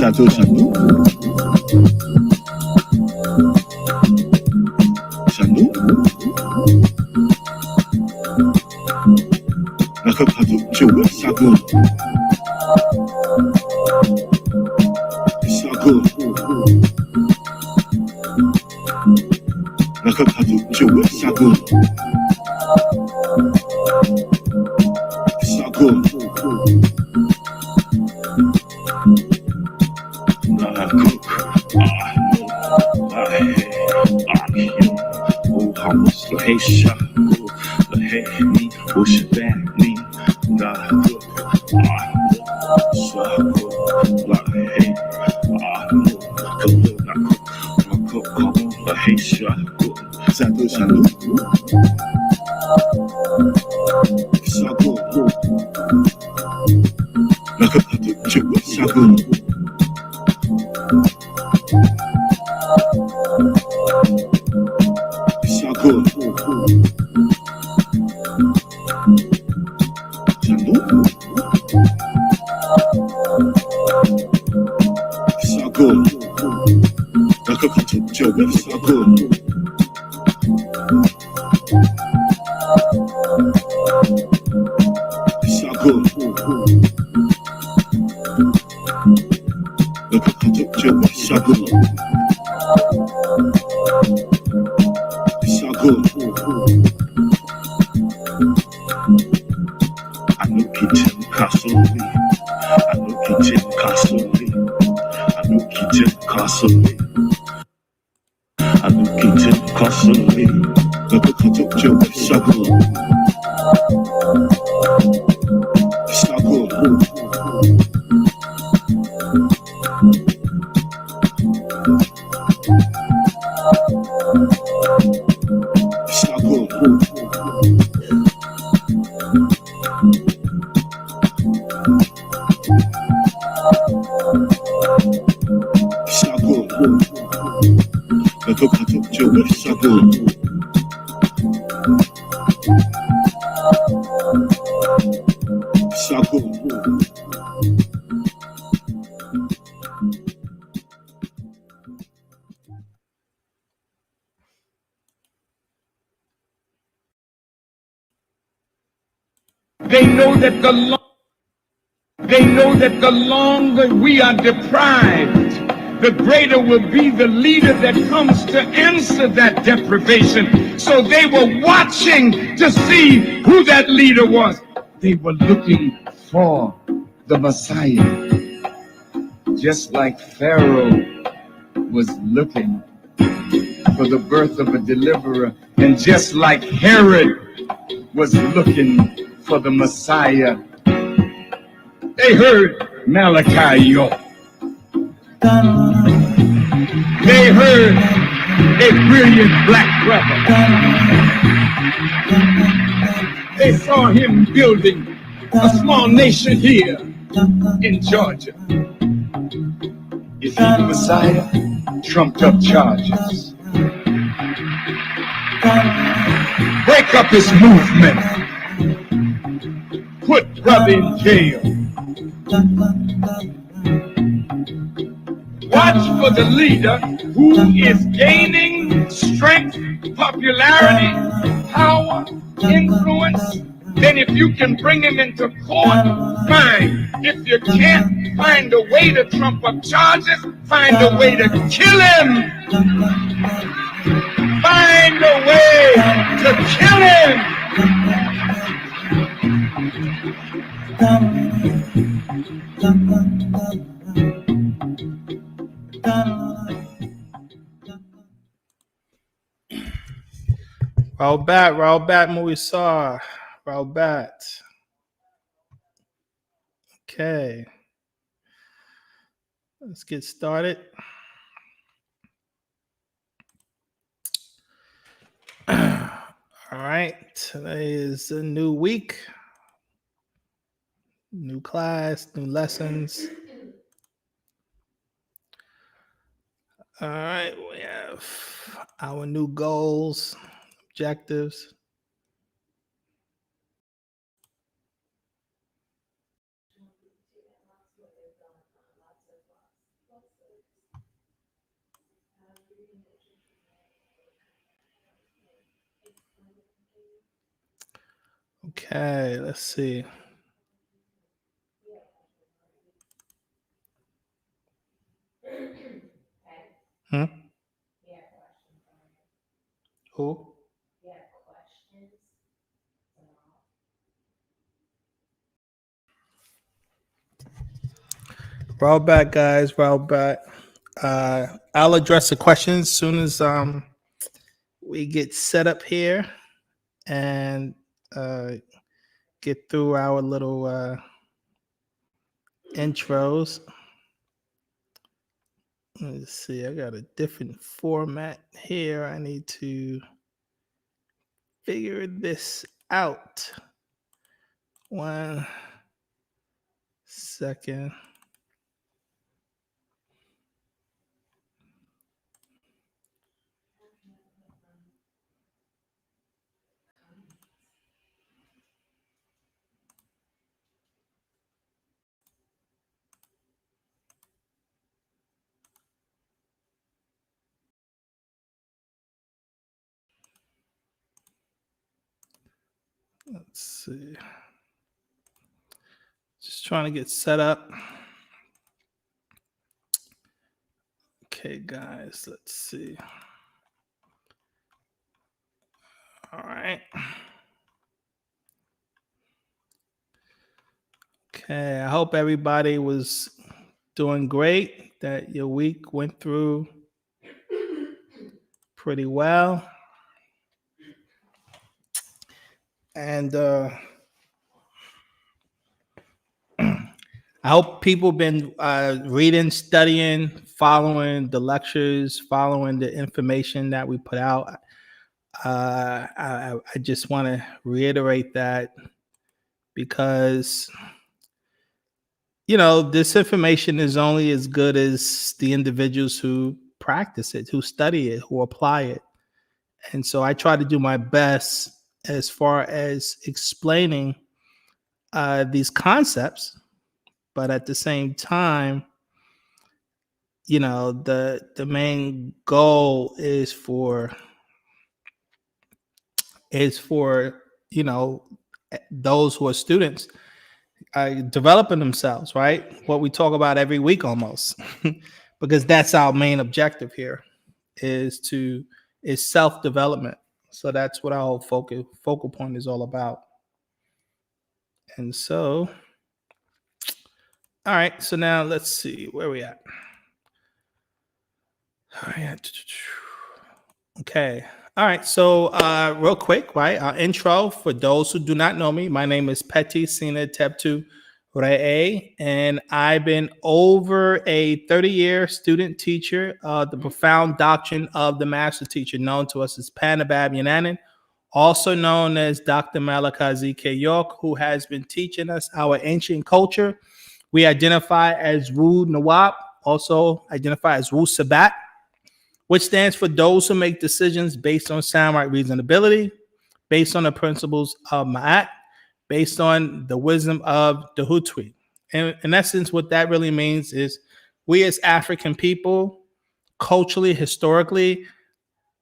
Sato Sanu. Sanu. Nakapatu Joe Sago. Sago. Nakapatu Joe Sago. Sago. Hey, Shaku, hey, me, Wu-Sabat, me, Naku, Shaku, hey, hey, Shaku, Sato Shalu, Shaku, Nakapatu, Chuba, Shaku. They know that the longer we are deprived, the greater will be the leader that comes to answer that deprivation. So they were watching to see who that leader was. They were looking for the Messiah, just like Pharaoh was looking for the birth of a deliverer, and just like Herod was looking for the Messiah. They heard Malachi. They heard a brilliant black brother. They saw him building a small nation here in Georgia. Is he the Messiah? Trumped up charges. Break up his movement. Put brother in jail. Watch for the leader who is gaining strength, popularity, power, influence. Then if you can bring him into court, fine. If you can't find a way to trump up charges, find a way to kill him. Find a way to kill him. Raobat Muisar. Raobat. Okay. Let's get started. All right. Today is a new week. New class, new lessons. All right. We have our new goals, objectives. Okay, let's see. Hmm? Who? Roll back, guys. Roll back. I'll address the questions as soon as we get set up here and get through our little intros. Let's see. I got a different format here. I need to figure this out. 1 second. Let's see. Just trying to get set up. Okay, guys, let's see. All right. Okay, I hope everybody was doing great, that your week went through pretty well. And I hope people been reading, studying, following the lectures, following the information that we put out. I just want to reiterate that because, you know, this information is only as good as the individuals who practice it, who study it, who apply it. And so I try to do my best as far as explaining these concepts, but at the same time, you know, the main goal is for you know, those who are students developing themselves, right? What we talk about every week almost, because that's our main objective here is self-development. So that's what our whole focal point is all about. And so, all right, so now let's see where we at. All right. Okay. All right. So real quick, right? Our intro for those who do not know me. My name is Peti Sina Teptu Re'e, and I've been over a 30-year student teacher of the profound doctrine of the master teacher, known to us as Panabab Yananan, also known as Dr. Malachi Z.K. York, who has been teaching us our ancient culture. We identify as Wu-Nawab, also identify as Wu-Sabat, which stands for those who make decisions based on sound right reasonability, based on the principles of Ma'at, based on the wisdom of the Hutwi. And in essence, what that really means is we as African people, culturally, historically,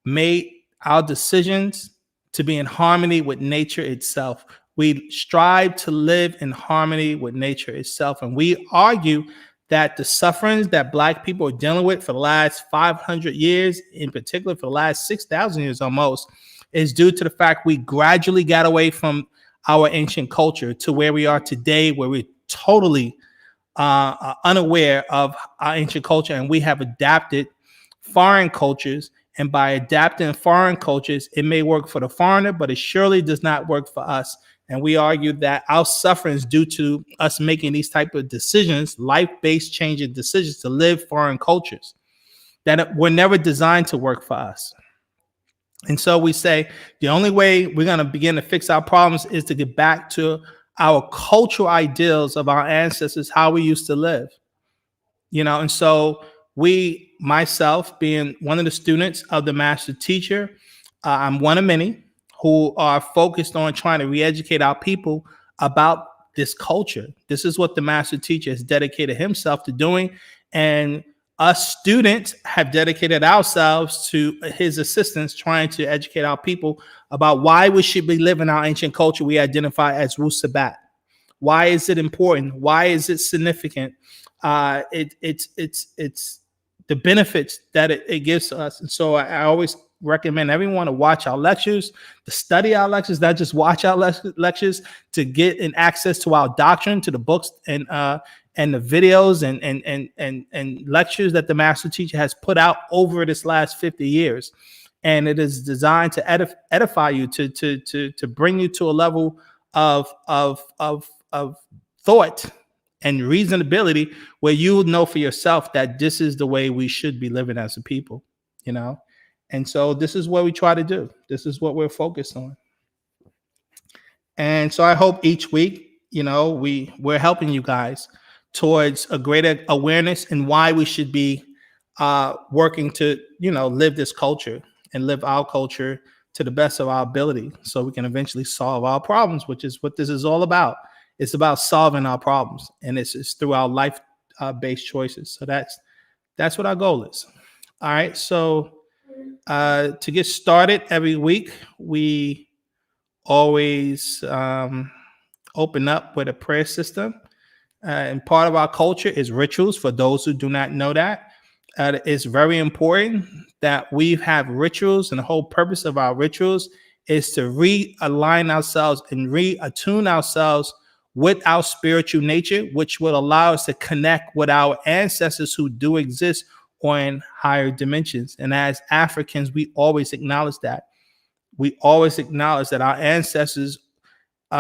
made our decisions to be in harmony with nature itself. We strive to live in harmony with nature itself. And we argue that the sufferings that Black people are dealing with for the last 500 years, in particular for the last 6,000 years almost, is due to the fact we gradually got away from our ancient culture to where we are today, where we're totally unaware of our ancient culture, and we have adapted foreign cultures. And by adapting foreign cultures, it may work for the foreigner, but it surely does not work for us. And we argue that our sufferings due to us making these type of decisions, life-based changing decisions to live foreign cultures that were never designed to work for us. And so we say the only way we're going to begin to fix our problems is to get back to our cultural ideals of our ancestors, how we used to live. You know, and so myself being one of the students of the master teacher, I'm one of many who are focused on trying to re-educate our people about this culture. This is what the master teacher has dedicated himself to doing. And Us students have dedicated ourselves to his assistance, trying to educate our people about why we should be living our ancient culture we identify as Wu-Sabat. Why is it important? Why is it significant? It's the benefits that it gives to us. And so I always recommend everyone to watch our lectures, to study our lectures, not just watch our lectures, to get an access to our doctrine, to the books and the videos and lectures that the master teacher has put out over this last 50 years. And it is designed to edify you, to bring you to a level of thought and reasonability where you know for yourself that this is the way we should be living as a people, you know? And so this is what we try to do. This is what we're focused on. And so I hope each week, you know, we're helping you guys towards a greater awareness and why we should be working to, you know, live this culture and live our culture to the best of our ability so we can eventually solve our problems, which is what this is all about. It's about solving our problems, and it's through our life-based choices. So that's what our goal is. All right. So to get started every week, we always open up with a prayer system. And part of our culture is rituals. For those who do not know that, it's very important that we have rituals, and the whole purpose of our rituals is to realign ourselves and reattune ourselves with our spiritual nature, which will allow us to connect with our ancestors who do exist on higher dimensions. And as Africans, we always acknowledge that. We always acknowledge that our ancestors we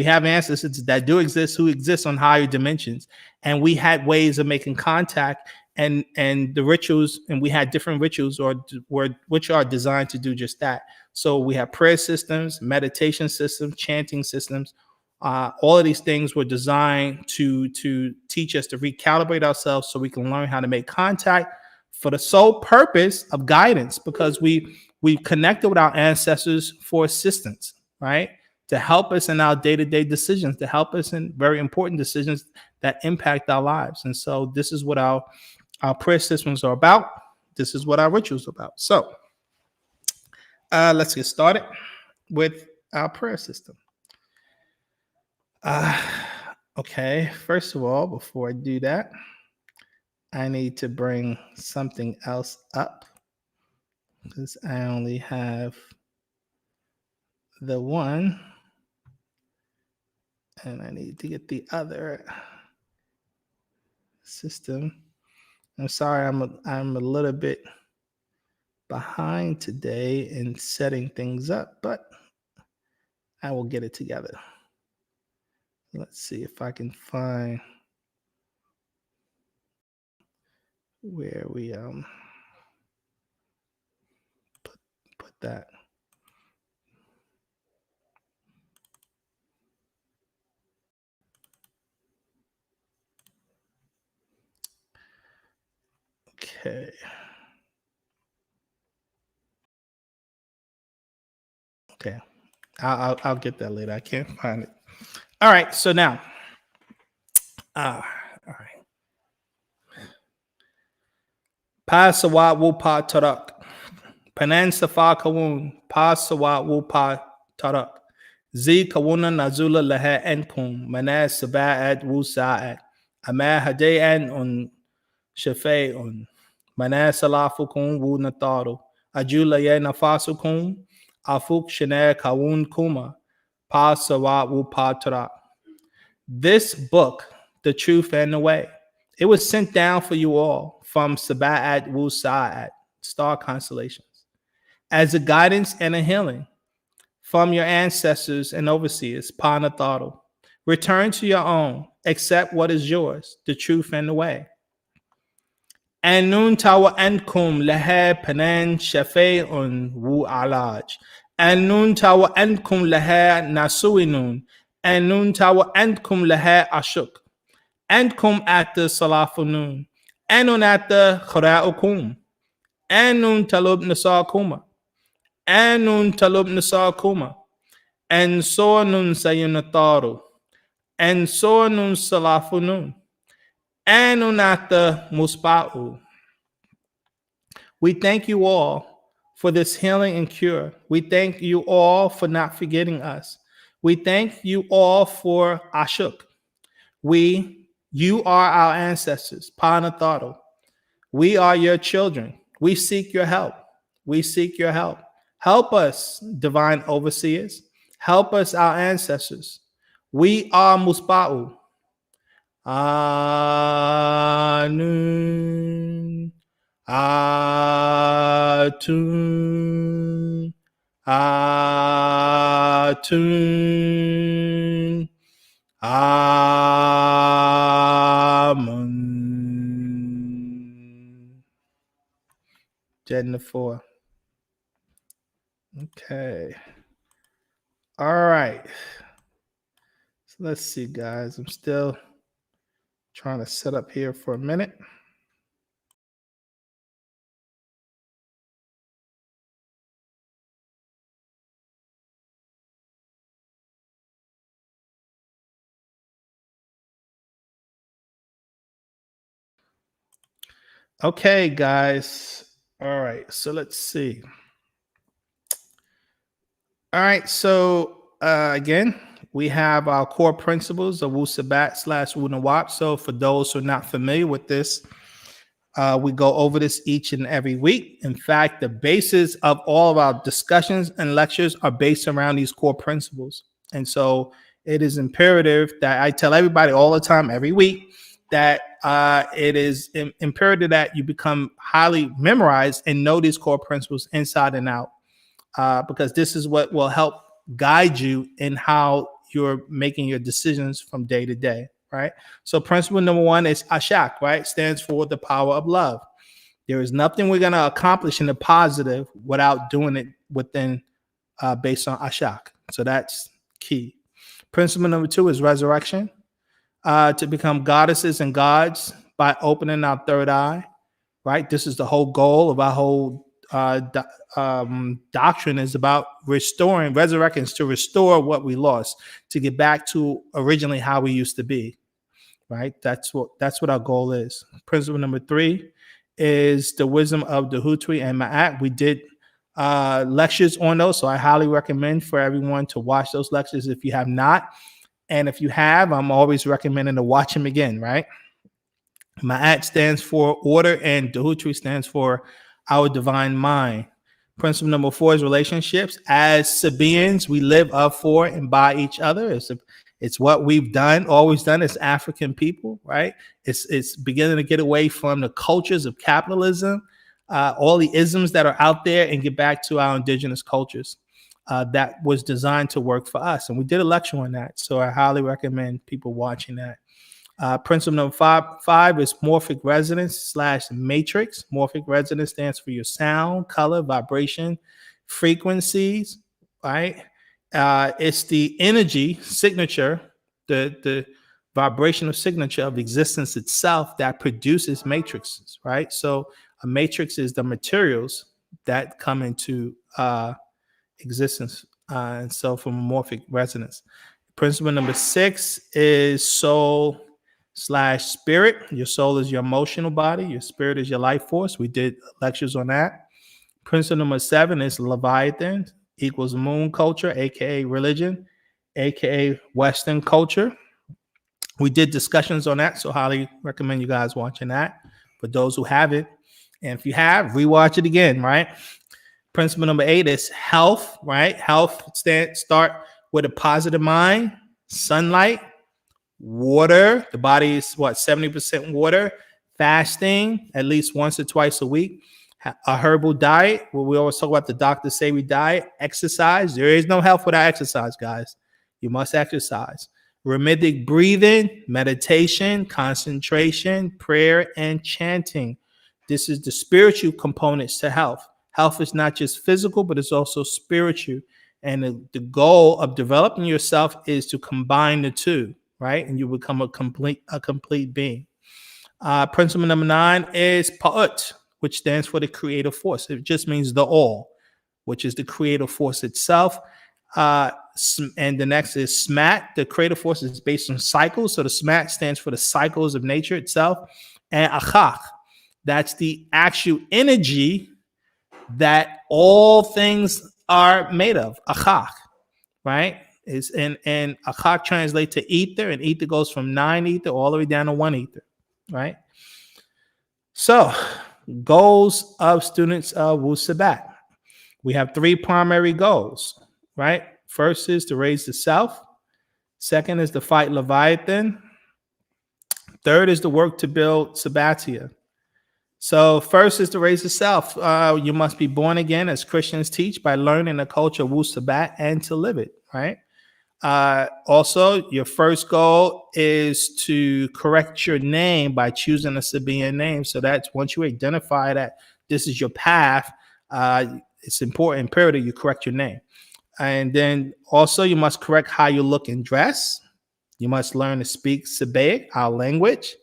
have ancestors that do exist, who exist on higher dimensions. And we had ways of making contact and the rituals, and we had different rituals which are designed to do just that. So we have prayer systems, meditation systems, chanting systems. All of these things were designed to teach us to recalibrate ourselves so we can learn how to make contact for the sole purpose of guidance, because we've connected with our ancestors for assistance, right? To help us in our day-to-day decisions, to help us in very important decisions that impact our lives. And so this is what our prayer systems are about. This is what our rituals are about. So let's get started with our prayer system. Okay, first of all, before I do that, I need to bring something else up because I only have the one, and I need to get the other system. I'm sorry, I'm a little bit behind today in setting things up, but I will get it together. Let's see if I can find where we put that. Okay. Okay. I'll get that later. I can't find it. All right. So now, all right. Pa sawa wu pa tarak. Panan safa kawun. Pa sawa wu pa tarak. Z kawuna nazula laha enkum. Mana saba'at Wu-Sabat. Ama hadayan un shafay un. Mana salafukum wu nataru. Ajula ye nafasukum. Afuk shane kawun kuma. Pa sawa wu pa tarak. This book, The Truth and the Way, it was sent down for you all from Sabat Wu-Sabat, star constellations, as a guidance and a healing from your ancestors and overseers, Panatharu. Return to your own, accept what is yours, the truth and the way. Anun tawa ankum laha panan shafe'un wu alaj. Anun tawa ankum laha nasuinun. Anun tawa ankum laha ashuk. Ankum at the salafunun. Anun at the khara'ukum. Anun talub nasakuma. Anun talub nasakuma. And soanun sayunataru. And soanun salafunun. Anunata Muspa'u. We thank you all for this healing and cure. We thank you all for not forgetting us. We thank you all for Ashuk. You are our ancestors, Panatharu. We are your children. We seek your help. We seek your help. Help us, divine overseers. Help us, our ancestors. We are Muspa'u. Anun. Atun. Atun. Amun. Jenna 4. Okay. All right. So let's see, guys. I'm still trying to set up here for a minute. Okay, guys. All right. So let's see. All right. So again, we have our core principles of Wu-Sabat / Wu-Nawab. So for those who are not familiar with this, we go over this each and every week. In fact, the basis of all of our discussions and lectures are based around these core principles. And so it is imperative that I tell everybody all the time, every week, that it is imperative that you become highly memorized and know these core principles inside and out, because this is what will help guide you in how you're making your decisions from day to day. Right. So principle number 1 is Ashak, right? Stands for the power of love. There is nothing we're going to accomplish in the positive without doing it within, based on Ashak. So that's key. Principle number 2 is resurrection, to become goddesses and gods by opening our third eye, right? This is the whole goal of our whole doctrine, is about restoring, resurrections, to restore what we lost, to get back to originally how we used to be. Right, that's what our goal is. Principle number 3 is the wisdom of the Hutui and Ma'at. We did lectures on those, so I highly recommend for everyone to watch those lectures if you have not. And if you have, I'm always recommending to watch them again. Right, Ma'at stands for order, and the Hutui stands for our divine mind. Principle number 4 is relationships. As Sabians, we live of, for, and by each other. It's what we've done, always done as African people, right? It's beginning to get away from the cultures of capitalism, all the isms that are out there, and get back to our indigenous cultures that was designed to work for us. And we did a lecture on that, so I highly recommend people watching that. Principle number 5 is morphic resonance / matrix. Morphic resonance stands for your sound, color, vibration, frequencies, right? It's the energy signature, the vibrational signature of existence itself that produces matrices, right? So a matrix is the materials that come into existence. And so from morphic resonance. Principle number 6 is soul / spirit. Your soul is your emotional body. Your spirit is your life force. We did lectures on that. Principle number 7 is Leviathan equals moon culture, aka religion, aka Western culture. We did discussions on that, so highly recommend you guys watching that for those who haven't. And if you have, rewatch it again, right? Principle number 8 is health, right? Health start with a positive mind, sunlight, water. The body is 70% water. Fasting at least once or twice a week. A herbal diet, where we always talk about the doctors say we diet. Exercise. There is no health without exercise, guys. You must exercise. Rhythmic breathing, meditation, concentration, prayer, and chanting. This is the spiritual components to health. Health is not just physical, but it's also spiritual. And the goal of developing yourself is to combine the two, right? And you become a complete being. Principle number 9 is Pa'ut, which stands for the creative force. It just means the all, which is the creative force itself. And the next is SMAT. The creative force is based on cycles. So the SMAT stands for the cycles of nature itself. And Achach, that's the actual energy that all things are made of. Achach, right? And Achach translates to ether, and ether goes from 9 ether all the way down to 1 ether, right? So, goals of students of Wu-Sabat. We have 3 primary goals, right? First is to raise the self. Second is to fight Leviathan. Third is to work to build Sabbatia. So first is to raise the self. You must be born again, as Christians teach, by learning the culture of Wu-Sabat and to live it, right? Also, your first goal is to correct your name by choosing a Sabian name. So that's once you identify that this is your path, it's important, imperative you correct your name. And then also you must correct how you look and dress. You must learn to speak Sabaic, our language.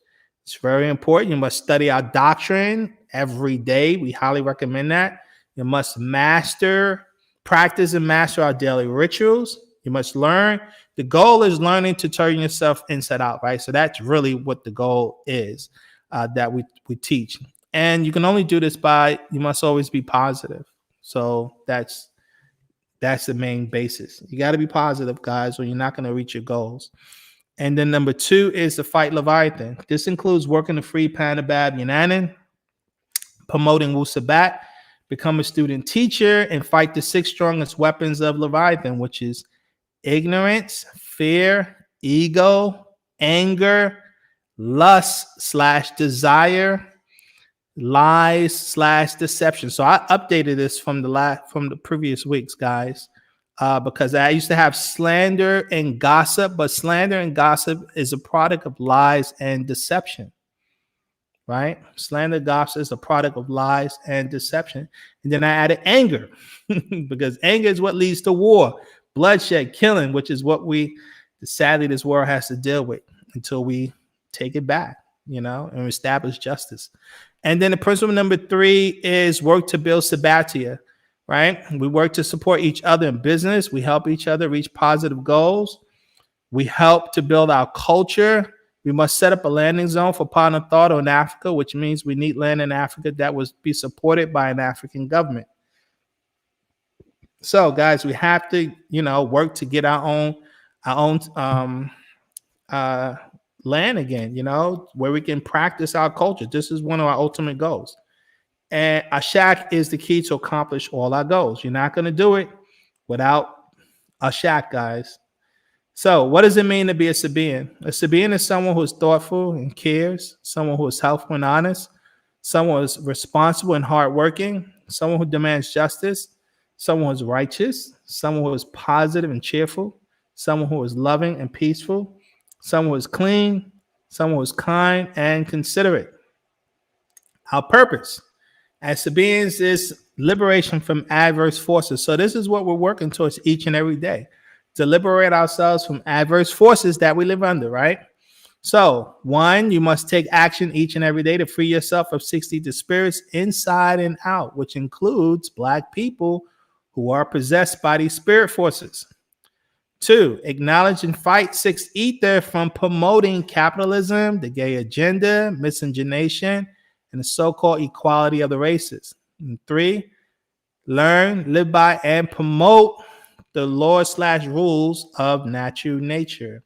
It's very important. You must study our doctrine every day. We highly recommend that. You must practice and master our daily rituals. You must learn. The goal is learning to turn yourself inside out, right? So that's really what the goal is that we teach. And you can only do this you must always be positive. So that's the main basis. You got to be positive, guys, or you're not going to reach your goals. And then number 2 is to fight Leviathan. This includes working to free Panabab Yananan, promoting Wu-Sabat, become a student teacher, and fight the 6 strongest weapons of Leviathan, which is ignorance, fear, ego, anger, lust/desire, lies/deception. So I updated this from the previous weeks, guys, because I used to have slander and gossip, but slander and gossip is a product of lies and deception, right? Slander, gossip is a product of lies and deception. And then I added anger because anger is what leads to war, bloodshed, killing, which is what sadly this world has to deal with until we take it back, and establish justice. And then the principle number 3 is work to build Sabbatia, right? We work to support each other in business. We help each other reach positive goals. We help to build our culture. We must set up a landing zone for partner thought in Africa, which means we need land in Africa that will be supported by an African government. So, guys, we have to, work to get our own land again, where we can practice our culture. This is one of our ultimate goals. And Ashak is the key to accomplish all our goals. You're not going to do it without Ashak, guys. So what does it mean to be a Sabian? A Sabian is someone who is thoughtful and cares, someone who is helpful and honest, someone who is responsible and hardworking, someone who demands justice, someone who is righteous, someone who is positive and cheerful, someone who is loving and peaceful, someone who is clean, someone who is kind and considerate. Our purpose as Sabians is liberation from adverse forces. So this is what we're working towards each and every day, to liberate ourselves from adverse forces that we live under, right? So 1, you must take action each and every day to free yourself of 60 spirits inside and out, which includes Black people who are possessed by these spirit forces. 2, acknowledge and fight 6 ether from promoting capitalism, the gay agenda, miscegenation, and the so-called equality of the races. And 3, learn, live by, and promote the laws/rules of natural nature.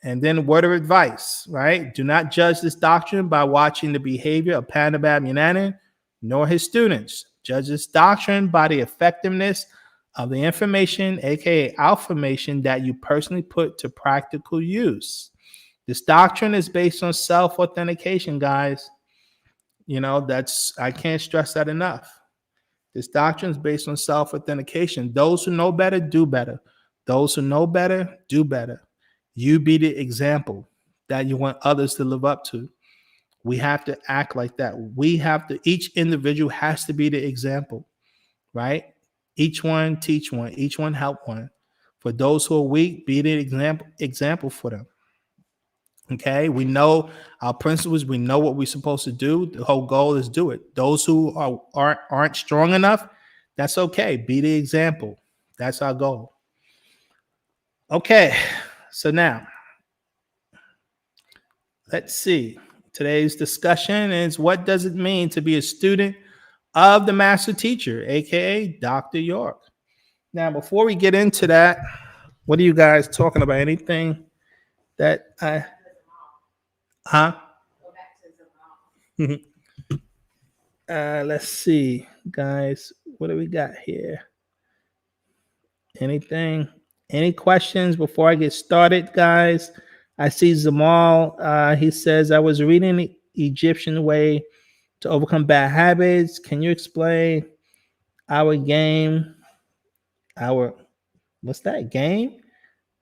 And then word of advice, right? Do not judge this doctrine by watching the behavior of Panabab Yananan, nor his students. Judge this doctrine by the effectiveness of the information, aka information, that you personally put to practical use. This doctrine is based on self-authentication, guys. I can't stress that enough. This doctrine is based on self-authentication. Those who know better, do better. Those who know better, do better. You be the example that you want others to live up to. We have to act like that. Each individual has to be the example, right? Each one teach one, each one help one. For those who are weak, be the example for them. Okay, we know our principles. We know what we're supposed to do. The whole goal is do it. Those who aren't strong enough, that's okay. Be the example. That's our goal. Okay, so now let's see. Today's discussion is what does it mean to be a student of the master teacher, aka Dr. York. Now, before we get into that, what are you guys talking about? Anything that I, huh? Let's see, guys. What do we got here? Anything? Any questions before I get started, guys? I see Zamal. He says, I was reading the Egyptian way to overcome bad habits. Can you explain our game? What's that game?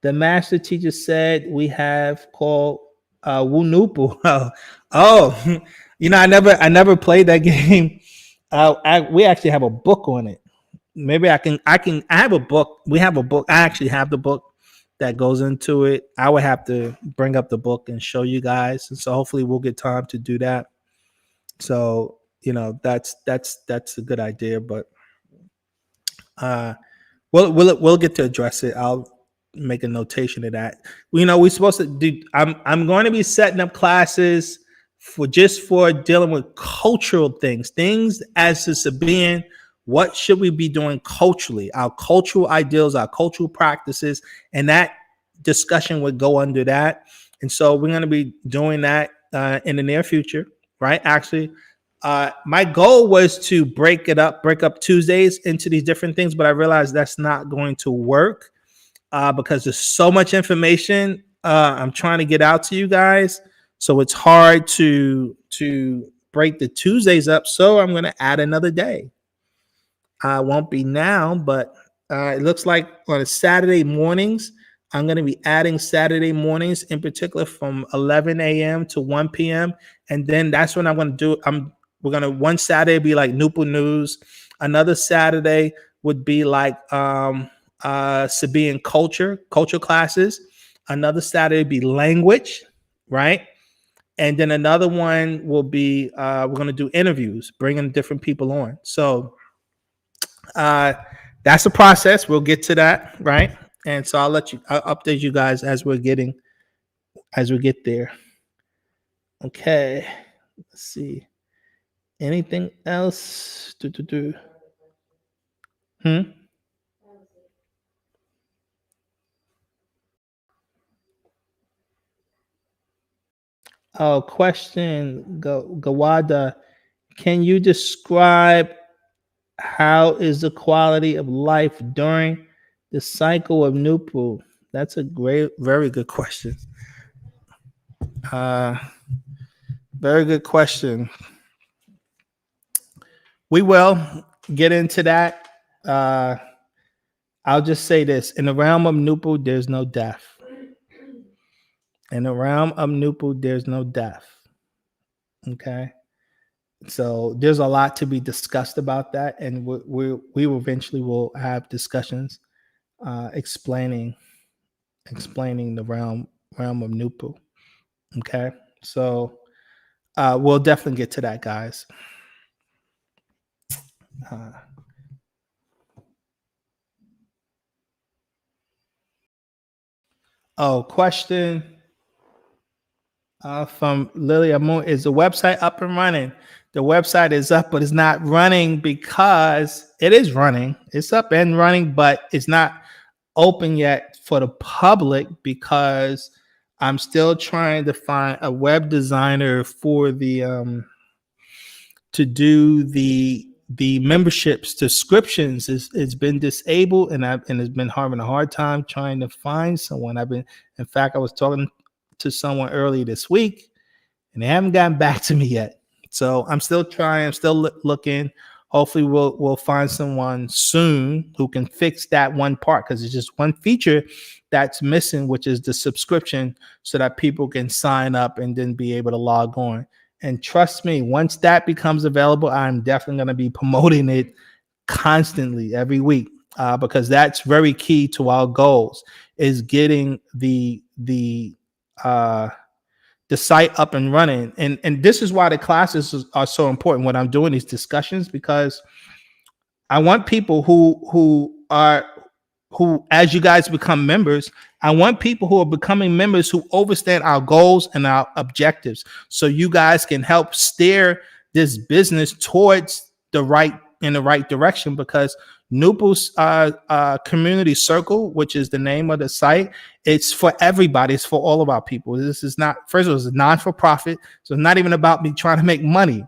The master teacher said we have called Wu-Nupu. Oh, I never played that game. We actually have a book on it. Maybe I have a book. We have a book. I actually have the book that goes into it. I would have to bring up the book and show you guys. And so hopefully we'll get time to do that. So, that's a good idea, but we'll get to address it. I'll make a notation of that. We're supposed to do. I'm going to be setting up classes for dealing with cultural things as a Sabian. What should we be doing culturally? Our cultural ideals, our cultural practices, and that discussion would go under that. And so we're going to be doing that in the near future, right? Actually, my goal was to break up Tuesdays into these different things, but I realized that's not going to work because there's so much information I'm trying to get out to you guys. So it's hard to break the Tuesdays up. So I'm going to add another day. Won't be now, but it looks like on Saturday mornings, I'm going to be adding Saturday mornings in particular from 11 a.m. to 1 p.m. And then that's when I'm going to do. We're going to one Saturday be like NoopooH News. Another Saturday would be like Sabian culture classes. Another Saturday would be language, right? And then another one will be we're going to do interviews, bringing different people on. So that's a process. We'll get to that, right? And so I'll update you guys as we get there. Okay. Let's see. Anything else? Oh, question, Gawada. Can you describe how is the quality of life during the cycle of NoopooH? That's a very good question. Very good question. We will get into that. I'll just say this. In the realm of NoopooH, there's no death. In the realm of NoopooH, there's no death. Okay? So there's a lot to be discussed about that, and we eventually will have discussions explaining the realm of NoopooH. Okay, so we'll definitely get to that, guys. Question from Lily Amoon: is the website up and running? The website is up, but it's not running because it is running. It's up and running, but it's not open yet for the public because I'm still trying to find a web designer for the to do the membership subscriptions. It's been disabled, and it's been having a hard time trying to find someone. In fact, I was talking to someone earlier this week, and they haven't gotten back to me yet. So I'm still trying. I'm still looking. Hopefully, we'll find someone soon who can fix that one part, because it's just one feature that's missing, which is the subscription, so that people can sign up and then be able to log on. And trust me, once that becomes available, I'm definitely going to be promoting it constantly every week, because that's very key to our goals, is getting the site up and running. And this is why the classes are so important when I'm doing these discussions, because I want people who who, as you guys become members, I want people who are becoming members who understand our goals and our objectives, so you guys can help steer this business towards the right direction. Because NoopooH's community circle, which is the name of the site, it's for everybody. It's for all of our people. This is not, first of all, it's a non-for-profit, so it's not even about me trying to make money,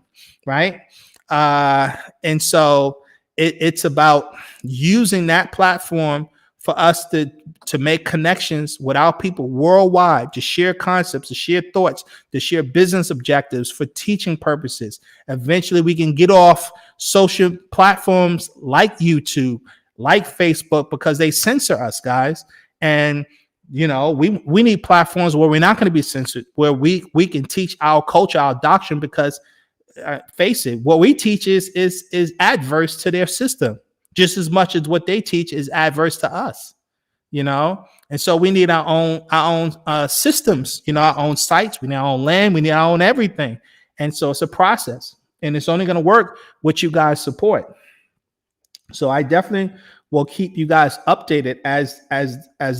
right? And so it's about using that platform for us to make connections with our people worldwide, to share concepts, to share thoughts, to share business objectives for teaching purposes. Eventually, we can get off social platforms like YouTube, like Facebook, because they censor us, guys. And we need platforms where we're not going to be censored, where we can teach our culture, our doctrine, because face it, what we teach is adverse to their system just as much as what they teach is adverse to us, and so we need our own systems, our own sites, we need our own land, we need our own everything. And so it's a process, and it's only going to work with you guys support. So I definitely will keep you guys updated as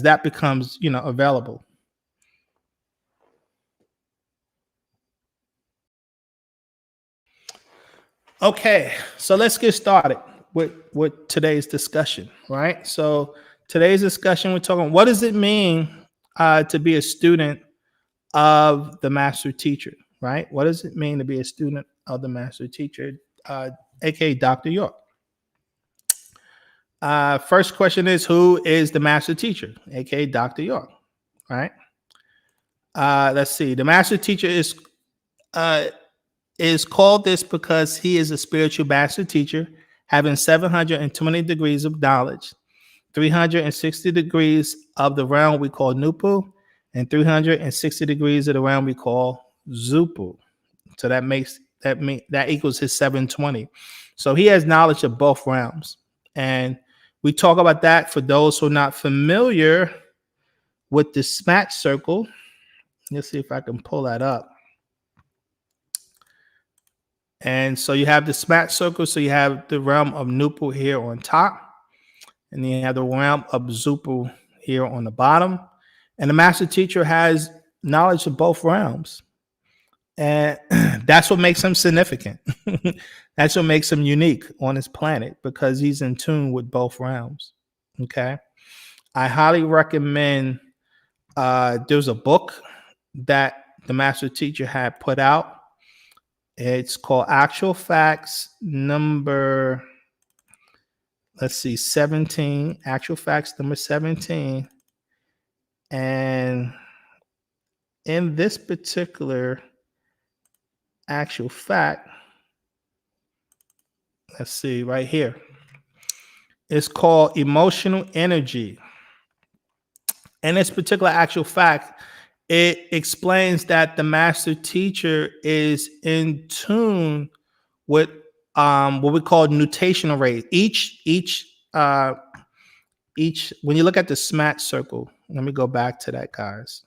that becomes available. Okay, so let's get started with today's discussion, right? So today's discussion, we're talking, what does it mean to be a student of the master teacher, right? What does it mean to be a student of the master teacher, aka Dr. York? First question is, who is the master teacher, aka Dr. York, right? Let's see. The master teacher is called this because he is a spiritual master teacher, having 720 degrees of knowledge, 360 degrees of the realm we call NoopooH, and 360 degrees of the realm we call ZuPooH. So that equals his 720. So he has knowledge of both realms. And we talk about that for those who are not familiar with the SMAT circle. Let's see if I can pull that up. And so you have the SMAT circle. So you have the realm of NoopooH here on top. And then you have the realm of ZuPooH here on the bottom. And the master teacher has knowledge of both realms. And that's what makes him significant. That's what makes him unique on this planet, because he's in tune with both realms. Okay. I highly recommend, there's a book that the master teacher had put out. It's called Actual Facts number, 17. Actual Facts number 17. And in this particular actual fact, let's see right here, it's called Emotional Energy. And this particular actual fact, it explains that the master teacher is in tune with what we call nutational rate. Each when you look at the SMAT circle, let me go back to that, guys.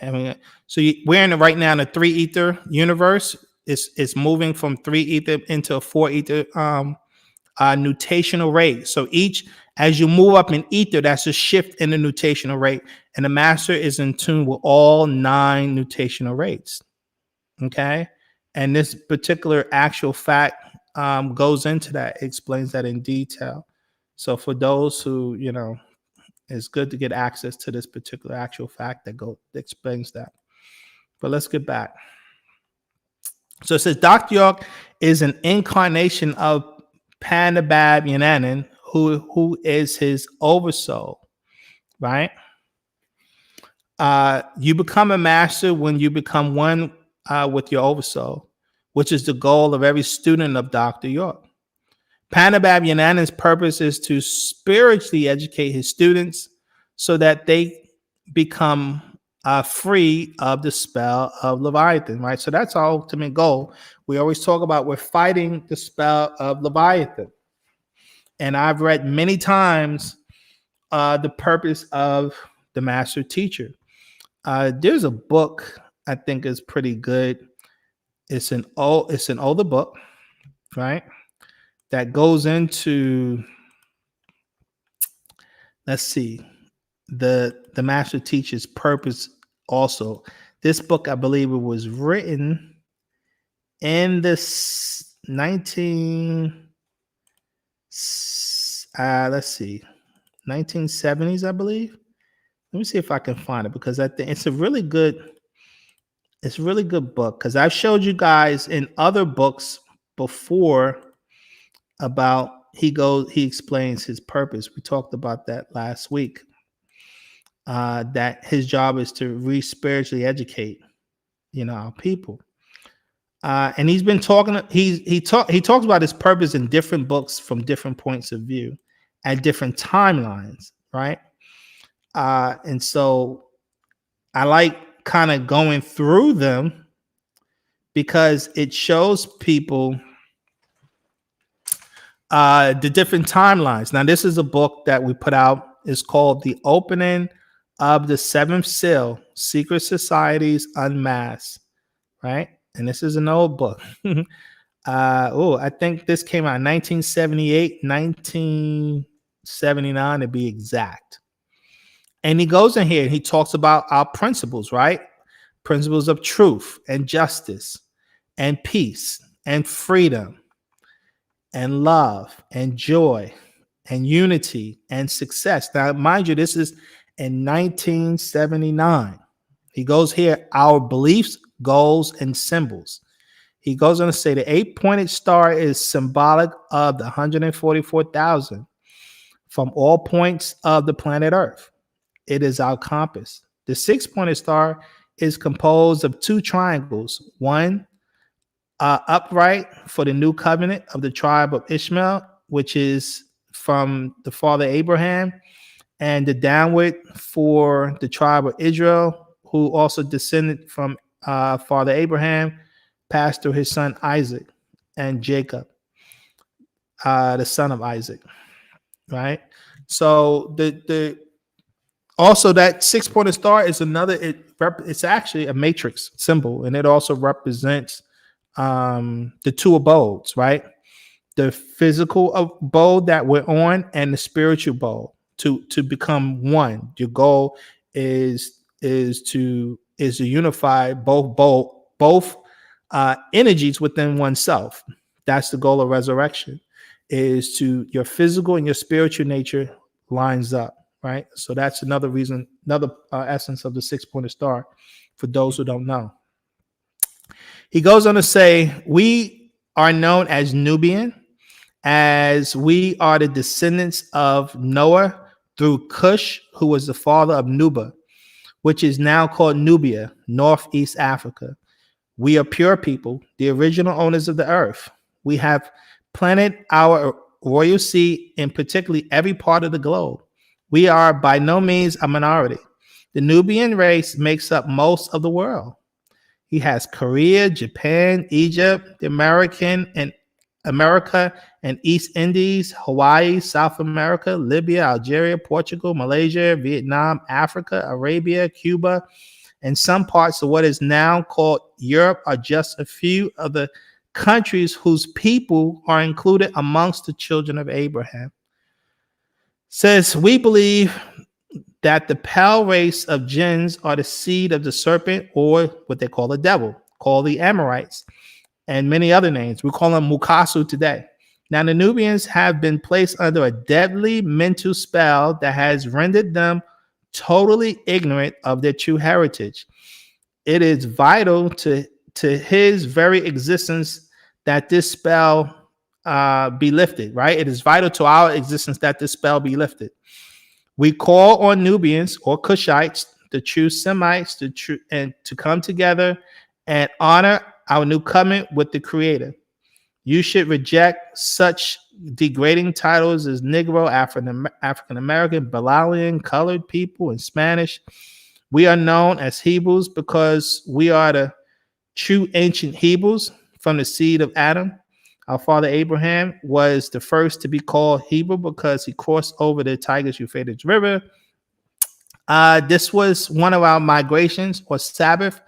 We're in right now in a 3 ether universe. It's moving from 3 ether into a 4 ether nutational rate. So as you move up in ether, that's a shift in the nutational rate. And the master is in tune with all 9 nutational rates. Okay. And this particular actual fact goes into that, explains that in detail. So for those who, it's good to get access to this particular actual fact that explains that. But let's get back. So it says Dr. York is an incarnation of Panabab Yananan, who is his oversoul, right? You become a master when you become one with your oversoul, which is the goal of every student of Dr. York. Panabab Yananan's purpose is to spiritually educate his students so that they become free of the spell of Leviathan, right? So that's our ultimate goal. We always talk about we're fighting the spell of Leviathan. And I've read many times the purpose of the master teacher. There's a book I think is pretty good. It's an older book, right? That goes into let's see, the master teacher's purpose also. This book, I believe it was written in this 1970s, I believe. Let me see if I can find it, because I think it's a really good book, because I've showed you guys in other books before about he explains his purpose. We talked about that last week. That his job is to re-spiritually educate, our people. And he's been talking. He talks about his purpose in different books from different points of view, at different timelines, right? And so I like kind of going through them, because it shows people the different timelines. Now, this is a book that we put out. It's called The Opening of the Seventh Seal, Secret Societies Unmasked, right? And this is an old book. I think this came out in 1978, 1979 to be exact. And he goes in here and he talks about our principles, right? Principles of truth and justice and peace and freedom and love and joy and unity and success. Now, mind you, this is in 1979. He goes here, our beliefs, goals, and symbols. He goes on to say the 8-pointed star is symbolic of the 144,000 from all points of the planet Earth. It is our compass. The 6-pointed star is composed of 2 triangles, one upright for the new covenant of the tribe of Ishmael, which is from the father Abraham, and the downward for the tribe of Israel, who also descended from father Abraham, passed through his son Isaac and Jacob, the son of Isaac, right? So the also that 6-pointed star is another. It's actually a matrix symbol, and it also represents the 2 abodes, right? The physical abode that we're on and the spiritual abode to become one. Your goal is to unify both energies within oneself. That's the goal of resurrection, is to your physical and your spiritual nature lines up, right? So that's another reason, another essence of the 6-pointed star for those who don't know. He goes on to say, we are known as Nubian, as we are the descendants of Noah through Cush, who was the father of Nuba, which is now called Nubia, Northeast Africa. We are pure people, the original owners of the earth. We have planted our royal seed in particularly every part of the globe. We are by no means a minority. The Nubian race makes up most of the world. He has Korea, Japan, Egypt, the America and East Indies, Hawaii, South America, Libya, Algeria, Portugal, Malaysia, Vietnam, Africa, Arabia, Cuba, and some parts of what is now called Europe are just a few of the countries whose people are included amongst the children of Abraham. Says, we believe that the pale race of jinns are the seed of the serpent, or what they call the devil, called the Amorites, and many other names. We call them Mukasu today. Now, the Nubians have been placed under a deadly mental spell that has rendered them totally ignorant of their true heritage. It is vital to his very existence that this spell be lifted, right? It is vital to our existence that this spell be lifted. We call on Nubians or Cushites, the true Semites, to come together and honor our new covenant with the Creator. You should reject such degrading titles as Negro, African American, Balaalian, colored people, and Spanish. We are known as Hebrews because we are the true ancient Hebrews from the seed of Adam. Our father Abraham was the first to be called Hebrew because he crossed over the Tigris-Euphrates River. This was one of our migrations, or Sabbath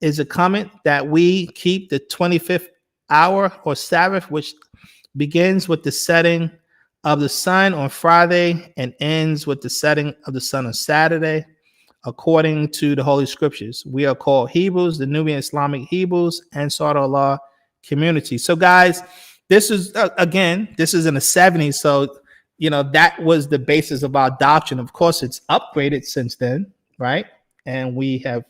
is a comment that we keep the 25th hour or Sabbath, which begins with the setting of the sun on Friday and ends with the setting of the sun on Saturday, according to the Holy Scriptures. We are called Hebrews, the Nubian Islamic Hebrews, and Saudi Allah community. So, guys, this is, again, this is in the 70s. So, that was the basis of our doctrine. Of course, it's upgraded since then, right? And we have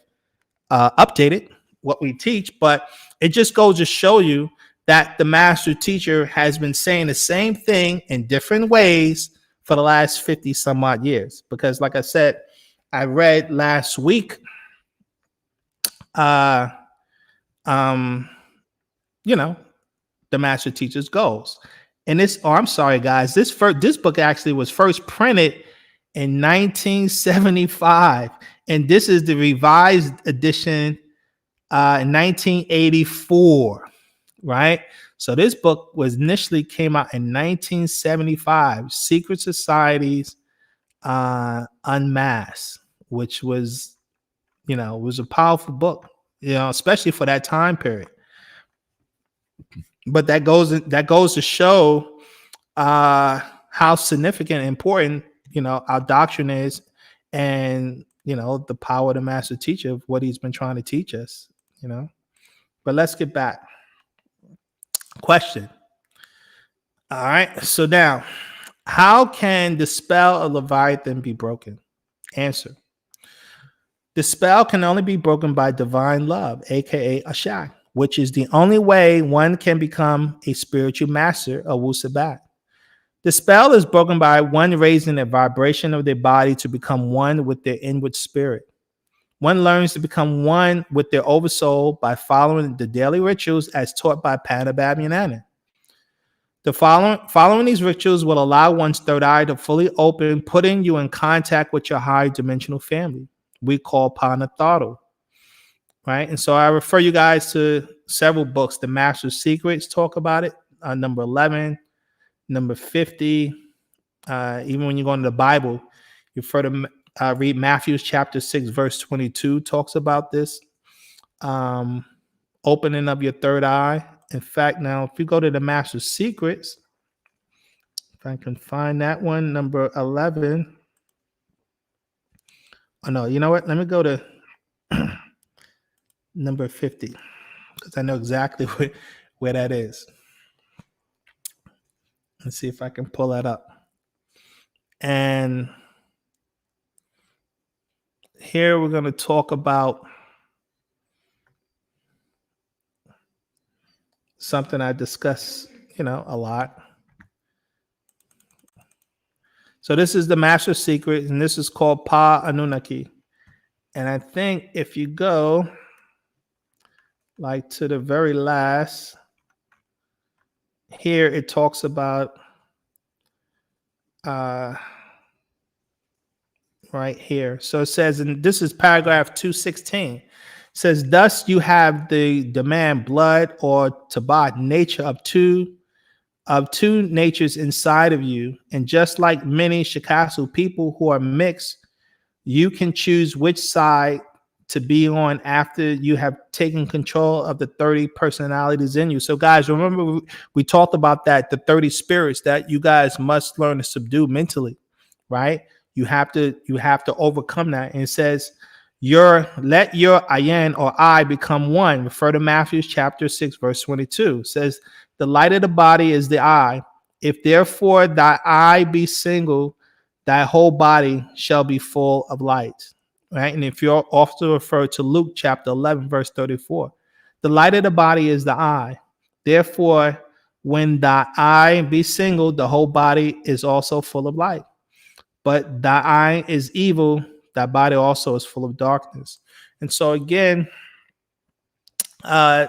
updated what we teach, but it just goes to show you that the master teacher has been saying the same thing in different ways for the last 50 some odd years. Because like I said, I read last week, the master teacher's goals. And I'm sorry, guys, this book actually was first printed in 1975. And this is the revised edition in 1984. Right? So this book was initially came out in 1975, Secret Societies Unmasked, which was, was a powerful book, especially for that time period. But that goes to show how significant and important, our doctrine is, and, the power of the master teacher of what he's been trying to teach us, But let's get back. Question. All right. So now, how can the spell of Leviathan be broken? Answer. The spell can only be broken by divine love, aka Ashak, which is the only way one can become a spiritual master of Wu-Sabat. The spell is broken by one raising the vibration of their body to become one with their inward spirit. One learns to become one with their oversoul by following the daily rituals as taught by Sabian. The following these rituals will allow one's third eye to fully open, putting you in contact with your higher dimensional family. We call Panatharu, right? And so I refer you guys to several books. The Master's Secrets talk about it, number 11, number 50. Even when you go into the Bible, you refer to read Matthew chapter 6, verse 22 talks about this. Opening up your third eye. In fact, now, if you go to the Master's Secrets, if I can find that one, number 11. Oh, no, you know what? Let me go to number 50, because I know exactly where that is. Let's see if I can pull that up. And here we're going to talk about something I discuss, a lot. So this is the Master Secret, and this is called Pa Anunnaki. And I think if you go like to the very last, here it talks about right here. So it says, and this is paragraph 216. It says, thus you have the demand blood or tabat nature of two natures inside of you. And just like many Shikasu people who are mixed, you can choose which side to be on after you have taken control of the 30 personalities in you. So guys, remember we talked about that, the 30 spirits that you guys must learn to subdue mentally, right? You have to overcome that. And it says, let your ayin or I become one. Refer to Matthew chapter 6, verse 22. It says, the light of the body is the eye. If therefore thy eye be single, thy whole body shall be full of light. Right? And if you're also refer to Luke chapter 11, verse 34, the light of the body is the eye. Therefore, when thy eye be single, the whole body is also full of light. But thy eye is evil, thy body also is full of darkness. And so again, the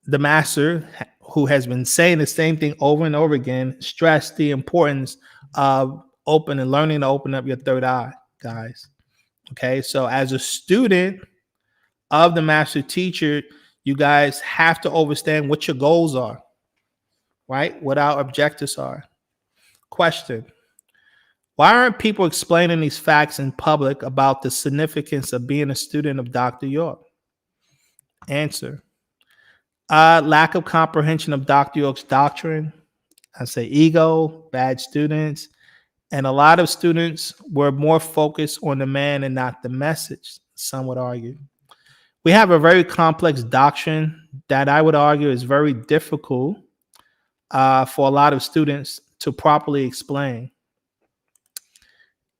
master, who has been saying the same thing over and over again, stressed the importance of learning to open up your third eye, guys. Okay, so as a student of the master teacher, you guys have to understand what your goals are, right? What our objectives are. Question. Why aren't people explaining these facts in public about the significance of being a student of Dr. York? Answer. Lack of comprehension of Dr. York's doctrine. I say ego, bad students, and a lot of students were more focused on the man and not the message, some would argue. We have a very doctrine that I would argue is very difficult for a lot of students to properly explain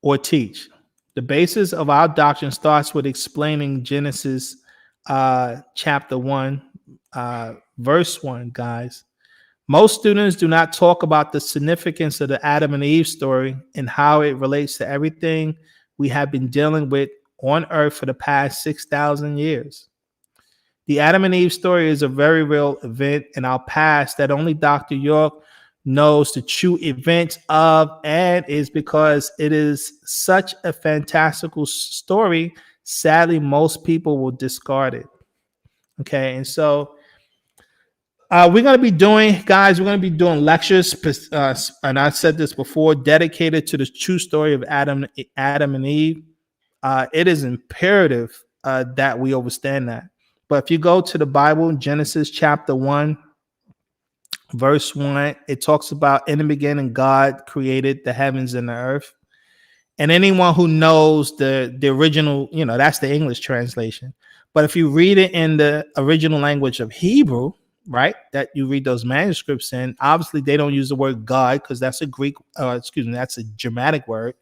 or teach. The basis of our doctrine starts with explaining Genesis chapter 1, verse 1, guys. Most students do not talk about the significance of the Adam and Eve story and how it relates to everything we have been dealing with on earth for the past 6,000 years. The Adam and Eve story is a very real event in our past that only Dr. York knows the true events of, and is because it is such a fantastical story, sadly, most people will discard it. Okay, and so we're going to be doing, guys, we're going to be doing lectures, and I said this before, dedicated to the true story of Adam and Eve. It is imperative that we understand that. But if you go to the Bible, Genesis chapter 1, verse 1, it talks about in the beginning, God created the heavens and the earth. And anyone who knows the original, that's the English translation. But if you read it in the original language of Hebrew, right, that you read those manuscripts in, obviously they don't use the word God because that's a Greek, that's a Germanic word.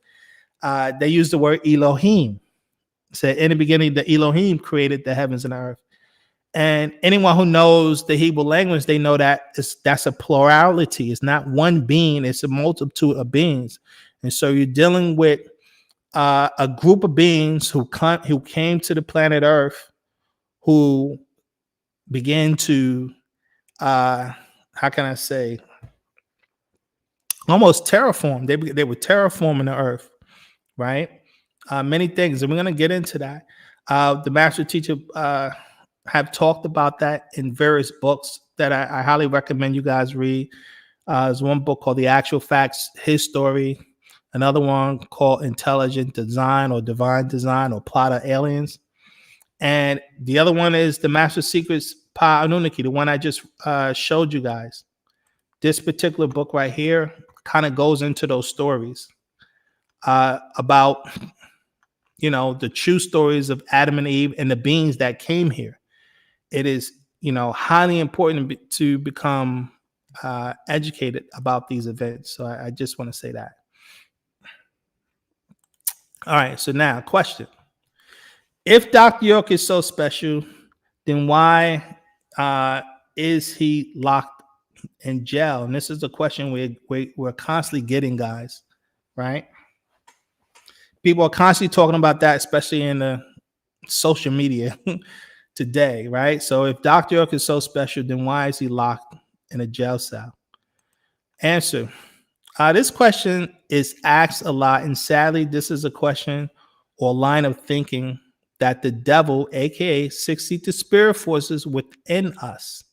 They use the word Elohim. So in the beginning, the Elohim created the heavens and the earth. And anyone who knows the Hebrew language, they know that that's a plurality. It's not one being, it's a multitude of beings. And so you're dealing with a group of beings who came to the planet Earth, who began to, how can I say, almost terraform. They were terraforming the Earth, right? Many things, and we're going to get into that. The master teacher have talked about that in various books that I highly recommend you guys read. There's one book called The Actual Facts, His Story. Another one called Intelligent Design or Divine Design or Plot of Aliens. And the other one is The Master Secrets Pa Anunnaki, the one I just showed you guys. This particular book right here kind of goes into those stories about, the true stories of Adam and Eve and the beings that came here. It is, highly important to become educated about these events. So I just want to say that. All right. So now, question. If Dr. York is so special, then why is he locked in jail? And this is a question we're constantly getting, guys, right? People are constantly talking about that, especially in the social media today, right? So if Dr. York is so special, then why is he locked in a jail cell? Answer. This question is asked a lot, and sadly, this is a question or line of thinking that the devil, aka 60th spirit forces within us.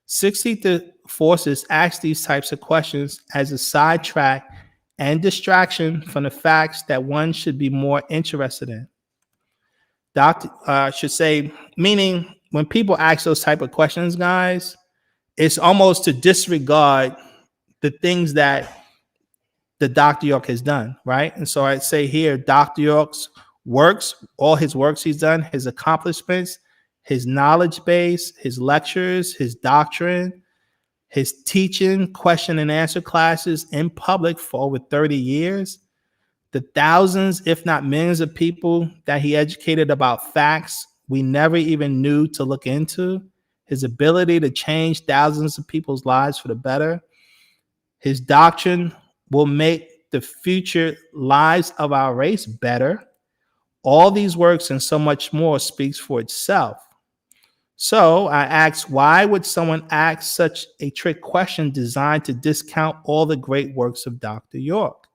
60th forces ask these types of questions as a sidetrack and distraction from the facts that one should be more interested in. Doctor should say, meaning when people ask those type of questions, guys, it's almost to disregard the things that the Dr. York has done, right? And so I'd say here, Dr. York's works, all his works he's done, his accomplishments, his knowledge base, his lectures, his doctrine, his teaching, question and answer classes in public for over 30 years, the thousands, if not millions of people that he educated about facts we never even knew to look into, his ability to change thousands of people's lives for the better. His doctrine will make the future lives of our race better. All these works and so much more speaks for itself. So I asked, why would someone ask such a trick question designed to discount all the great works of Dr. York?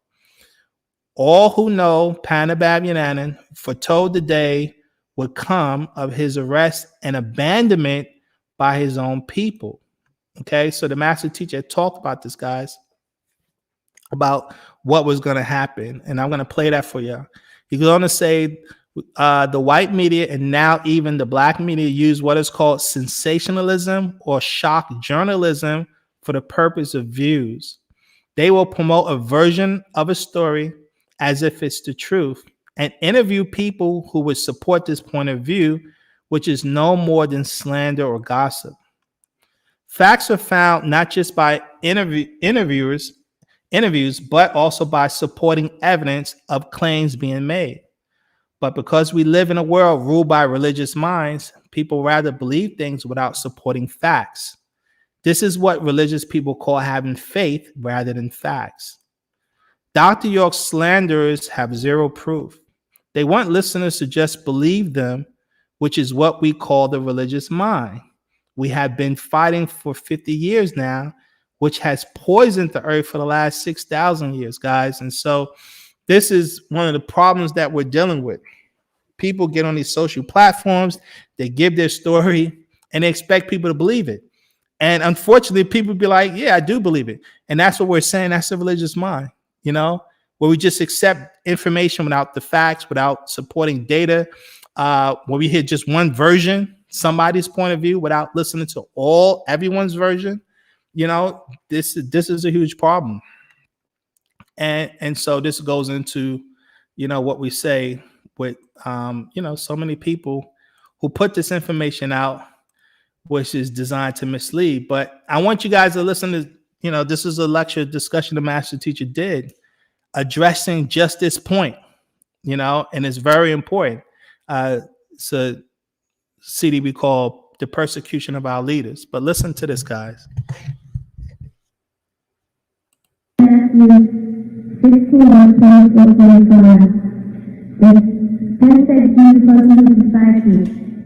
All who know Panabab Yananan foretold the day would come of his arrest and abandonment by his own people. Okay, so the master teacher talked about this, guys, about what was going to happen. And I'm going to play that for you. He's going to say the white media and now even the black media use what is called sensationalism or shock journalism for the purpose of views. They will promote a version of a story as if it's the truth and interview people who would support this point of view, which is no more than slander or gossip. Facts are found not just by interviews, but also by supporting evidence of claims being made. But because we live in a world ruled by religious minds, people rather believe things without supporting facts. This is what religious people call having faith rather than facts. Dr. York's slanderers have zero proof. They want listeners to just believe them, which is what we call the religious mind. We have been fighting for 50 years now, which has poisoned the earth for the last 6,000 years, guys. And so this is one of the problems that we're dealing with. People get on these social platforms, they give their story, and they expect people to believe it. And unfortunately, people be like, yeah, I do believe it. And that's what we're saying. That's the religious mind, where we just accept information without the facts, without supporting data, where we hear just one version, somebody's point of view, without listening to everyone's version. This is a huge problem. And so this goes into, what we say with, so many people who put this information out, which is designed to mislead. But I want you guys to listen to, this is a lecture discussion the master teacher did addressing just this point, and it's very important. It's a CD we call The Persecution of Our Leaders. But listen to this, guys.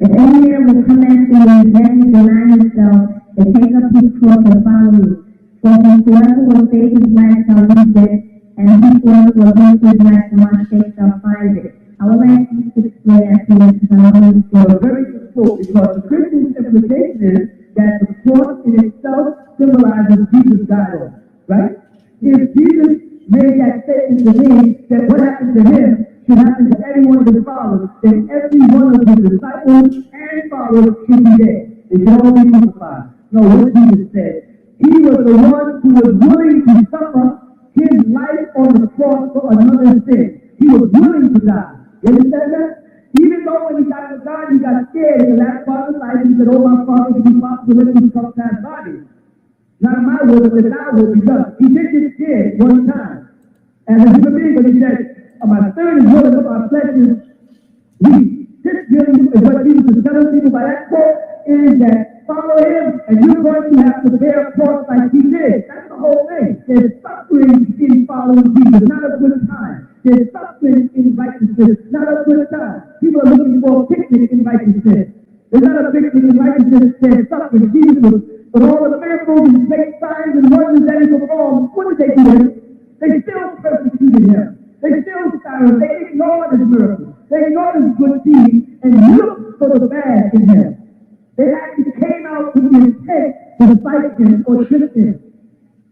If any man will come after me, let him deny himself and take up his cross and follow me. For whosoever will save his life shall lose it, and whosoever will lose his life for my sake shall find it. I would like you to explain that to me because I want to feel very difficult, because the Christian implication is that the cross in itself symbolizes Jesus' died on, right? If Jesus made that statement to me, that what happened to him should happen to every one of his followers, then every one of his disciples and followers should be dead. They should all be crucified. No, what Jesus said. He was the one who was willing to suffer his life on the cross for another sin. He was willing to die. You understand that? Even though when he got to God, he got scared in the last part of his life. He said, oh, my Father, if you possible, let me come to that body. Not my will, but thy will be done. He did get scared one time. As a human being, but he said, my spirit is willing, but my flesh is weak. This really is what Jesus is telling people by that quote, is that follow him, and you're going to have to bear a cross like he did. That's the whole thing. There's suffering in following Jesus, not a good time. There's suffering in righteousness, not a good time. People are looking for a picnic in righteousness. There's not a picnic in righteousness, there's suffering. Jesus, with all the miracles and great signs and wonders that he performed, what did they do? They still persecuted him. They still silent. They ignored his miracles. They ignored his good deeds and looked for the bad in him. They actually came out with the intent to fight him or trick him.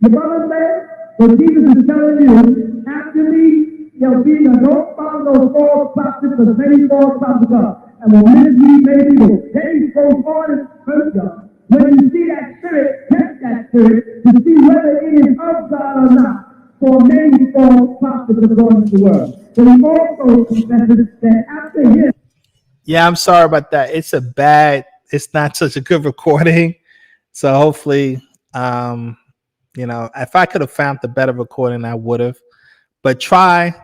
The brother said, what Jesus is telling you, after me, there'll be no found no false prophets, because many false prophets are. And will mislead many people. Then he goes on and hurt you. When you see that spirit, test that spirit to see whether it is of God or not. For many false prophets are going to the world. But he also confesses that after him. Yeah, I'm sorry about that. It's not such a good recording. So hopefully, if I could have found the better recording, I would have. But try.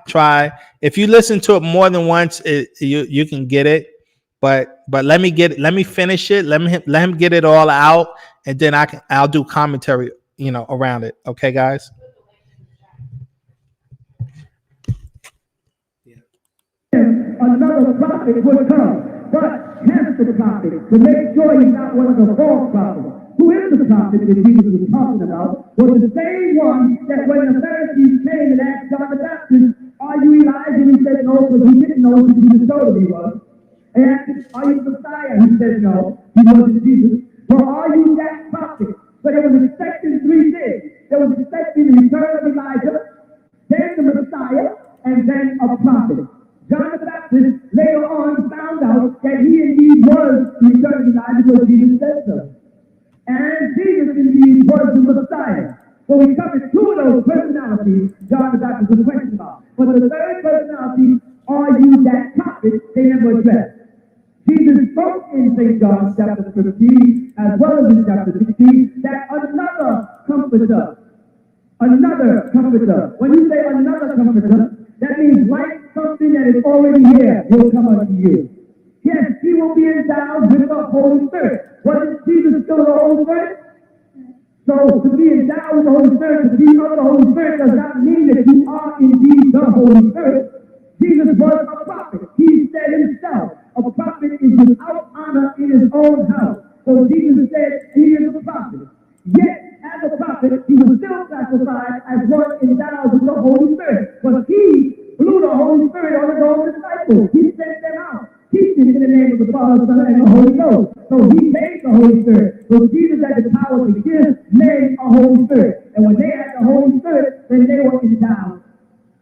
If you listen to it more than once, you can get it. But let me finish it. Let him get it all out, and then I'll do commentary, around it. Okay, guys. Another prophet would come, but test the prophet to make sure he's not one of the false prophets. Who is the prophet that Jesus was talking about? Was the same one that when the Pharisees came and asked John the Baptist, "Are you Elijah?" And he said no, because he didn't know who Jesus told him he was. And asked him, "Are you the Messiah?" He said no, he wasn't Jesus. Well, are you that prophet? So they was expecting three things. They was expecting the return of Elijah, then the Messiah, and then a prophet. John the Baptist later on found out that he indeed was the return of Elijah, because Jesus said so. And Jesus indeed was the Messiah. question about. But the third personality, are you that prophet, they never address. Jesus spoke in St. John chapter 15, as well as in chapter 16, that another comforter. When you say another comforter, that means like something that is already here will come unto you. Yes, he will be endowed with the Holy Spirit. What is Jesus still the Holy Spirit? So to be endowed with the Holy Spirit, to be of the Holy Spirit does not mean that you are indeed the Holy Spirit. Jesus was a prophet. He said himself, a prophet is without honor in his own house. So Jesus said he is a prophet. Yet, as a prophet, he was still classified as one endowed with the Holy Spirit. But he blew the Holy Spirit on his own disciples. He sent them out, teaching in the name of the Father, Son, and the Holy Ghost. So he gave the Holy Spirit. So Jesus had the power to give men a Holy Spirit. And when they had the Holy Spirit, then they were endowed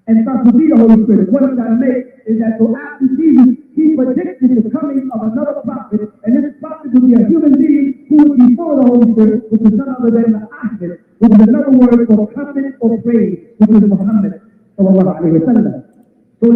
and start to be the Holy Spirit. What I'm trying to make is that so after Jesus, he predicted the coming of another prophet, and this prophet would be a human being who would be full of the Holy Spirit, which is none other than the Ahmed, which is another word for covenant or praise, which is Muhammad. So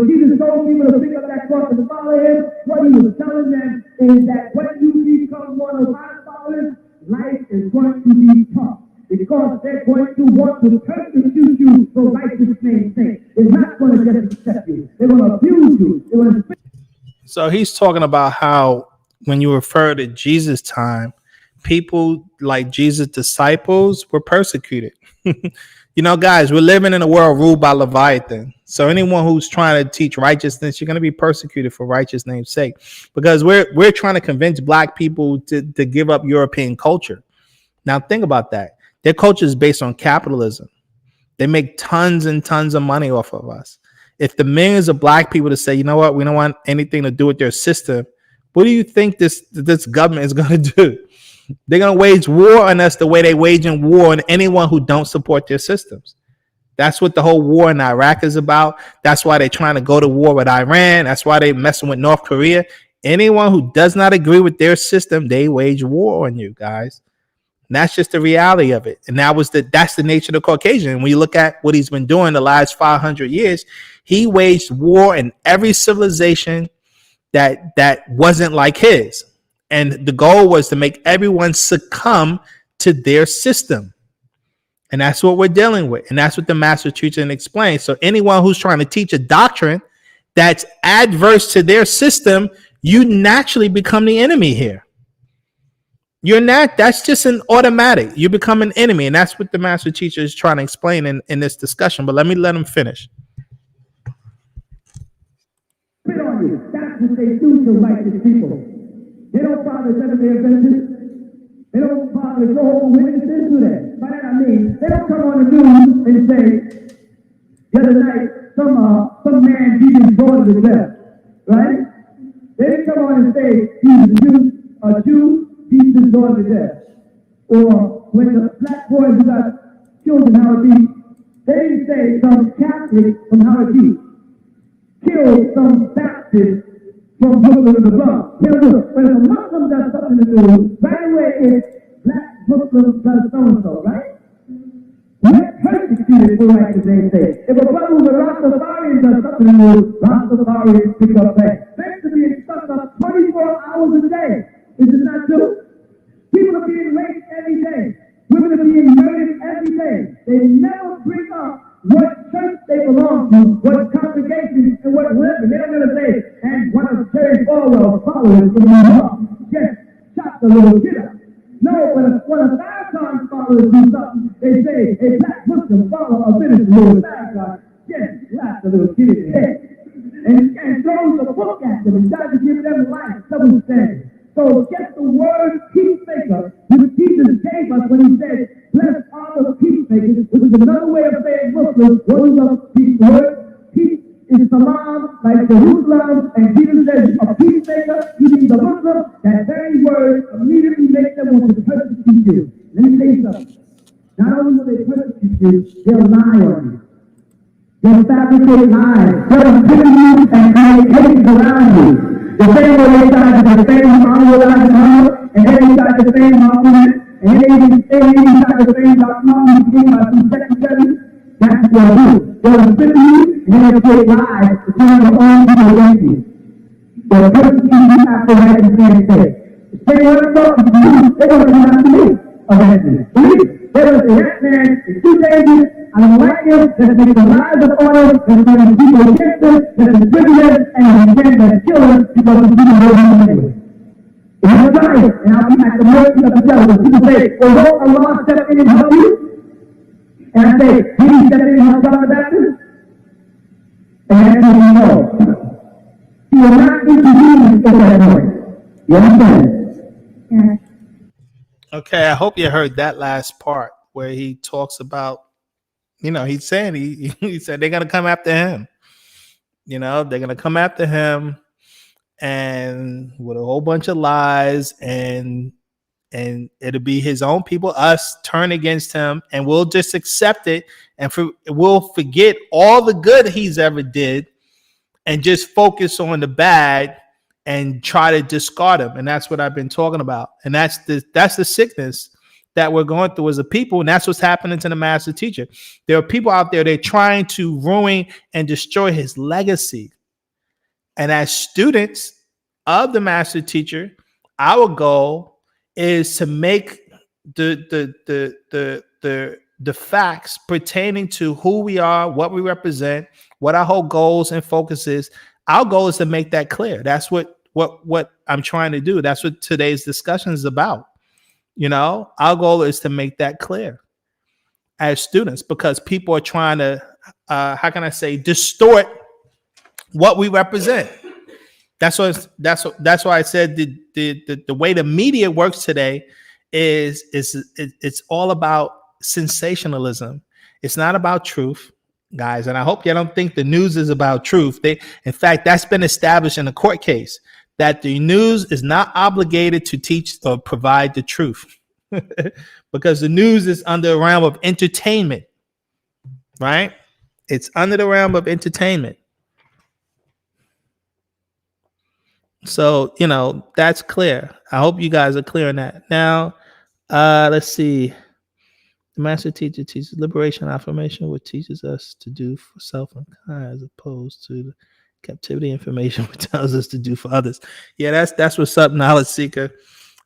Jesus told people to pick up that cross and follow him. What he was telling them is that when you become one of my followers, life is going to be tough. Because they're going to want to persecute you for righteous name's sake. They're not going to just accept you. They're going to abuse you. They're going to... So he's talking about how when you refer to Jesus' time, people like Jesus' disciples were persecuted. You know, guys, we're living in a world ruled by Leviathan. So anyone who's trying to teach righteousness, you're going to be persecuted for righteous name's sake. Because we're trying to convince black people to give up European culture. Now, think about that. Their culture is based on capitalism. They make tons and tons of money off of us. If the millions of black people to say, you know what, we don't want anything to do with their system, what do you think this government is going to do? They're going to wage war on us the way they waging war on anyone who don't support their systems. That's what the whole war in Iraq is about. That's why they're trying to go to war with Iran. That's why they're messing with North Korea. Anyone who does not agree with their system, they wage war on you, guys. And that's just the reality of it. And that's the nature of the Caucasian. And when you look at what he's been doing the last 500 years, he waged war in every civilization that wasn't like his. And the goal was to make everyone succumb to their system. And that's what we're dealing with. And that's what the master teacher explains. So anyone who's trying to teach a doctrine that's adverse to their system, you naturally become the enemy here. You're not, that's just an automatic. You become an enemy. And that's what the master teacher is trying to explain in this discussion. But let him finish. That's what they do to righteous people. They don't bother Seventh-day Adventists. They don't bother Jehovah's Witnesses do that. By that I mean, they don't come on the news and say, the other night, some man beat his daughter to death. Right? They didn't come on and say, he's a Jew beat his daughter to death. Or when the black boys who got killed in Howard, they didn't say some Catholic from Howard killed some Baptist from Brooklyn to the Bronx. But if a Muslim does something to do, right away it's black Muslim does so-and-so, right? We're persecuted for righteous name's sake. If a brother who's a Rastafarian does something to do, Rastafarians pick up that. Thanks to being stuck up 24 hours a day. Is it not true? People are being raped every day. Women are being murdered every day. They never bring up what church they belong to, what congregation, and what religion. They're going to say, and one of Terry Falwell's followers from New York just shot the little kid. No, but when a Farrakhan followers do something, they say a black Muslim follower of minister who is Farrakhan just slapped the little kid in the head and throws a book at them and tries to give them life, double standard. So get the word peacemaker, which Jesus gave us when he said, blessed are the peacemakers, which is another way of saying Muslims. What is the word? Peace is salam, like Jerusalem, and Jesus says a peacemaker, he means a Muslim. That very word immediately makes them want to persecute you. Let me say something. Not only will they persecute you, they'll lie on you. They'll fabricate lies. They'll intimidate you and create cases around you. The same way they tried to defend Muhammad, and then they tried to defend Muhammad, and then they tried to defend Muhammad by 2 secretaries. That's people do. They'll spit you, and then they'll create lies to turn their own people against you. They'll persecute you after right and fair say. They want to talk to you, they're going to come after me eventually. Believe? They're going to say, that man is too dangerous, I don't like him, let's make the lies of oil, let's turn people against him, let's imprison him, and let's kill him because he's people know him anyway. If you're lying, and I'll be at the mercy of the devil, people say, well, won't Allah step in and help you? And I say, did he step in and help John the Baptist? And that's what we know. He will not intervene at that point. You understand? Yeah. Okay, I hope you heard that last part where he talks about, he's saying he said they're gonna come after him. They're gonna come after him, and with a whole bunch of lies, and it'll be his own people, us, turn against him, and we'll just accept it, and we'll forget all the good he's ever did, and just focus on the bad and try to discard him. And that's what I've been talking about. And that's the sickness that we're going through as a people. And that's what's happening to the master teacher. There are people out there, they're trying to ruin and destroy his legacy. And as students of the master teacher, our goal is to make the facts pertaining to who we are, what we represent, what our whole goals and focus is. Our goal is to make that clear. That's what I'm trying to do. That's what today's discussion is about. Our goal is to make that clear as students, because people are trying to, distort what we represent. That's why I said the way the media works today is it's all about sensationalism. It's not about truth, guys. And I hope you don't think the news is about truth. In fact, that's been established in a court case, that the news is not obligated to teach or provide the truth because the news is under the realm of entertainment, right? It's under the realm of entertainment. So, that's clear. I hope you guys are clear on that. Now, let's see. The master teacher teaches liberation and affirmation, which teaches us to do for self and kind, as opposed to the captivity information, which tells us to do for others. Yeah, that's what's up, knowledge seeker.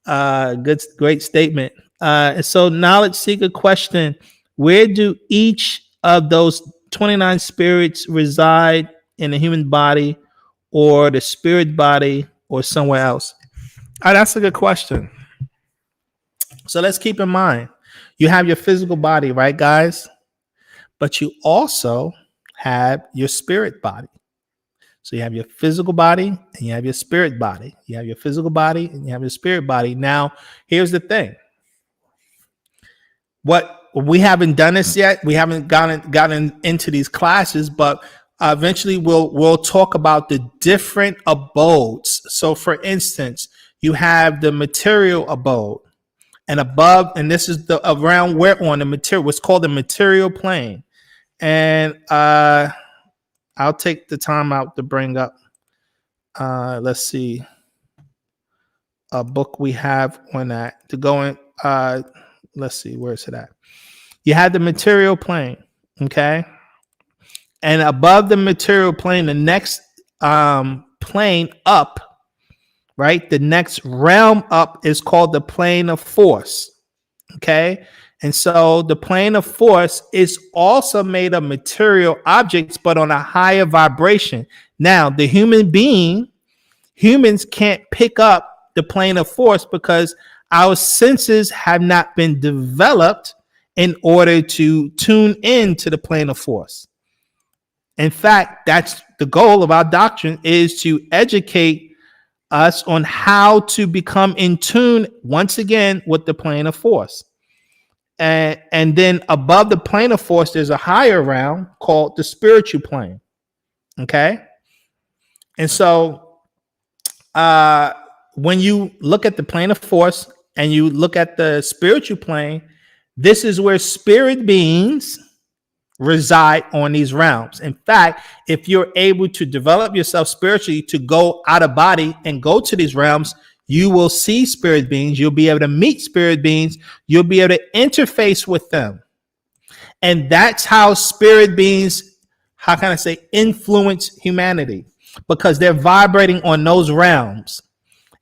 Great statement. And so, knowledge seeker question: where do each of those 29 spirits reside in the human body, or the spirit body, or somewhere else? That's a good question. So let's keep in mind, you have your physical body, right, guys? But you also have your spirit body. So you have your physical body and you have your spirit body. You have your physical body and you have your spirit body. Now, here's the thing. What we haven't done this yet. We haven't gotten into these classes, but eventually we'll talk about the different abodes. So for instance, you have the material abode, and above, and this is the around we're on the material, what's called the material plane. And I'll take the time out to bring up, let's see, a book we have on that to go in. Let's see, where is it at? You have the material plane, okay? And above the material plane, the next plane up, right? The next realm up is called the plane of force, okay? And so the plane of force is also made of material objects, but on a higher vibration. Now, the humans can't pick up the plane of force because our senses have not been developed in order to tune in to the plane of force. In fact, that's the goal of our doctrine, is to educate us on how to become in tune once again with the plane of force. And then above the plane of force, there's a higher realm called the spiritual plane. Okay. And so when you look at the plane of force and you look at the spiritual plane, this is where spirit beings reside on these realms. In fact, if you're able to develop yourself spiritually to go out of body and go to these realms, you will see spirit beings. You'll be able to meet spirit beings. You'll be able to interface with them. And that's how spirit beings, how can I say, influence humanity, because they're vibrating on those realms.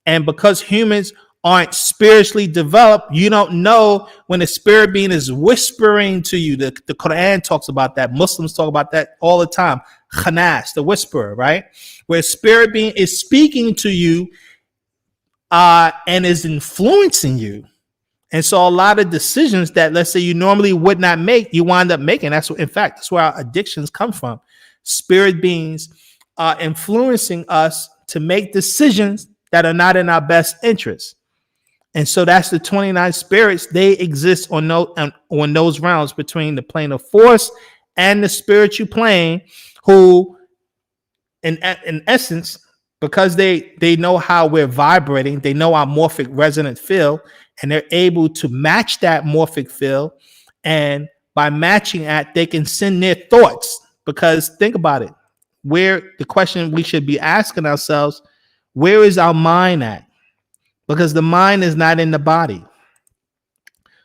And because humans aren't spiritually developed, you don't know when a spirit being is whispering to you. The Quran talks about that. Muslims talk about that all the time. Khanas, the whisperer, right? Where spirit being is speaking to you and is influencing you. And so a lot of decisions that, let's say, you normally would not make, you wind up making. That's in fact, that's where our addictions come from. Spirit beings are influencing us to make decisions that are not in our best interest. And so that's the 29 spirits. They exist on those realms between the plane of force and the spiritual plane, who in essence, because they know how we're vibrating, they know our morphic resonant field, and they're able to match that morphic field. And by matching that, they can send their thoughts. Because think about it, where the question we should be asking ourselves, where is our mind at? Because the mind is not in the body.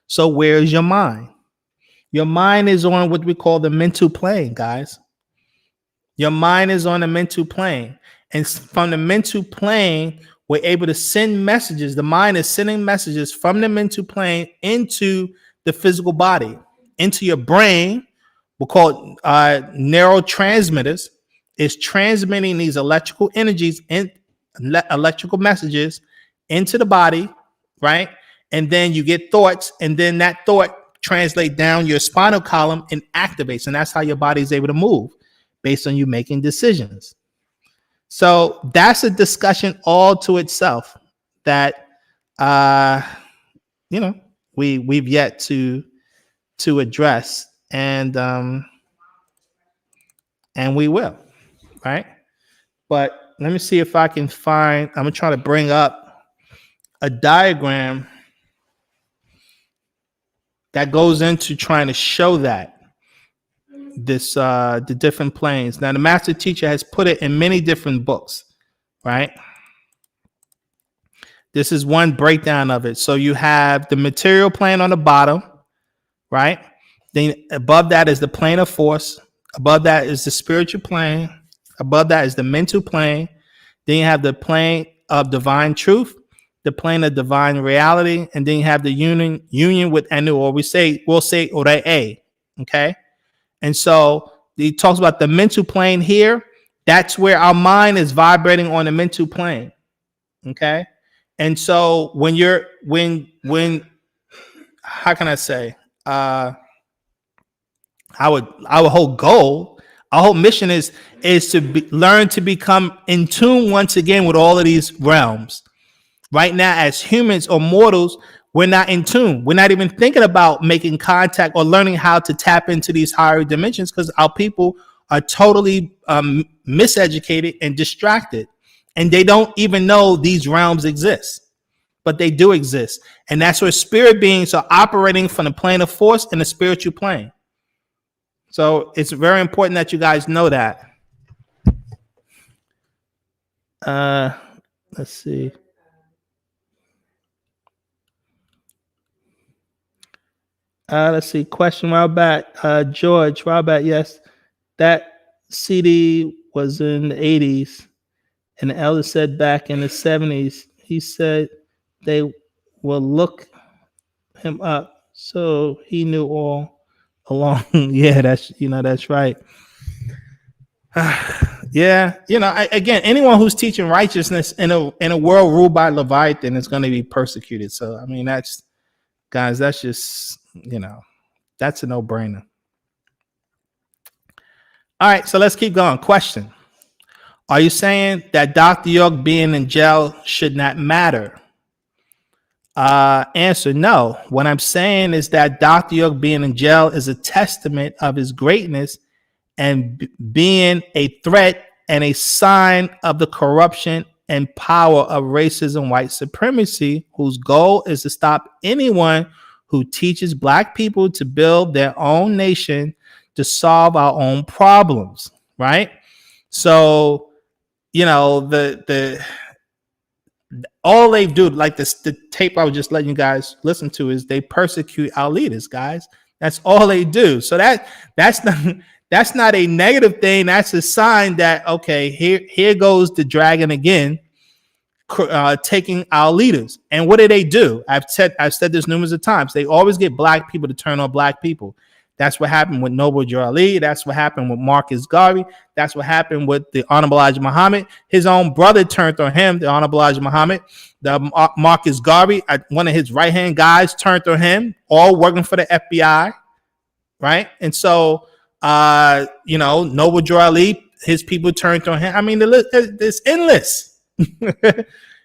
So where is your mind? Your mind is on what we call the mental plane, guys. Your mind is on the mental plane. And from the mental plane, we're able to send messages. The mind is sending messages from the mental plane into the physical body, into your brain. We'll call it neurotransmitters. It's transmitting these electrical energies and electrical messages into the body, right? And then you get thoughts, and then that thought translates down your spinal column and activates. And that's how your body is able to move based on you making decisions. So that's a discussion all to itself that we've yet to address, and we will, right? But let me see if I can find. I'm gonna try to bring up a diagram that goes into trying to show that the different planes. Now, the master teacher has put it in many different books, right? This is one breakdown of it. So you have the material plane on the bottom, right? Then above that is the plane of force. Above that is the spiritual plane. Above that is the mental plane. Then you have the plane of divine truth, the plane of divine reality, and then you have the union with Anu, or we'll say Ore, okay? And so he talks about the mental plane here. That's where our mind is vibrating on the mental plane, okay? And so when how can I say, our whole goal, our whole mission is to learn to become in tune once again with all of these realms. Right now, as humans or mortals, we're not in tune. We're not even thinking about making contact or learning how to tap into these higher dimensions, because our people are totally miseducated and distracted. And they don't even know these realms exist, but they do exist. And that's where spirit beings are operating from the plane of force and the spiritual plane. So it's very important that you guys know that. Let's see. Let's see. Question, Robert. George, Robert, yes. That CD was in the 80s, and the elder said back in the 70s, he said they will look him up, so he knew all along. Yeah, that's right. Yeah, again, anyone who's teaching righteousness in a world ruled by Leviathan is going to be persecuted. So, I mean, that's just, that's a no-brainer. All right, so let's keep going. Question. Are you saying that Dr. York being in jail should not matter? Answer, no. What I'm saying is that Dr. York being in jail is a testament of his greatness and being a threat and a sign of the corruption and power of racism, white supremacy, whose goal is to stop anyone who teaches Black people to build their own nation to solve our own problems, right? So, all they do, like the tape I was just letting you guys listen to, is they persecute our leaders, guys. That's all they do. So that's not a negative thing. That's a sign that, okay, here goes the dragon again, taking our leaders. And what do? I've said this numerous of times. They always get black people to turn on black people. That's what happened with Noble Drew Ali. That's what happened with Marcus Garvey. That's what happened with the Honorable Elijah Muhammad. His own brother turned on him, the Honorable Elijah Muhammad. The Marcus Garvey, one of his right-hand guys, turned on him, all working for the FBI, right? And so, Noble Drew Ali, his people turned on him. I mean, the list is endless.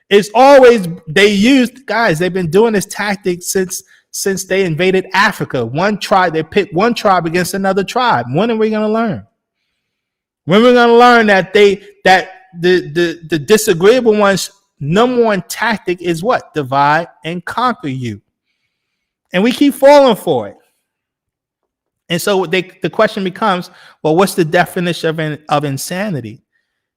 It's always, they've been doing this tactic since they invaded Africa. They pit one tribe against another tribe. When are we going to learn? When are we going to learn that the disagreeable ones' number one tactic is what? Divide and conquer you. And we keep falling for it. And so the question becomes, well, what's the definition of insanity?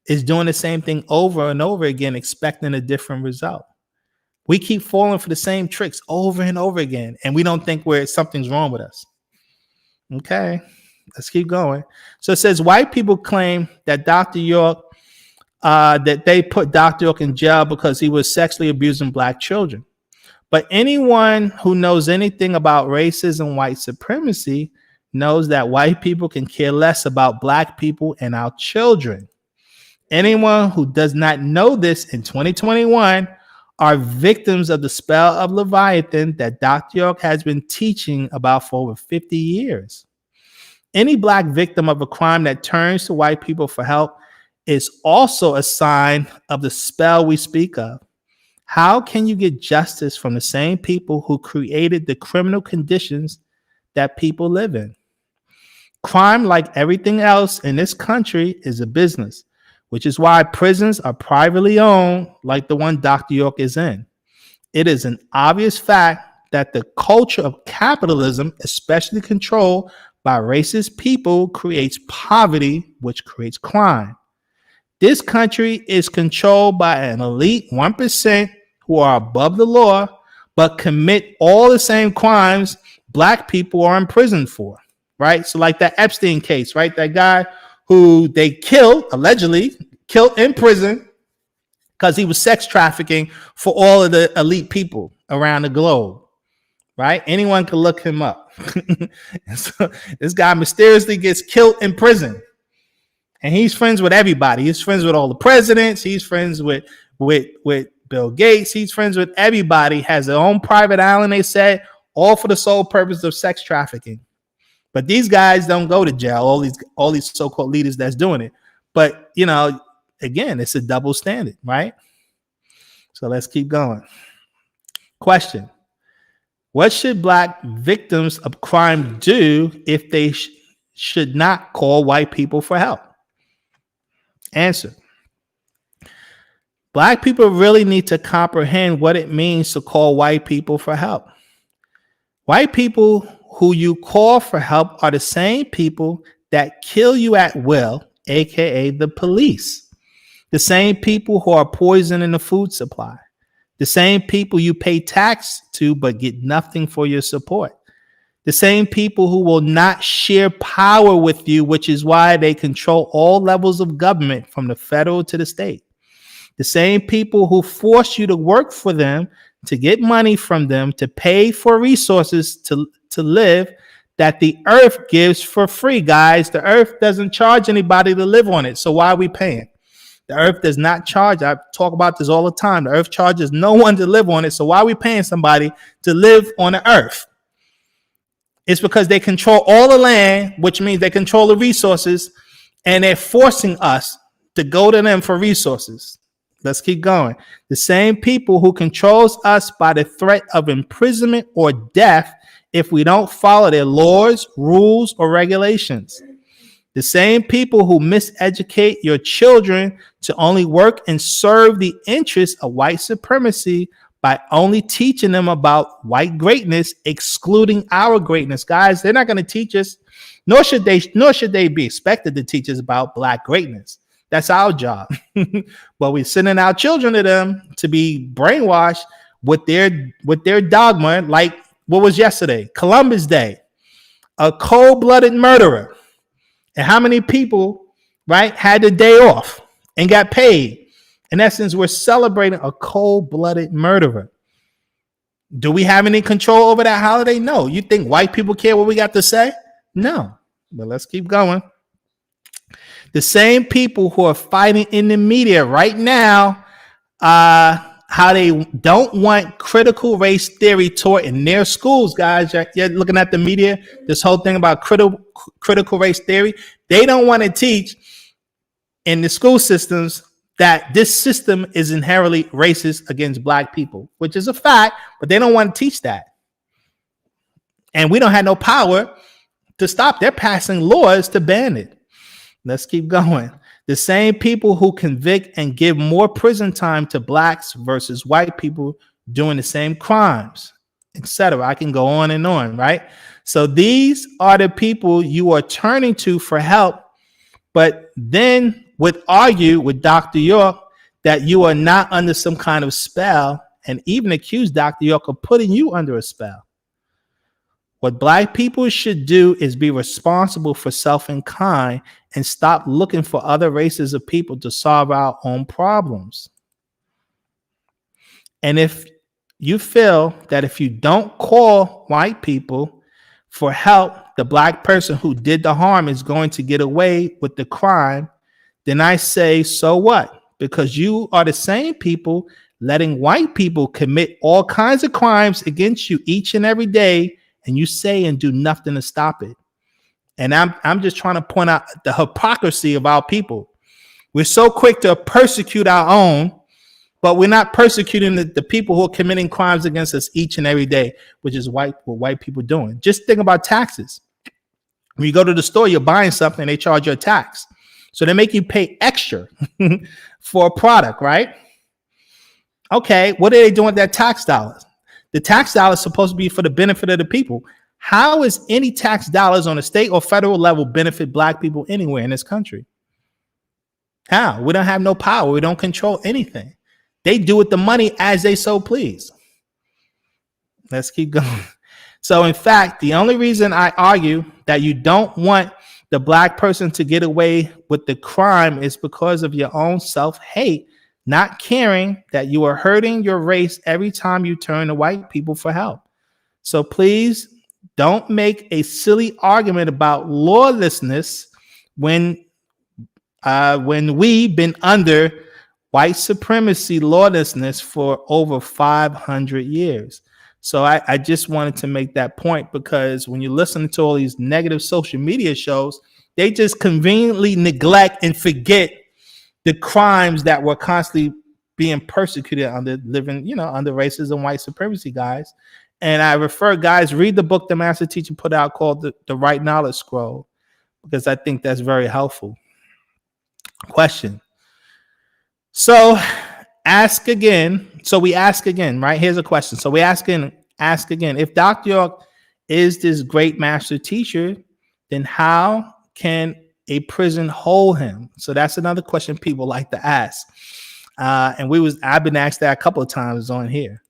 Is doing the same thing over and over again, expecting a different result. We keep falling for the same tricks over and over again, and we don't think something's wrong with us. Okay, let's keep going. So it says white people claim that Dr. York, that they put Dr. York in jail because he was sexually abusing black children. But anyone who knows anything about racism and white supremacy knows that white people can care less about black people and our children. Anyone who does not know this in 2021 are victims of the spell of Leviathan that Dr. York has been teaching about for over 50 years. Any black victim of a crime that turns to white people for help is also a sign of the spell we speak of. How can you get justice from the same people who created the criminal conditions that people live in? Crime, like everything else in this country, is a business, which is why prisons are privately owned, like the one Dr. York is in. It is an obvious fact that the culture of capitalism, especially controlled by racist people, creates poverty, which creates crime. This country is controlled by an elite 1% who are above the law, but commit all the same crimes black people are imprisoned for, right? So like that Epstein case, right? That guy who they allegedly killed in prison because he was sex trafficking for all of the elite people around the globe, right? Anyone can look him up. So this guy mysteriously gets killed in prison, and he's friends with everybody. He's friends with all the presidents. He's friends with Bill Gates. He's friends with everybody. Has their own private island, they said, all for the sole purpose of sex trafficking. But these guys don't go to jail, all these so-called leaders that's doing it. But, again, it's a double standard, right? So let's keep going. Question. What should black victims of crime do if they should not call white people for help? Answer. Black people really need to comprehend what it means to call white people for help. White people who you call for help are the same people that kill you at will, aka the police. The same people who are poisoning the food supply. The same people you pay tax to but get nothing for your support. The same people who will not share power with you, which is why they control all levels of government from the federal to the state. The same people who force you to work for them, to get money from them, to pay for resources to live that the earth gives for free, guys. The earth doesn't charge anybody to live on it. So why are we paying? The earth does not charge. I talk about this all the time. The earth charges no one to live on it. So why are we paying somebody to live on the earth? It's because they control all the land, which means they control the resources, and they're forcing us to go to them for resources. Let's keep going. The same people who controls us by the threat of imprisonment or death if we don't follow their laws, rules, or regulations. The same people who miseducate your children to only work and serve the interests of white supremacy by only teaching them about white greatness, excluding our greatness. Guys, they're not going to teach us, nor should they be expected to teach us about black greatness. That's our job. But we're sending our children to them to be brainwashed with their dogma, like what was yesterday, Columbus Day. a cold-blooded murderer. And how many people, right, had the day off and got paid? In essence, we're celebrating a cold-blooded murderer. Do we have any control over that holiday? No. You think white people care what we got to say? No. But let's keep going. The same people who are fighting in the media right now, how they don't want critical race theory taught in their schools, guys. You're looking at the media, this whole thing about critical race theory. They don't want to teach in the school systems that this system is inherently racist against black people, which is a fact, but they don't want to teach that. And we don't have no power to stop. They're passing laws to ban it. Let's keep going. The same people who convict and give more prison time to blacks versus white people doing the same crimes, etc. I can go on and on, right? So these are the people you are turning to for help, but then would argue with Dr. York that you are not under some kind of spell, and even accuse Dr. York of putting you under a spell. What black people should do is be responsible for self and kind and stop looking for other races of people to solve our own problems. And if you feel that if you don't call white people for help, the black person who did the harm is going to get away with the crime, then I say, so what? Because you are the same people letting white people commit all kinds of crimes against you each and every day, and you say and do nothing to stop it. And I'm just trying to point out the hypocrisy of our people. We're so quick to persecute our own, but we're not persecuting the people who are committing crimes against us each and every day, which is what white people doing. Just think about taxes. When you go to the store, you're buying something, they charge you a tax. So they make you pay extra for a product, right? Okay, what are they doing with that tax dollars? The tax dollars is supposed to be for the benefit of the people. How is any tax dollars on a state or federal level benefit black people anywhere in this country? How? We don't have no power. We don't control anything. They do with the money as they so please. Let's keep going. So in fact, the only reason I argue that you don't want the black person to get away with the crime is because of your own self-hate, not caring that you are hurting your race every time you turn to white people for help. So please don't make a silly argument about lawlessness when we've been under white supremacy lawlessness for over 500 years. So I just wanted to make that point, because when you listen to all these negative social media shows, they just conveniently neglect and forget the crimes that were constantly being persecuted under under racism and white supremacy, guys. And I refer guys, read the book the master teacher put out called the Right Knowledge Scroll, because I think that's very helpful. Question. So ask again. So we ask again, right? Here's a question. So we ask again. If Dr. York is this great master teacher, then how can a prison hold him? So that's another question people like to ask. I've been asked that a couple of times on here.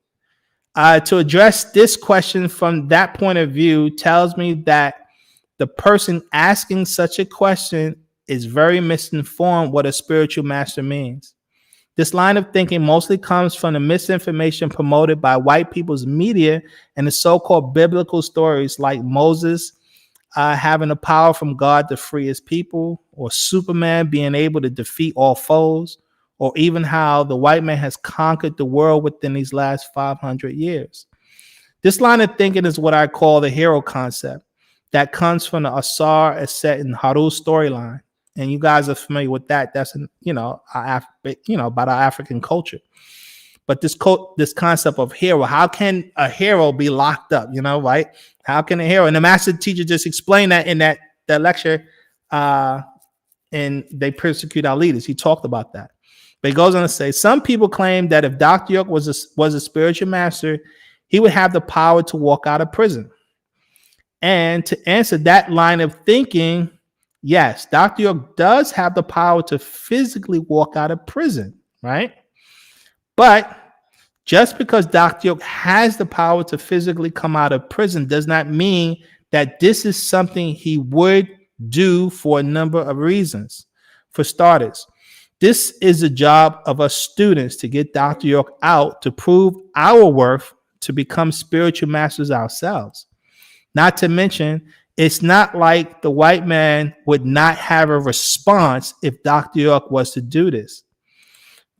To address this question from that point of view tells me that the person asking such a question is very misinformed what a spiritual master means. This line of thinking mostly comes from the misinformation promoted by white people's media and the so-called biblical stories like Moses having the power from God to free his people, or Superman being able to defeat all foes, or even how the white man has conquered the world within these last 500 years. This line of thinking is what I call the hero concept that comes from the Asar, Aset, and Haru storyline. And you guys are familiar with that. That's about our African culture. But this concept of hero, how can a hero be locked up? Right? How can a hero? And the master teacher just explained that in that lecture. And they persecute our leaders. He talked about that. But he goes on to say, some people claim that if Dr. York was a spiritual master, he would have the power to walk out of prison. And to answer that line of thinking, yes, Dr. York does have the power to physically walk out of prison, right? But just because Dr. York has the power to physically come out of prison does not mean that this is something he would do for a number of reasons. For starters, this is the job of us students to get Dr. York out to prove our worth to become spiritual masters ourselves. Not to mention, it's not like the white man would not have a response if Dr. York was to do this.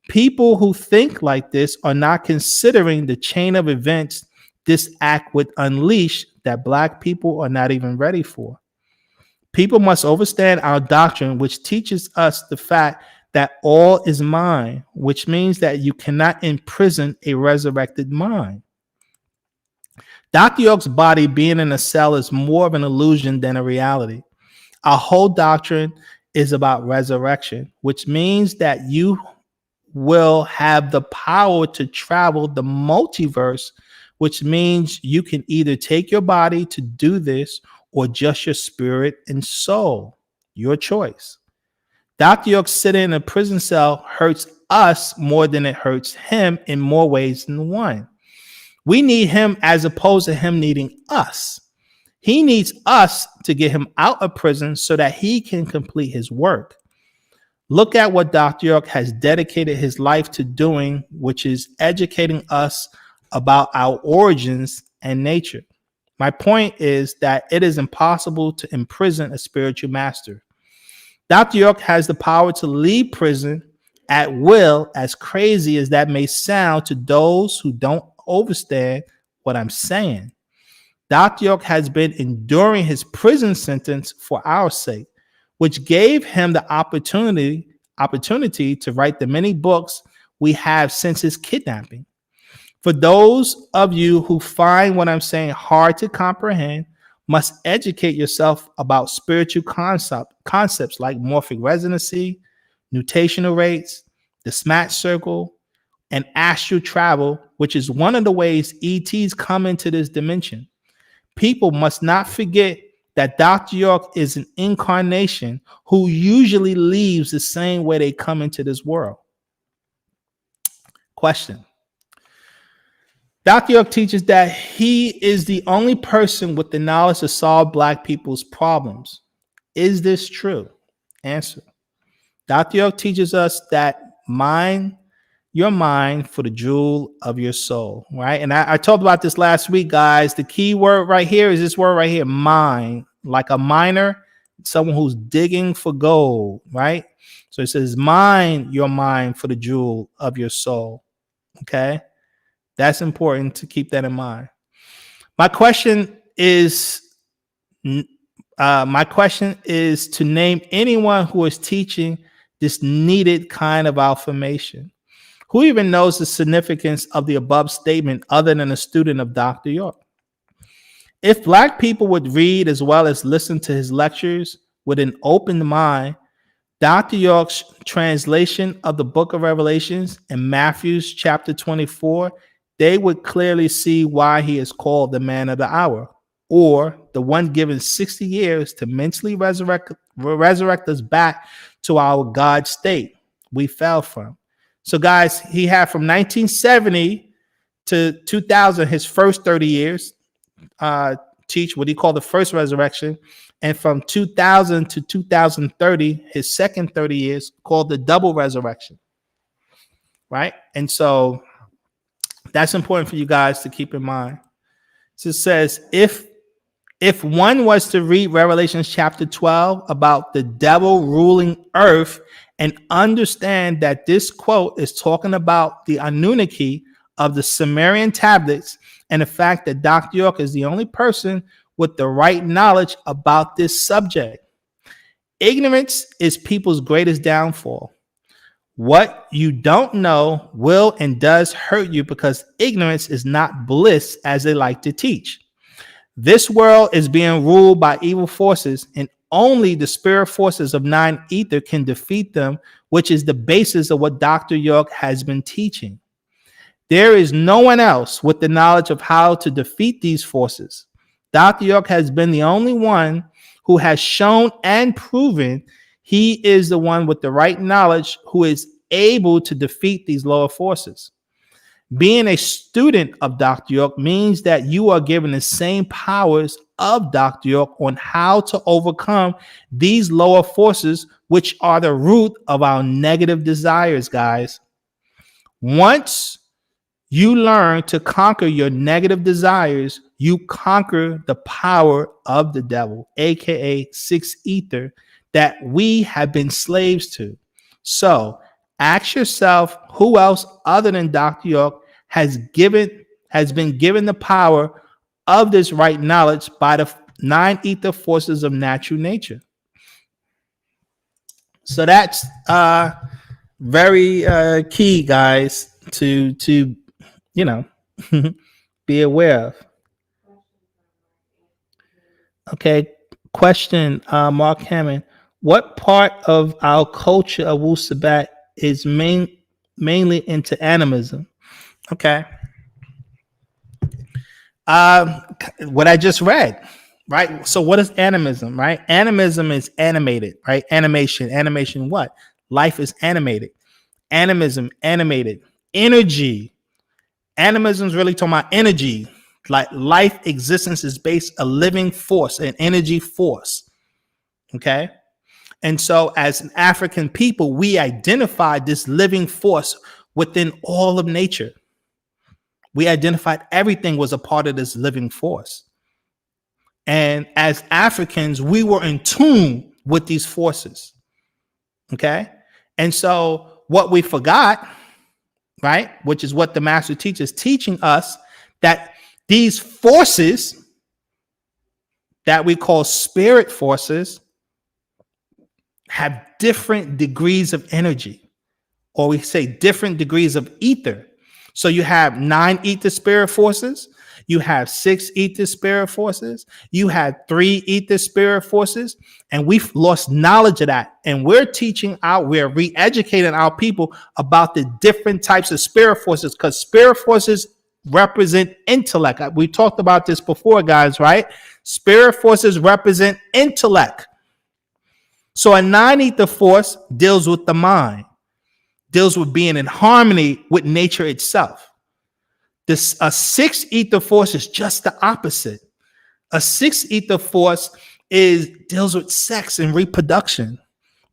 People who think like this are not considering the chain of events this act would unleash that Black people are not even ready for. People must understand our doctrine, which teaches us the fact that all is mind, which means that you cannot imprison a resurrected mind. Dr. York's body being in a cell is more of an illusion than a reality. Our whole doctrine is about resurrection, which means that you will have the power to travel the multiverse, which means you can either take your body to do this or just your spirit and soul. Your choice. Dr. York sitting in a prison cell hurts us more than it hurts him in more ways than one. We need him as opposed to him needing us. He needs us to get him out of prison so that he can complete his work. Look at what Dr. York has dedicated his life to doing, which is educating us about our origins and nature. My point is that it is impossible to imprison a spiritual master. Dr. York has the power to leave prison at will, as crazy as that may sound to those who don't understand what I'm saying. Dr. York has been enduring his prison sentence for our sake, which gave him the opportunity to write the many books we have since his kidnapping. For those of you who find what I'm saying hard to comprehend, must educate yourself about spiritual concepts like morphic resonancy, nutational rates, the smash circle, and astral travel, which is one of the ways ETs come into this dimension. People must not forget that Dr. York is an incarnation who usually leaves the same way they come into this world. Question. Dr. York teaches that he is the only person with the knowledge to solve Black people's problems. Is this true? Answer. Dr. York teaches us that your mind for the jewel of your soul, right? And I talked about this last week, guys. The key word right here is this word right here, mind, like a miner, someone who's digging for gold, right? So it says, your mind for the jewel of your soul, okay? That's important to keep that in mind. My question is to name anyone who is teaching this needed kind of affirmation. Who even knows the significance of the above statement other than a student of Dr. York? If Black people would read as well as listen to his lectures with an open mind, Dr. York's translation of the book of Revelations and Matthew's chapter 24, they would clearly see why he is called the man of the hour, or the one given 60 years to mentally resurrect us back to our God state we fell from. So guys, he had from 1970 to 2000, his first 30 years, teach what he called the first resurrection. And from 2000 to 2030, his second 30 years, called the double resurrection. Right? And so that's important for you guys to keep in mind. So it says, if one was to read Revelation chapter 12 about the devil ruling earth and understand that this quote is talking about the Anunnaki of the Sumerian tablets and the fact that Dr. York is the only person with the right knowledge about this subject. Ignorance is people's greatest downfall. What you don't know will and does hurt you because ignorance is not bliss as they like to teach. This world is being ruled by evil forces, and only the spirit forces of nine ether can defeat them, which is the basis of what Dr. York has been teaching. There is no one else with the knowledge of how to defeat these forces. Dr. York has been the only one who has shown and proven he is the one with the right knowledge who is able to defeat these lower forces. Being a student of Dr. York means that you are given the same powers of Dr. York on how to overcome these lower forces, which are the root of our negative desires, guys. Once you learn to conquer your negative desires, you conquer the power of the devil, aka six ether, that we have been slaves to. So ask yourself, who else other than Dr. York has been given the power of this right knowledge by the nine ether forces of natural nature? So that's very key, guys, to be aware of. Okay, question, Mark Hammond. What part of our culture of Wu-Sabat is mainly into animism? Okay. What I just read, right? So what is animism, right? Animism is animated, right? Animation what? Life is animated. Animism, animated. Energy. Animism is really talking about energy. Like life existence is based a living force, an energy force. Okay. And so as an African people, we identified this living force within all of nature. We identified everything was a part of this living force. And as Africans, we were in tune with these forces. Okay. And so what we forgot, right, which is what the master teacher is teaching us, that these forces that we call spirit forces have different degrees of energy, or we say different degrees of ether. So you have 9 ether spirit forces, you have 6 ether spirit forces, you have 3 ether spirit forces, and we've lost knowledge of that. And we're re-educating our people about the different types of spirit forces, because spirit forces represent intellect. We talked about this before, guys, right? Spirit forces represent intellect. So a 9 ether force deals with the mind, deals with being in harmony with nature itself. A 6 ether force is just the opposite. A 6 ether force deals with sex and reproduction,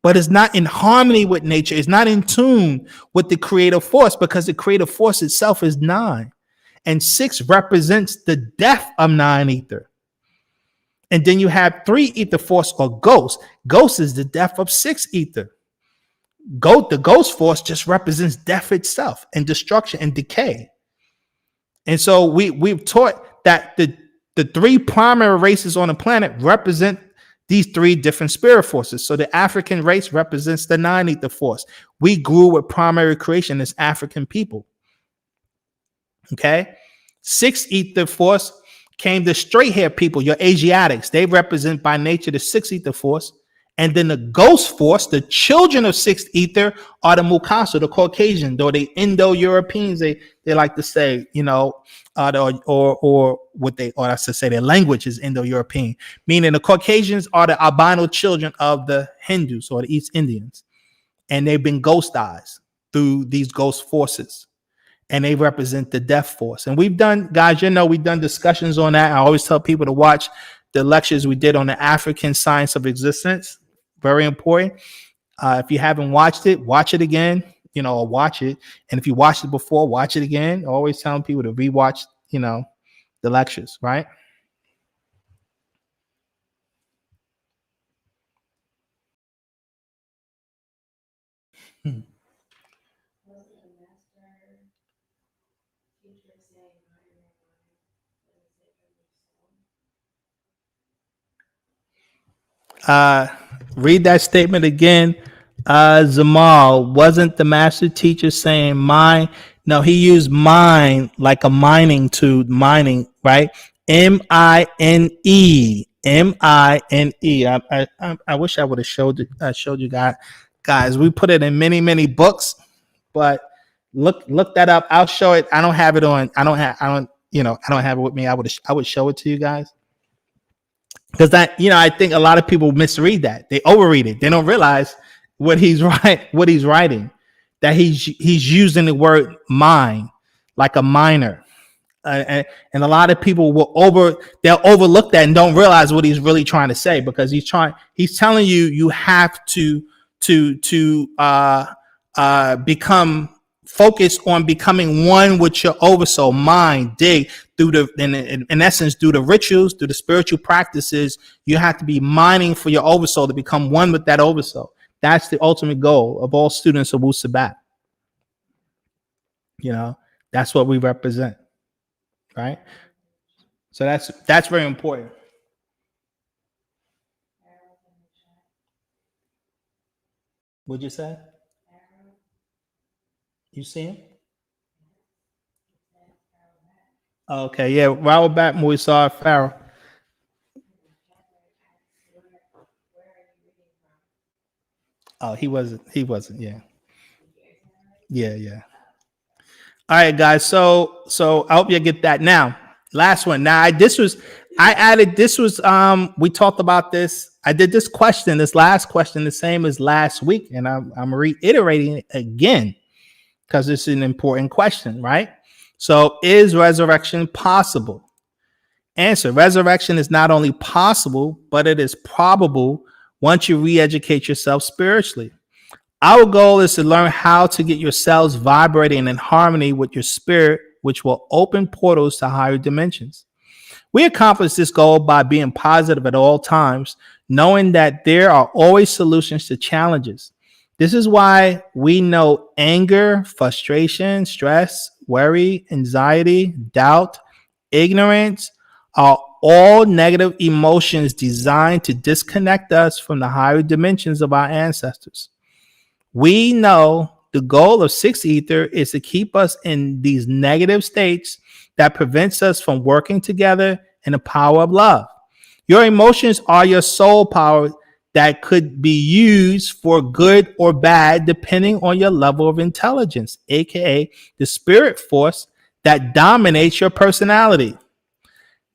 but it's not in harmony with nature. It's not in tune with the creative force, because the creative force itself is 9. And 6 represents the death of 9 ether. And then you have 3 ether force, or ghost. Ghost is the death of 6 ether. The ghost force just represents death itself and destruction and decay. And so we've taught that the 3 primary races on the planet represent these 3 different spirit forces. So the African race represents the 9 ether force. We grew with primary creation as African people. Okay. 6 ether force came the straight hair people, your Asiatics. They represent by nature the 6 ether force. And then the ghost force, the children of 6th ether, are the Mukasu, the Caucasian, or the Indo-Europeans. They like to say, or I should say their language is Indo-European, meaning the Caucasians are the albino children of the Hindus or the East Indians. And they've been ghostized through these ghost forces. And they represent the death force. And we've done, guys, we've done discussions on that. I always tell people to watch the lectures we did on the African science of existence. Very important. If you haven't watched it, watch it again, or watch it. And if you watched it before, watch it again. Always telling people to rewatch, the lectures, right? Read that statement again. Zamal, wasn't the master teacher saying mine? No, he used mine like a mining, right? M-I-N-E. M-I-N-E. I wish I would have showed you guys. We put it in many books, but look that up. I'll show it. I don't have it on. I don't have it with me. I would show it to you guys. Because I think a lot of people misread that. They overread it. They don't realize what he's writing. That he's using the word mine like a miner. And a lot of people they'll overlook that and don't realize what he's really trying to say, because he's telling you have to become focused on becoming one with your oversoul, mind, dig through in essence, through the rituals, through the spiritual practices. You have to be mining for your oversoul to become one with that oversoul. That's the ultimate goal of all students of Wu-Sabat. That's what we represent, right? So that's very important. What'd you say? You see him? Okay, yeah. Wu-Sabat Muisar Pharaoh. Oh, he wasn't. Yeah. All right, guys. So I hope you get that. Now, last one. Now, we talked about this. I did this last question, the same as last week, and I'm reiterating it again because it's an important question, right? So, is resurrection possible? Answer: resurrection is not only possible, but it is probable once you re-educate yourself spiritually. Our goal is to learn how to get yourselves vibrating in harmony with your spirit, which will open portals to higher dimensions. We accomplish this goal by being positive at all times, knowing that there are always solutions to challenges. This is why we know anger, frustration, stress, worry, anxiety, doubt, ignorance are all negative emotions designed to disconnect us from the higher dimensions of our ancestors. We know the goal of Six Ether is to keep us in these negative states that prevents us from working together in the power of love. Your emotions are your soul power that could be used for good or bad depending on your level of intelligence, aka the spirit force that dominates your personality.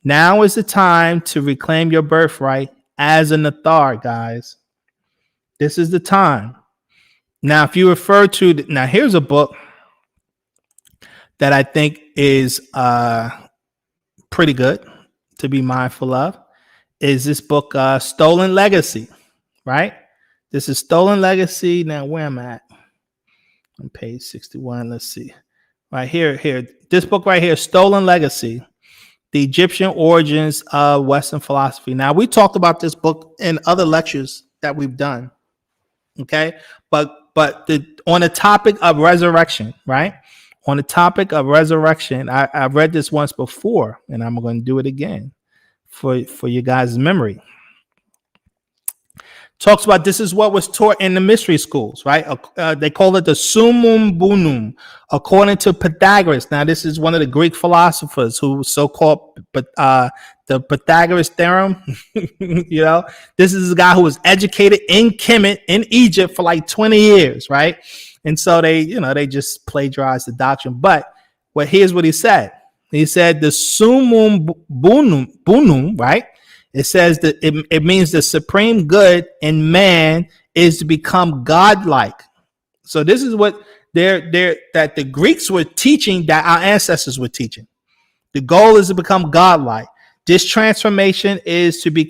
Now is the time to reclaim your birthright as a Nathar, guys. This is the time. Now, if you refer to, now here's a book that I think is pretty good to be mindful of, is this book, Stolen Legacy, right? This is Stolen Legacy. Now, where am I at? On page 61, let's see. Right here. This book right here, Stolen Legacy, The Egyptian Origins of Western Philosophy. Now, we talked about this book in other lectures that we've done, okay? But on the topic of resurrection, right? On the topic of resurrection, I've read this once before, and I'm going to do it again for you guys' memory. Talks about this is what was taught in the mystery schools, right? They call it the summum bonum, according to Pythagoras. Now, this is one of the Greek philosophers who so-called the Pythagoras theorem. This is a guy who was educated in Kemet in Egypt for like 20 years, right? And so they just plagiarized the doctrine. But here's what he said. He said the summum bonum, right? It says that it means the supreme good in man is to become godlike. So this is what that the Greeks were teaching, that our ancestors were teaching. The goal is to become godlike. This transformation is to be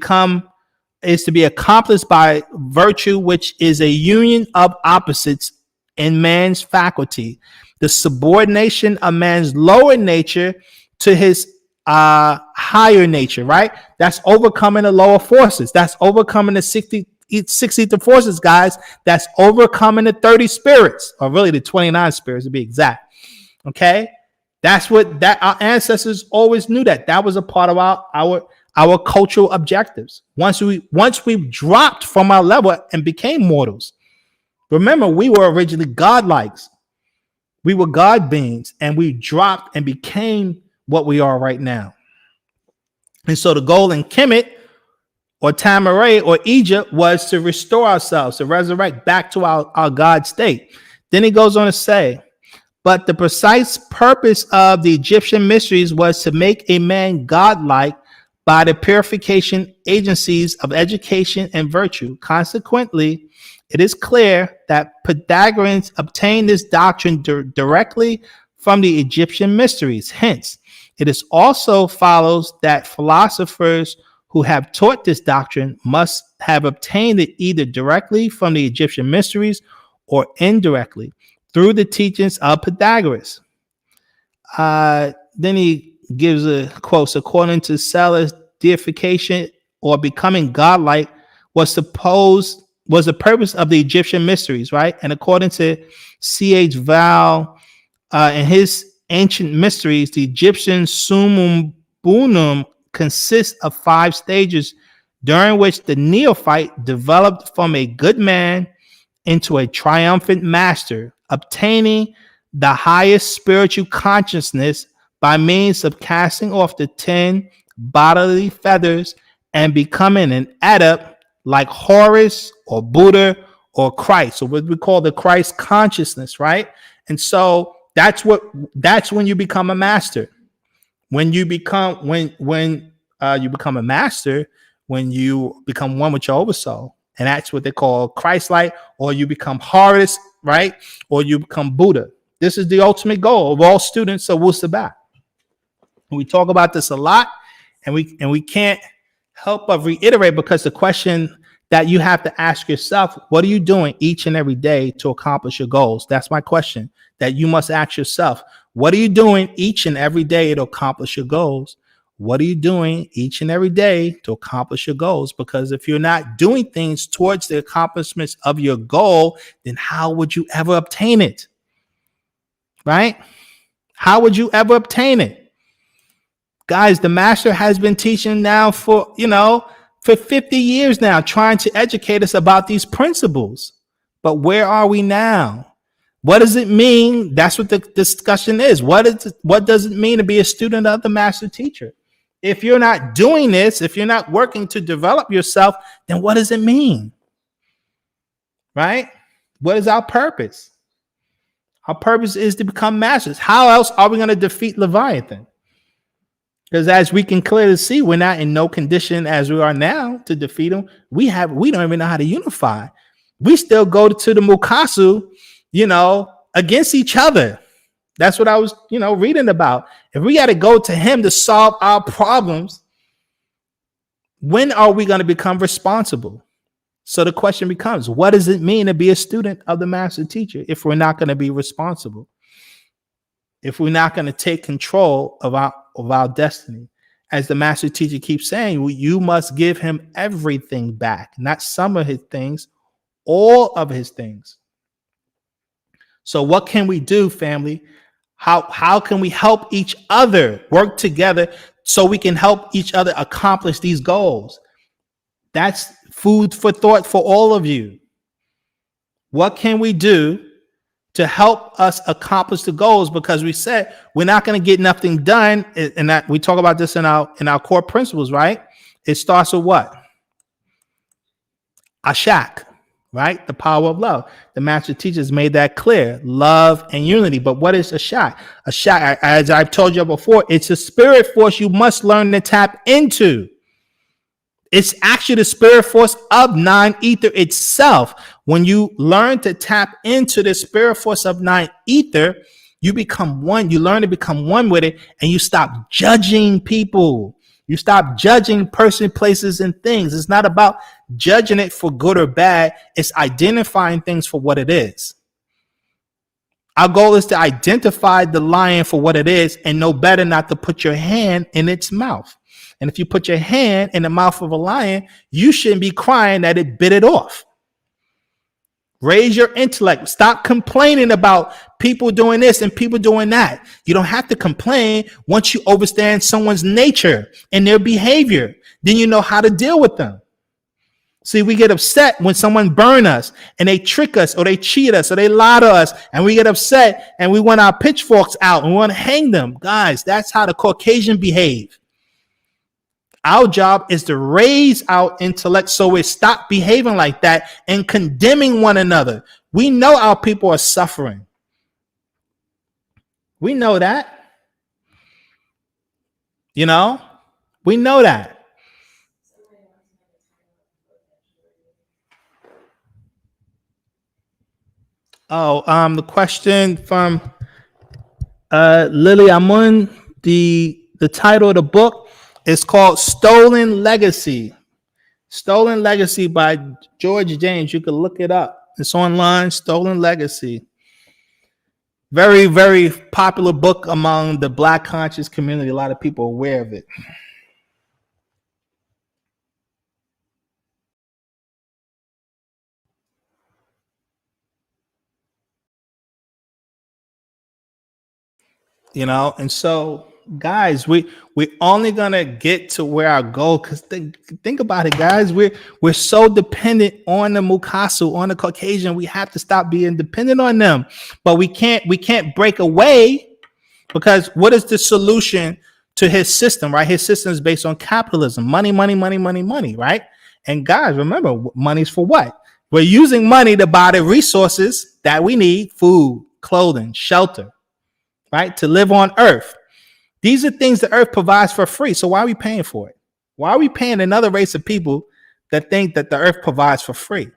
accomplished by virtue, which is a union of opposites in man's faculty. The subordination of man's lower nature to his higher nature, right? That's overcoming the lower forces. That's overcoming the 60 forces, guys. That's overcoming the 30 spirits, or really the 29 spirits to be exact. Okay, that's what our ancestors always knew. That was a part of our cultural objectives. Once we dropped from our level and became mortals. Remember, we were originally godlikes. We were God beings, and we dropped and became what we are right now. And so the goal in Kemet or Tamaray or Egypt was to restore ourselves, to resurrect back to our God state. Then he goes on to say, but the precise purpose of the Egyptian mysteries was to make a man godlike by the purification agencies of education and virtue. Consequently, it is clear that Pythagoreans obtained this doctrine directly from the Egyptian mysteries. Hence, It is also follows that philosophers who have taught this doctrine must have obtained it either directly from the Egyptian mysteries or indirectly through the teachings of Pythagoras. Then he gives a quote, according to Sellers, deification or becoming godlike was the purpose of the Egyptian mysteries, right? And according to C.H. Val, in his ancient mysteries, the Egyptian summum bonum consists of 5 stages during which the neophyte developed from a good man into a triumphant master, obtaining the highest spiritual consciousness by means of casting off the 10 bodily feathers and becoming an adept like Horus or Buddha or Christ, or what we call the Christ consciousness, right? And so that's when you become a master. When you become you become a master, when you become one with your oversoul, and that's what they call Christ-like, or you become Horus, right? Or you become Buddha. This is the ultimate goal of all students of Wu-Sabat. We talk about this a lot, and we can't help but reiterate, because the question that you have to ask yourself, what are you doing each and every day to accomplish your goals? That's my question that you must ask yourself. What are you doing each and every day to accomplish your goals? What are you doing each and every day to accomplish your goals? Because if you're not doing things towards the accomplishments of your goal, then how would you ever obtain it? Right? How would you ever obtain it? Guys, the master has been teaching now for 50 years now, trying to educate us about these principles. But where are we now? What does it mean? That's what the discussion is. What does it mean to be a student of the master teacher? If you're not doing this, if you're not working to develop yourself, then what does it mean? Right? What is our purpose? Our purpose is to become masters. How else are we going to defeat Leviathan? Because as we can clearly see, we're not in no condition as we are now to defeat him. We don't even know how to unify. We still go to the Mukasu, against each other. That's what I was, reading about. If we got to go to him to solve our problems, when are we going to become responsible? So the question becomes, what does it mean to be a student of the master teacher if we're not going to be responsible? If we're not going to take control of our destiny? As the master teacher keeps saying, you must give him everything back, not some of his things, all of his things. So what can we do, family? How can we help each other work together so we can help each other accomplish these goals? That's food for thought for all of you. What can we do to help us accomplish the goals? Because we said we're not going to get nothing done, and that we talk about this in our core principles, right? It starts with what? Ashak, right? The power of love. The master teachers made that clear. Love and unity. But what is Ashak? Ashak, as I've told you before, it's a spirit force you must learn to tap into. It's actually the spirit force of nine ether itself. When you learn to tap into the spirit force of nine ether, you become one. You learn to become one with it, and you stop judging people. You stop judging person, places, and things. It's not about judging it for good or bad. It's identifying things for what it is. Our goal is to identify the lion for what it is and know better not to put your hand in its mouth. And if you put your hand in the mouth of a lion, you shouldn't be crying that it bit it off. Raise your intellect. Stop complaining about people doing this and people doing that. You don't have to complain once you understand someone's nature and their behavior. Then you know how to deal with them. See, we get upset when someone burn us and they trick us or they cheat us or they lie to us, and we get upset and we want our pitchforks out and we want to hang them. Guys, that's how the Caucasian behave. Our job is to raise our intellect so we stop behaving like that and condemning one another. We know our people are suffering. We know that. We know that. The question from Lily Amun, the The title of the book is called Stolen Legacy. Stolen Legacy by George James. You can look it up. It's online, Stolen Legacy. Very, very popular book among the Black conscious community. A lot of people are aware of it. And so guys, we're only gonna get to where our goal, because think about it, guys. We're so dependent on the Mukasu, on the Caucasian. We have to stop being dependent on them, but we can't break away, because what is the solution to his system, right? His system is based on capitalism, money, right? And guys, remember, money's for what? We're using money to buy the resources that we need: food, clothing, shelter, right? To live on Earth. These are things the Earth provides for free. So why are we paying for it? Why are we paying another race of people that think that the Earth provides for free?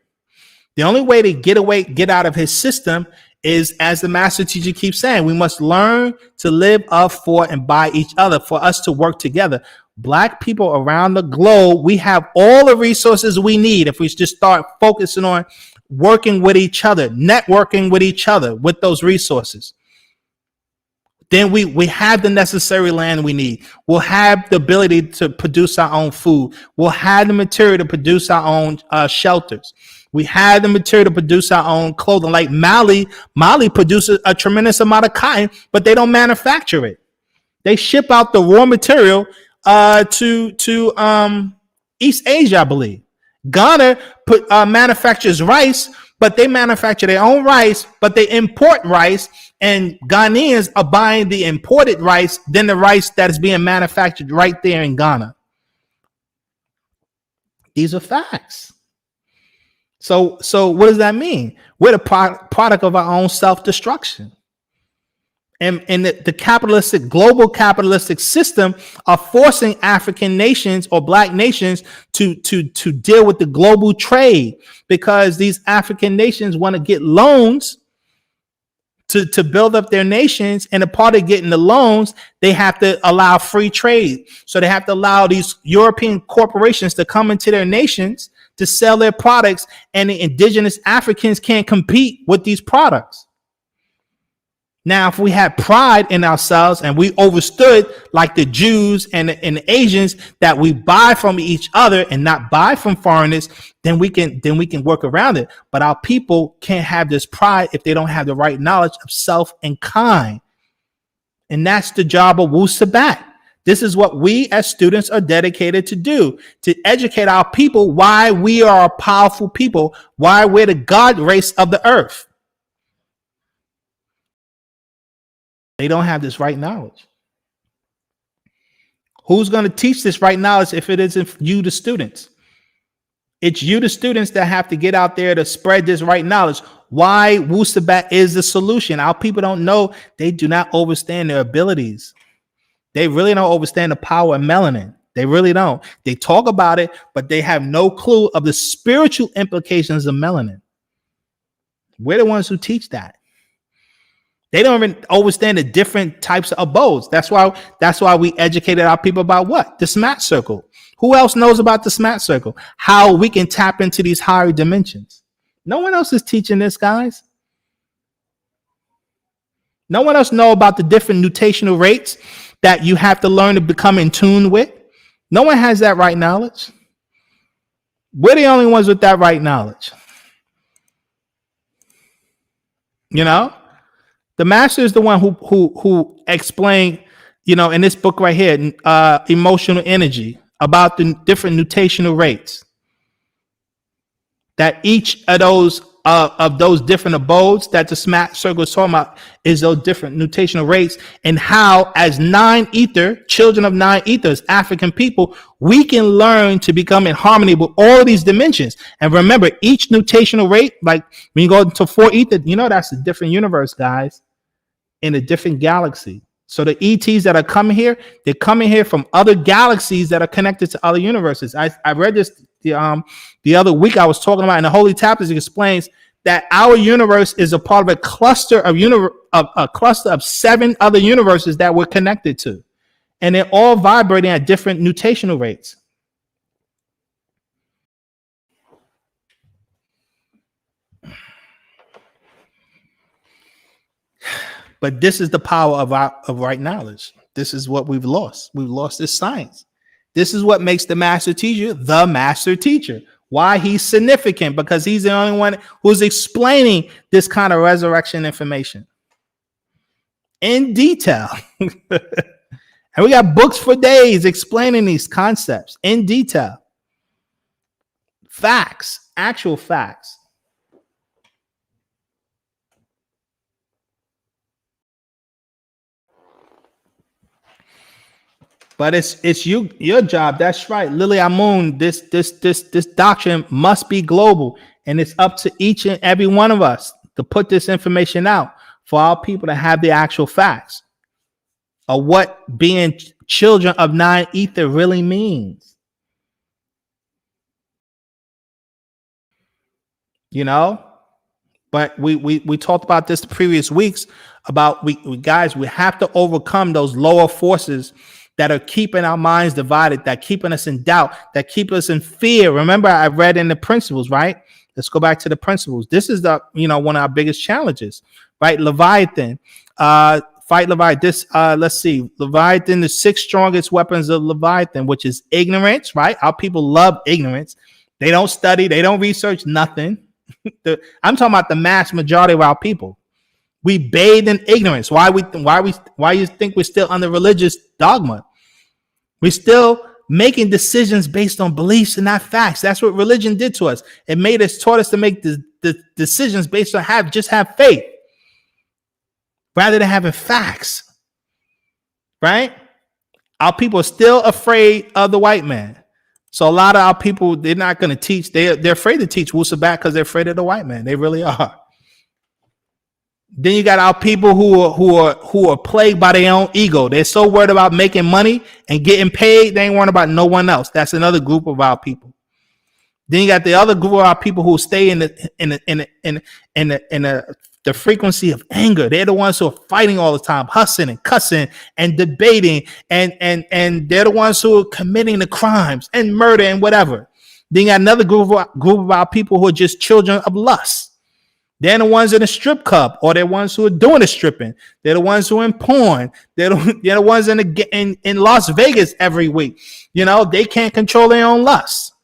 The only way to get out of his system is, as the master teacher keeps saying, we must learn to live of, for, and by each other, for us to work together. Black people around the globe, we have all the resources we need if we just start focusing on working with each other, networking with each other with those resources. Then we have the necessary land we need. We'll have the ability to produce our own food. We'll have the material to produce our own shelters. We have the material to produce our own clothing. Like Mali produces a tremendous amount of cotton, but they don't manufacture it. They ship out the raw material to East Asia, I believe. Ghana manufactures rice, but they manufacture their own rice, but they import rice, and Ghanaians are buying the imported rice than the rice that is being manufactured right there in Ghana. These are facts. So what does that mean? We're the product of our own self-destruction. And the global capitalistic system are forcing African nations or Black nations to deal with the global trade, because these African nations want to get loans to build up their nations. And a part of getting the loans, they have to allow free trade. So they have to allow these European corporations to come into their nations to sell their products, and the indigenous Africans can't compete with these products. Now, if we had pride in ourselves and we understood, like the Jews and the Asians, that we buy from each other and not buy from foreigners, then we can work around it. But our people can't have this pride if they don't have the right knowledge of self and kind. And that's the job of Wu-Sabat. This is what we as students are dedicated to do, to educate our people why we are a powerful people, why we're the God race of the earth. They don't have this right knowledge. Who's going to teach this right knowledge if it isn't you, the students? It's you, the students, that have to get out there to spread this right knowledge. Why Wu-Sabat is the solution. Our people don't know. They do not understand their abilities. They really don't understand the power of melanin. They really don't. They talk about it, but they have no clue of the spiritual implications of melanin. We're the ones who teach that. They don't even understand the different types of abodes. That's why we educated our people about what? The SMAT circle. Who else knows about the SMAT circle? How we can tap into these higher dimensions. No one else is teaching this, guys. No one else knows about the different nutational rates that you have to learn to become in tune with. No one has that right knowledge. We're the only ones with that right knowledge. You know? The master is the one who explained, in this book right here, emotional energy, about the different nutational rates. That each of those different abodes that the SMAT circle is talking about is those different nutational rates, and how, as children of nine ethers, African people, we can learn to become in harmony with all of these dimensions. And remember, each nutational rate, like when you go into 4 ether, that's a different universe, guys. In a different galaxy. So the ETs that are coming here, they're coming here from other galaxies that are connected to other universes. I read this the other week. I was talking about in the Holy Tablets. It explains that our universe is a part of a cluster of 7 other universes that we're connected to. And they're all vibrating at different nutational rates. But this is the power of right knowledge. This is what we've lost. We've lost this science. This is what makes the master teacher the master teacher. Why he's significant? Because he's the only one who's explaining this kind of resurrection information in detail. And we got books for days explaining these concepts in detail. Facts, actual facts. But it's your job. That's right, Lily Amun. This doctrine must be global, and it's up to each and every one of us to put this information out for our people to have the actual facts of what being children of nine ether really means. You know, but we talked about this the previous weeks about we guys, we have to overcome those lower forces that are keeping our minds divided, that keeping us in doubt, that keep us in fear. Remember, I read in the principles, right? Let's go back to the principles. This is the, one of our biggest challenges, right? Leviathan, fight Leviathan. This, let's see, Leviathan, the 6 strongest weapons of Leviathan, which is ignorance, right? Our people love ignorance. They don't study, they don't research nothing. I'm talking about the mass majority of our people. We bathe in ignorance. Why you think we're still under religious dogma? We're still making decisions based on beliefs and not facts. That's what religion did to us. It taught us to make the decisions based on have faith rather than having facts. Right? Our people are still afraid of the white man. So a lot of our people, they're not going to teach. They're afraid to teach Wu-Sabat because they're afraid of the white man. They really are. Then you got our people who are plagued by their own ego. They're so worried about making money and getting paid, they ain't worried about no one else. That's another group of our people. Then you got the other group of our people who stay in the frequency of anger. They're the ones who are fighting all the time, hussing and cussing and debating, and they're the ones who are committing the crimes and murder and whatever. Then you got another group of our people who are just children of lust. They're the ones in the strip club, or they're ones who are doing the stripping. They're the ones who are in porn. They're the ones in Las Vegas every week. They can't control their own lust.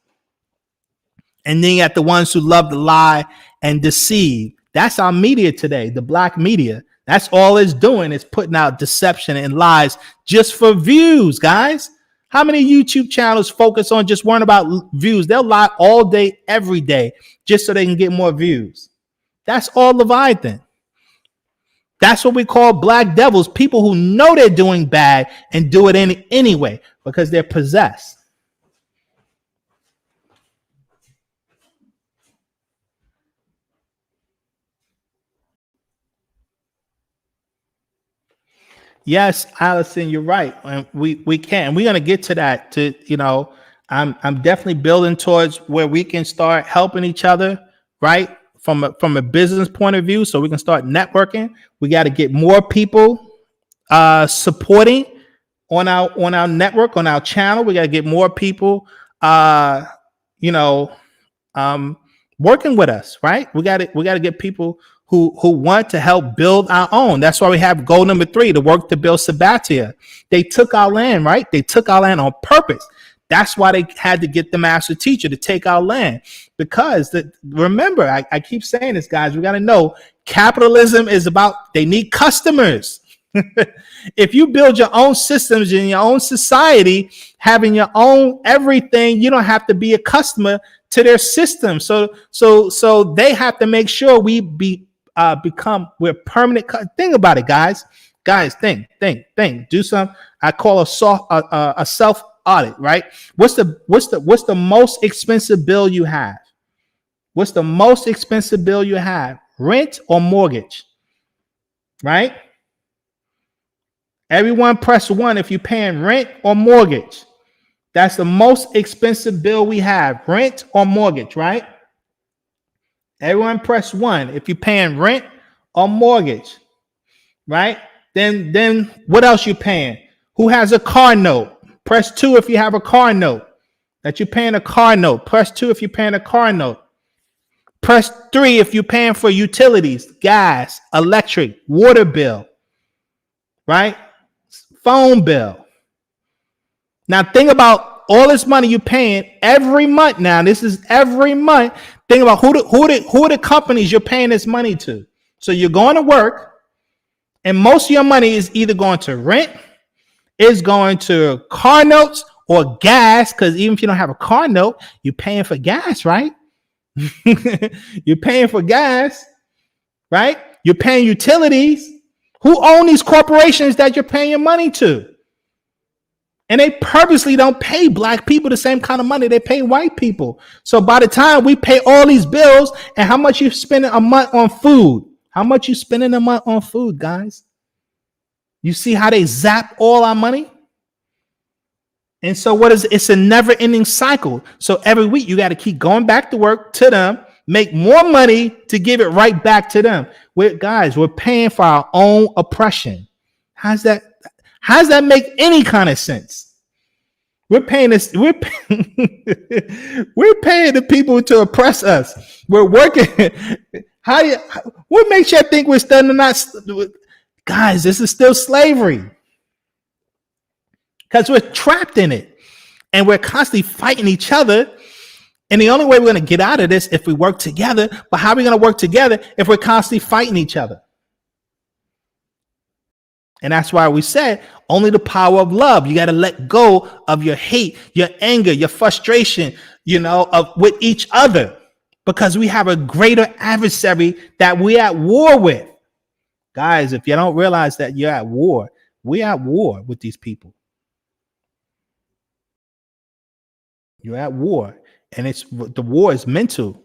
And then you got the ones who love to lie and deceive. That's our media today, the black media. That's all it's doing, is putting out deception and lies just for views, guys. How many YouTube channels focus on just worrying about views? They'll lie all day, every day, just so they can get more views. That's all Leviathan. That's what we call black devils, people who know they're doing bad and do it anyway because they're possessed. Yes, Allison, you're right. And we can. We're going to get to that. I'm definitely building towards where we can start helping each other, right? From a business point of view, so we can start networking. We got to get more people supporting on our network, on our channel. We got to get more people working with us, right? We got to get people who want to help build our own. That's why we have goal number 3, to work to build Sabatia. They took our land, right? They took our land on purpose. That's why they had to get the master teacher to take our land. Because remember, I keep saying this, guys, we got to know capitalism is about, they need customers. If you build your own systems in your own society, having your own everything, you don't have to be a customer to their system. So they have to make sure we we're permanent. Think about it, guys. Think. Do some. I call a self audit, right? What's the most expensive bill you have? What's the most expensive bill you have? Rent or mortgage? Right? Everyone press 1 if you're paying rent or mortgage. That's the most expensive bill we have, rent or mortgage, right? Everyone press 1 if you're paying rent or mortgage, right? Then what else you paying? Who has a car note? Press 2 if you have a car note. That you're paying a car note. Press 2 if you're paying a car note. Press 3 if you're paying for utilities, gas, electric, water bill, right? Phone bill. Now think about all this money you're paying every month. Now this is every month. Think about who are the companies you're paying this money to. So you're going to work, and most of your money is either going to rent, is going to car notes, or gas. Because even if you don't have a car note, you're paying for gas, right? You're paying for gas, right? You're paying utilities. Who own these corporations that you're paying your money to? And they purposely don't pay black people the same kind of money they pay white people. So by the time we pay all these bills, and how much you spending a month on food? How much you spending a month on food, guys? You see how they zap all our money? And so what is it? It's a never-ending cycle. So every week you got to keep going back to work to them, make more money to give it right back to them. We're paying for our own oppression. How's that make any kind of sense? We're paying this. We're paying the people to oppress us. We're working. What makes you think we're still not? Guys, this is still slavery. Because we're trapped in it, and we're constantly fighting each other. And the only way we're going to get out of this if we work together. But how are we going to work together if we're constantly fighting each other? And that's why we said only the power of love. You got to let go of your hate, your anger, your frustration, with each other, because we have a greater adversary that we're at war with. Guys, if you don't realize that you're at war, we're at war with these people. You're at war, and the war is mental.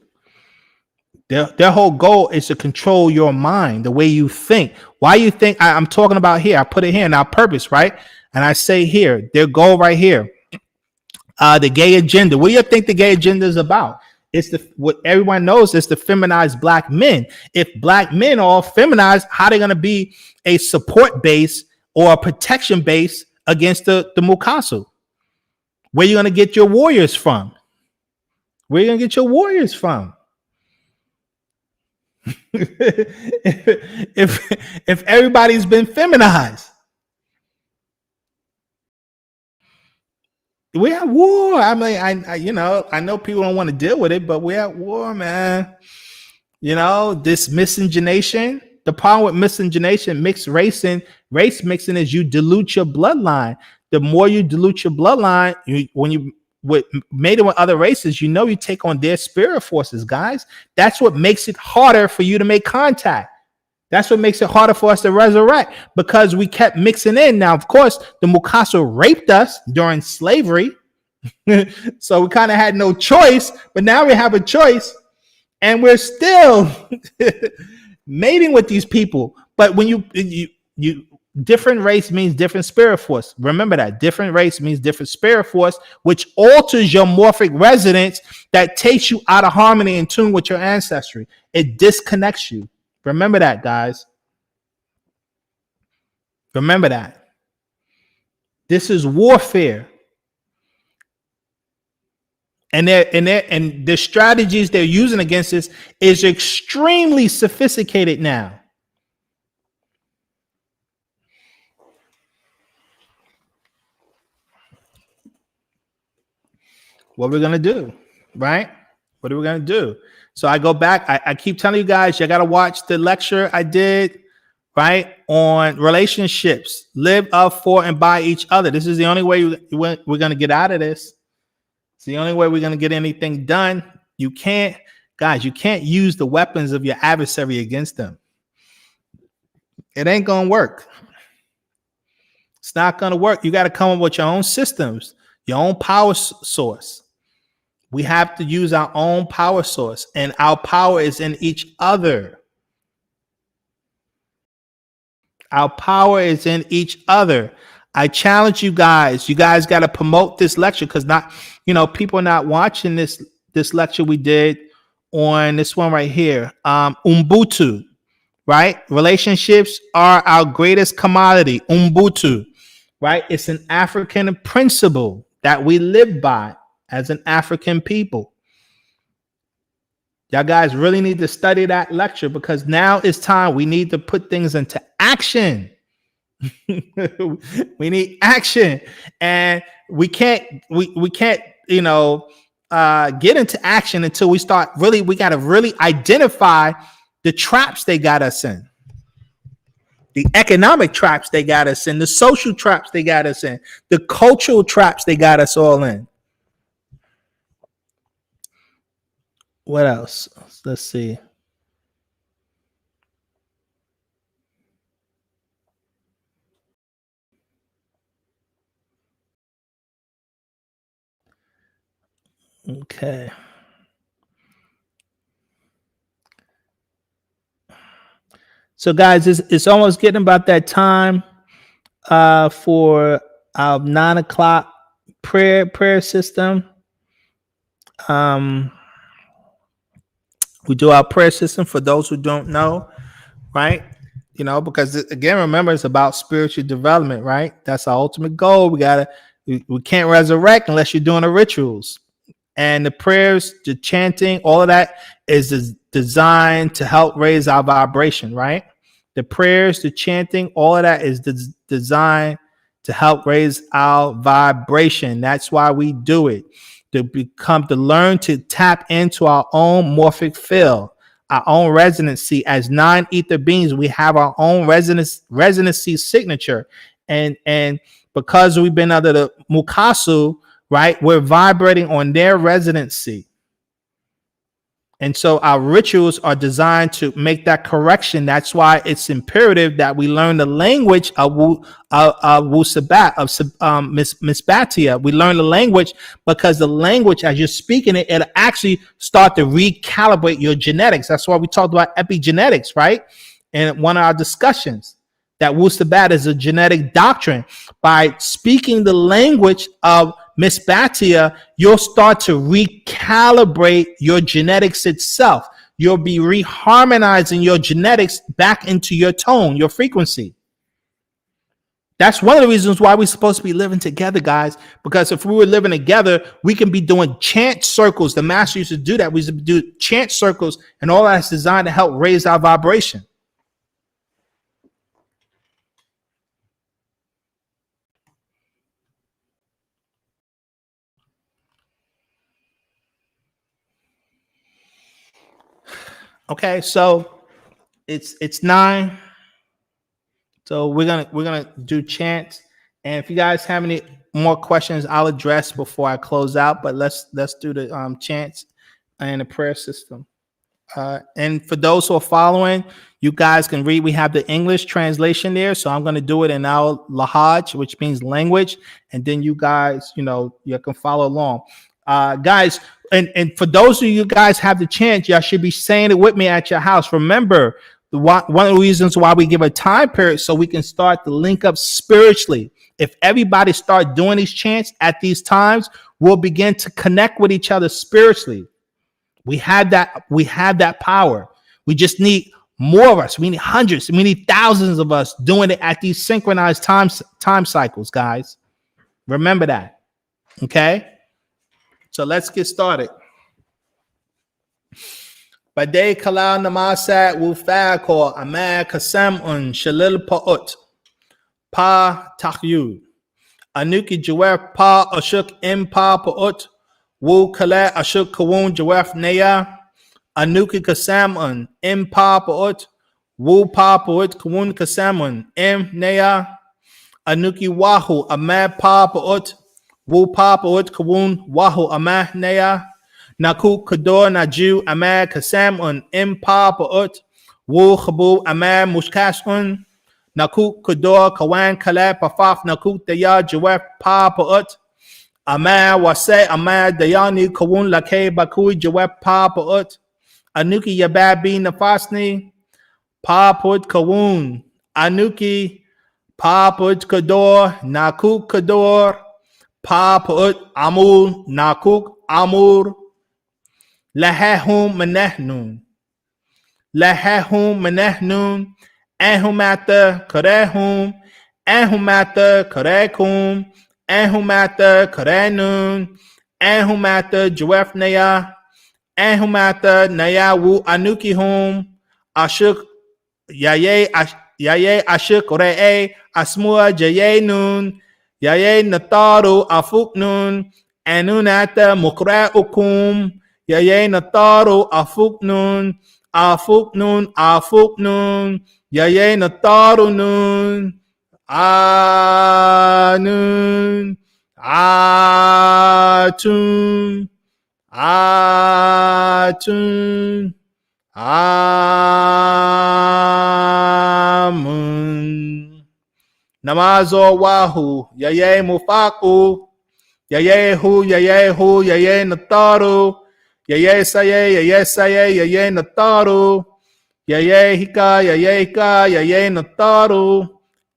Their whole goal is to control your mind, the way you think. Why you think I'm talking about here? I put it here in our purpose, right? And I say here, their goal right here, the gay agenda. What do you think the gay agenda is about? It's what everyone knows is to feminize black men. If black men are all feminized, how are they going to be a support base or a protection base against the Mukasu? Where are you going to get your warriors from? Where are you going to get your warriors from? if everybody's been feminized, we're at war. I mean, I know people don't want to deal with it, but we're at war, man. This miscegenation. The problem with miscegenation, mixed race mixing, is you dilute your bloodline. The more you dilute your bloodline, when you made it with other races, you take on their spirit forces, guys. That's what makes it harder for you to make contact. That's what makes it harder for us to resurrect, because we kept mixing in. Now, of course, the Mukasu raped us during slavery. So we kind of had no choice, but now we have a choice, and we're still mating with these people. But when you different race means different spirit force. Remember that. Different race means different spirit force, which alters your morphic resonance, that takes you out of harmony and tune with your ancestry. It disconnects you. Remember that, guys. Remember that. This is warfare. And the strategies they're using against this is extremely sophisticated now. What we're going to do, right? What are we going to do? So I go back. I keep telling you guys, you got to watch the lecture I did, right, on relationships. Live of, for, and by each other. This is the only way we're going to get out of this. It's the only way we're going to get anything done. You can't use the weapons of your adversary against them. It ain't going to work. It's not going to work. You got to come up with your own systems, your own power source. We have to use our own power source, and our power is in each other. Our power is in each other. I challenge you guys. You guys got to promote this lecture, because people are not watching this lecture we did on this one right here. Ubuntu, right? Relationships are our greatest commodity. Ubuntu. right? It's an African principle that we live by as an African people. Y'all guys really need to study that lecture, because now it's time. We need to put things into action. We need action, and we can't get into action until we start really. We got to really identify the traps they got us in, the economic traps they got us in, the social traps they got us in, the cultural traps they got us all in. What else? Let's see. Okay. So guys, it's almost getting about that time for our 9 o'clock prayer system. We do our prayer system for those who don't know, right? Because again, remember, it's about spiritual development, right? That's our ultimate goal. We can't resurrect unless you're doing the rituals. And the prayers, the chanting, all of that is designed to help raise our vibration, right? The prayers, the chanting, all of that is designed to help raise our vibration. That's why we do it, to learn to tap into our own morphic field, our own resonancy. As 9 ether beings, we have our own resonancy signature. And because we've been under the Mukasu, right, we're vibrating on their resonancy. And so our rituals are designed to make that correction. That's why it's imperative that we learn the language of Wu-Sabat, of Miss Batia. We learn the language, because the language, as you're speaking it, it'll actually start to recalibrate your genetics. That's why we talked about epigenetics, right? In one of our discussions, that Wu-Sabat is a genetic doctrine. By speaking the language of Miss Batia, you'll start to recalibrate your genetics itself. You'll be reharmonizing your genetics back into your tone, your frequency. That's one of the reasons why we're supposed to be living together, guys, because if we were living together, we can be doing chant circles. The master used to do that. We used to do chant circles, and all that's designed to help raise our vibration. Okay, so it's 9. So we're gonna do chants, and if you guys have any more questions, I'll address before I close out. But let's do the chants and the prayer system. And for those who are following, you guys can read. We have the English translation there, so I'm gonna do it in our Lahaj, which means language, and then you guys, you can follow along, guys. And for those of you guys have the chant, y'all should be saying it with me at your house. Remember, one of the reasons why we give a time period, so we can start to link up spiritually. If everybody start doing these chants at these times, we'll begin to connect with each other spiritually. We have that power. We just need more of us. We need hundreds. We need thousands of us doing it at these synchronized time cycles, guys. Remember that. Okay? So let's get started. Badei Kalau Namasat Wufako Amar Kasam Un Shalil Pa'ut Pa Takyu Anuki Jawef Pa Ashuk Im Pa Pa'ut Wu Kala Ashuk Kawun Jawef Naya Anuki Kasam Un Im Pa Pa'ut Wu Pa Pa'ut Kawun Kasam Un Im Naya Anuki Wahu Amar Pa Pa'ut Wu Papa Ut Kawun Wahu Amah Naya Naku Kador Naju Amah Kasam Un Im Papa Ut Wu Khabu Amah Mushkash Un Naku Kador Kawan Kala Pafaf Naku Daya Jawef Papa Ut Amah Wase Amah Dayani Kawun Lake Bakui Jawef Papa Ut Anuki Yababi Nafasni Papa Ut Kawun Anuki Papa Ut Kador Naku Kador Pa'ut Amul Nakuk Amur Lahahum Menehnun Lahahu Menehnun Ahumata Karahum Anhumata Karekum, Anhumata Karenun, Anhumata Juefnaya, Anhumata Naya Wu Anukihum, Ashuk Yaye Ashuk Re'e, Asmua Jaye Nun, Yaye Nataru Afuk Nun, Anunata Mukra Ukum, Yaye Nataru Afuk Nun, Afuk Nun, Afuk Nun, Yaye Nataru Nun, Anun, Atun, Atun, Amun. Namazo Wahu, Yaye Mufaku, Yaye Hu, Yaye Hu, Yaye Nataru, Yaye Saye, Yaye Nataru, Yaye Hika, Yaye Nataru,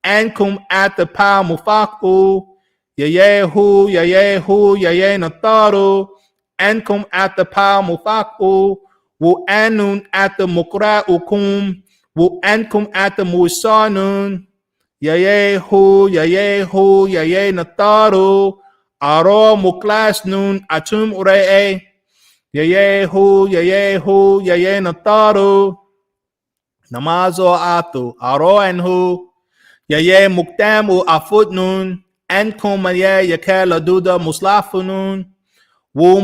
Ankum at the Pa Mufaku, Yaye Hu, Yaye Nataru, Ankum at the Pa Mufaku, Wu Anun at the Mukra Ukum, Wu Ankum at the Musanun, Yaye Hu, Yaye Nataru, Aro Muklas Nun Atum Uree, Yaye Hu, Yaye Nataru, Namazo Atu, Aro and Hu, Yaye Muktamu Afutnun, Ankum Maye Yake Laduda Muslafunun, Wu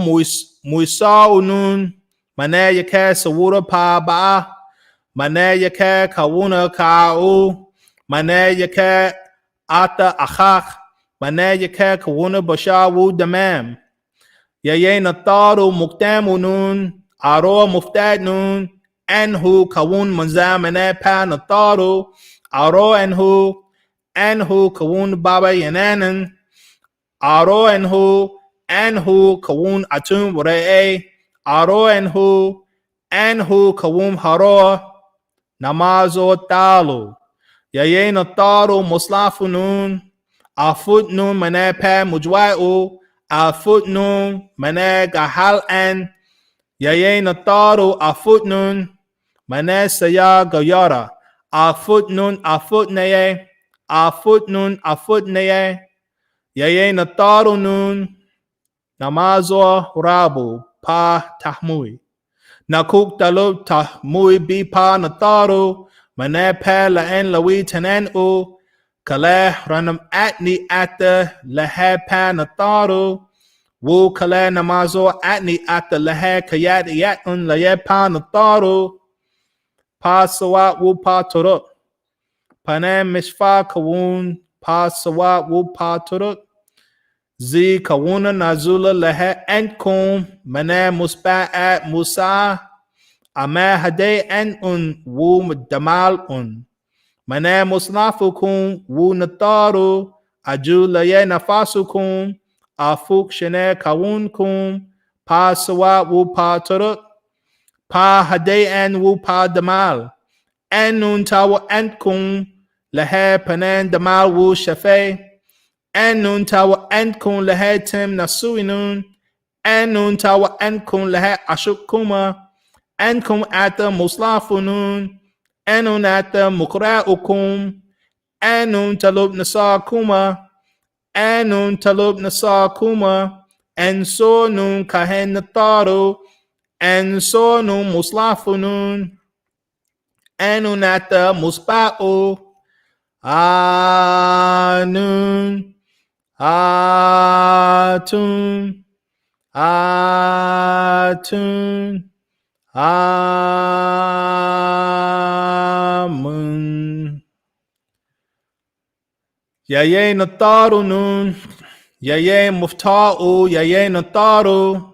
Muisaunun, Mane Yake Sawura Pa Ba, Mane Yake Kawuna Ka'u, Mane Yake Ata Achach, Mane Yake Kawuna Basha Wu Damam, Yaye Nataru Muktamunun, Aro Muftadnun, Anhu Kawun Manzam Mane Pa Nataru, Aro Anhu Kawun Baba Yananan, Aro Anhu Kawun Atum Re'e, Aro Anhu Kawum Haro, Namazo Talu, Yaye Nataru Muslafunun, Afutnun Mane Pa Mujwa'u, Afutnun Mane Gahal An, Yaye Nataru Afutnun, Mane Saya Gayara, Afutnun Afutneye, Yaye Nataru Nun, Namazo Rabu, Pa Tahmui, Nakuk Talub Tahmui Bi Pa Nataru, Mane Pa La'en Lawi Tanan U, Kale Ranam Atni Atta Lahe Pa Nataru, Wu Kale Namazo Atni Atta Lahe Kayat Yatun Laye Pa Nataru, Pa Sawat Wu Pa Turuk, Panem Mishfa Kawun, Pa Sawat Wu Pa Turuk, Z Kawuna Nazula Lahe Ankum, Mane Muspa'at Musa, Ameh Hade An Wu Damal Mane Muslafukum, Wu Nataru, Aju Laye Nafasukum, Afuk Shene Kawunkum, Pa Sawat Wu Pa Turuk, Pa Hade An Wu Pa Damal, Anun Tawa Ankum, Lahe Panan Damal Wu Shafe, Anun Tawa Ankum Lahe Tim Nasuinun, Anun Tawa Ankum Lahe Ashukuma, Ankum Ata Muslafunun, Anun Ata Mukra'ukum, Anun Talub Nasakuma, Anun Talub Nasakuma, and so nun Kahen Nataru, and so nun Muslafunun, Anun Ata Muspa'u, Anun, Atun, Amun. Yaye Nataru Nun, Yaye Mufta'u, Yaye Nataru,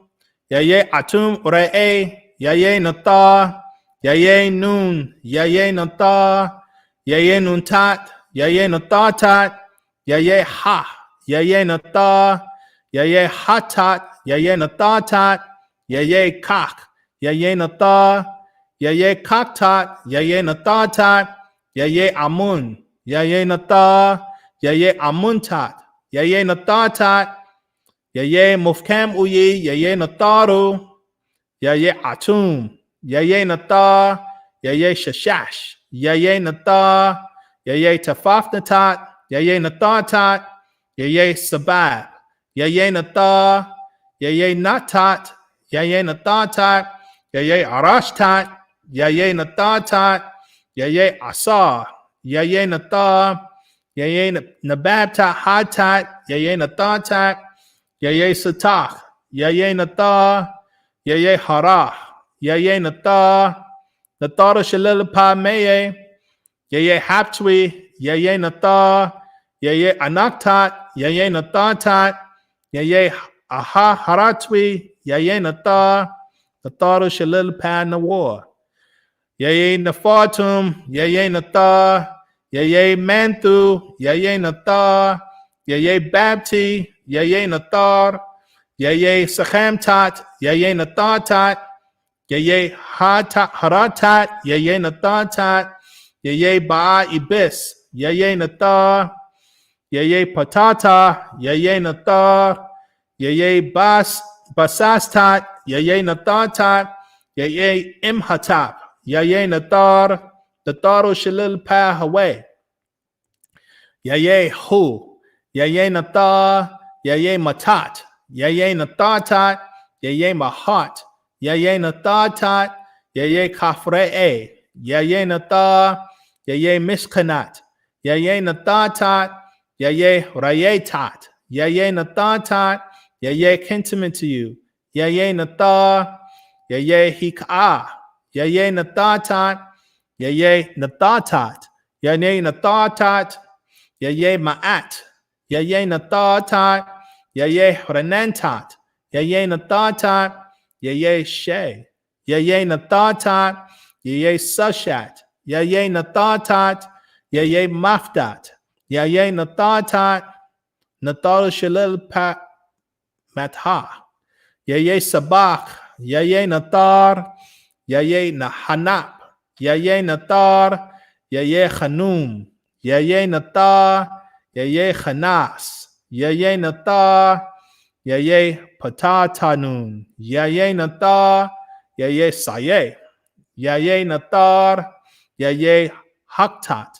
Yaye Atum Re'e, Yaye Natar, Yaye Nun, Yaye Natar, Yaye Nuntat, Yaye Natatat, Yaye Ha, Yaye Natar, Yaye Hatat, Yaye Natatat, Yaye Kak, Yaye Natar, Yaye Kaktat, Yaye Natatat, Yaye Amun, Yaye Natar, Yaye Amuntat, Yaye Natatat, Yaye Mufkam Uyi, Yaye Nataru, Yaye Atum, Yaye Natar, Yaye Shashash, Yaye Natar, Yaye Tafaf Natat, Yaye Nathatat, Yaye Sabab, Yaye Nathar, Yaye Natat, Yaye Nathatat, Yaye Arashtat, Yaye Nathatat, Yaye Asar, Yaye Nathar, Yaye Nababtat Hatat, Yaye Nathatat, Yaye Satach, Yaye Nathar, Yaye Harah, Yaye Nathar, Nathar Shalilapa Meye, Yaye Haptwi, Yaye Nathar, Yaye Anaktat, Yaye Nathatat, Yaye Aha Haratwi, Yaye Nathar, Nathar Shalilapa Nawar, Yaye Nafatum, Yaye Nathar, Yaye Manthu, Yaye Nathar, Yaye Bapti, Yaye Nathar, Yaye Sachamtat, Yaye Nathatat, Yaye Haratat, Yaye Nathatat, Yaye Ba'a Ibis, Yaye Nathar, Yaye Patata, Yaye Nathar, Yaye Basastat, Yaye Nathatat, Yaye Imhatap, Yaye Nathar, Natharu Shalil Pa Hawe, Yaye Hu, Yaye Nathar, Yaye Matat, Yaye Nathatat, Yaye Mahat, Yaye Nathatat, Yaye Kafre'e, Yaye Nathar, Yaye Mishkanat, Yaye Nathatat, Yaye Rayetat, Yaye Nathatat, Yaye Kintamin to you, Yaye Nathar, Yaye Hik'ah, Yaye Nathatat, Yaye Nathatat, Yaye Nathatat, Yaye Ma'at, Yaye Nathatat, Yaye Renantat, Yaye Nathatat, Yaye She, Yaye Nathatat, Yaye Sushat, Yaye Nathatat, Yaye Mafdat, Yaye Nathatat, Nathar Shalil Matha, Yaye Sabach, Yaye Nathar, Yaye Nahanap, Yaye Nathar, Yaye Hanum, Yaye Nathar, Yaye Hanas, Yaye Nathar, Yaye Patatanun, Yaye Nathar, Yaye Saye, Yaye Nathar, Yaye Haktat,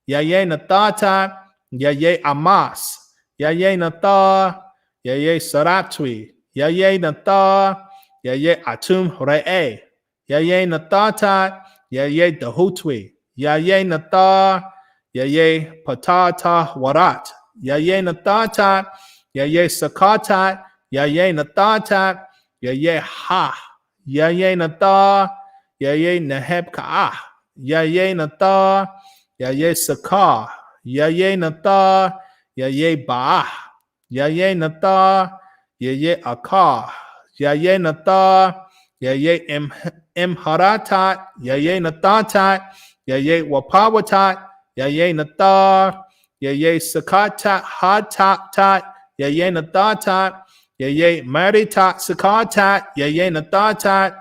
Yaye Nathatat, Yaye Amas, Yaye Nathar, Yaye Saratwi, Yaye Nathar, Yaye Atum Re'e, Yaye Nathatat, Yaye Dahutwi, Yaye Nathar, Yaye Patata Warat, Yaye Nathatat, Yaye Sakatat, Yaye Nathatat, Yaye Ha, Yaye Nathar, Yaye Neheb Ka'ah, Yaye Nathar, Yaye Sakar, Yaye Nathar, Yaye Ba'ah, Yaye Nathar, Yaye Akar, Yaye Nathar, Yaye Imharatat, Yaye Nathatat, Yaye Wapawatat, Yaye Nathar, Yaye Sakatat, Hatatat, Yaye Nathatat, Yaye Maritat, Sakatat, Yaye Nathatat,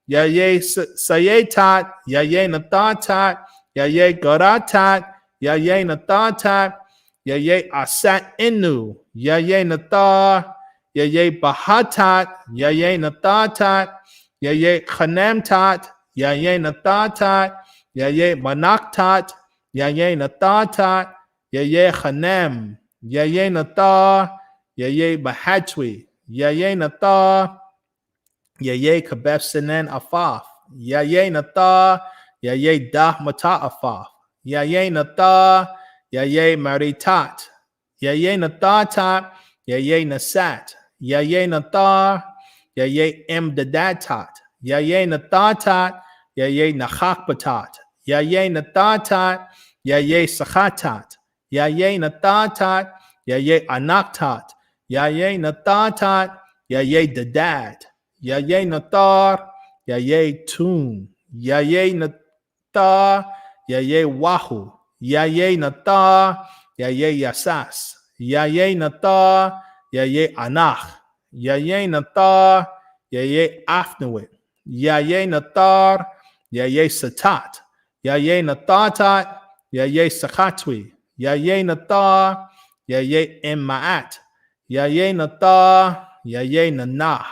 Yaye Sayetat, Yaye Nathatat, Yaye Garatat, Yaye Nathatat, Yaye Asat Inu, Yaye Nathar, Yaye Bahatat, Yaye Nathatat, Yaye Chanamtat, Yaye Nathatat, Yaye Manaktat, Yaye Nathatat, Yaye Chanam, Yaye Nathar, Yaye Bahatwi, Yaye Nathar, Yaye Kabef Sinan Afaf, Yaye Nathar, Yaye Dah Mata Afaf, Yaye Nathar, Yaye Maritat, Yaye Nathatat, Yaye Nasat, Yaye Nathar, Yaye Mdadatat, Yaye Nathatat, Yaye Nachakbatat, Yaye Nathatat, Yaye Sachatat, Yaye Nathatat, Yaye Anaktat, Yaye Nathatat, Yaye Dadad, Yaye Nathar, Yaye Tum, Yaye Nathar, Yaye Wahu, Yaye Nathar, Yaye Yasas, Yaye Nathar, Yaye Anach, Yaye Nathar, Yaye Afnawit, Yaye Nathar, Yaye Satat, Yaye Nathatat, Yaye Sakatwi, Yaye Nathar, Yaye Emmaat, Yaye Nathar, Yaye Nanah,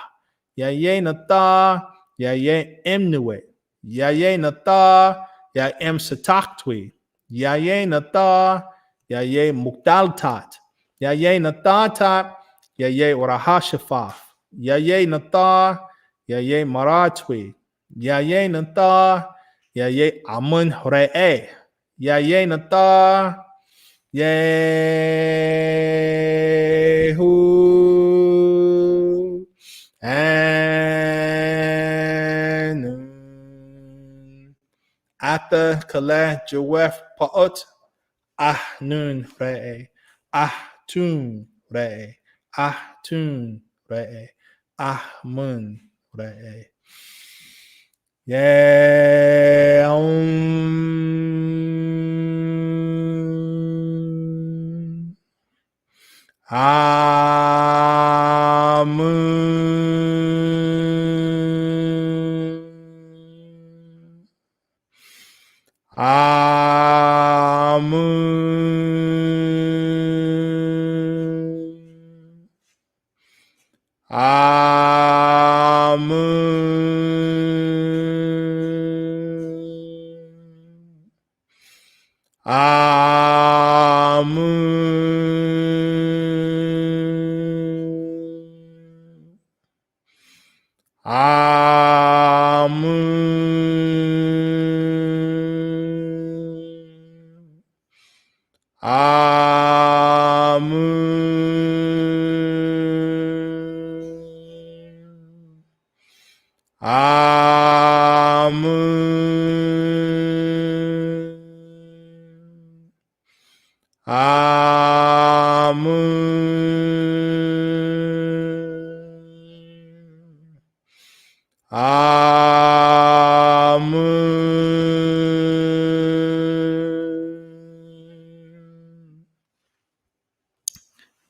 Yaye Nathar, Yaye Emnuit, Yaye Nathar, Yaye Satakwi, Yaye Nathar, Ya ye mukdaltat. Ya ye natatat. Ya ye orahashafaf. Ya ye natar. Ya ye maratwi. Ya ye natar. Ya ye amun re'e. Ya ye natar. Yehu. And after Kaleh Jawef Pa'ot. Nun Re'e. Tun Re'e. Tun Re'e. Mun Re'e. Yeah.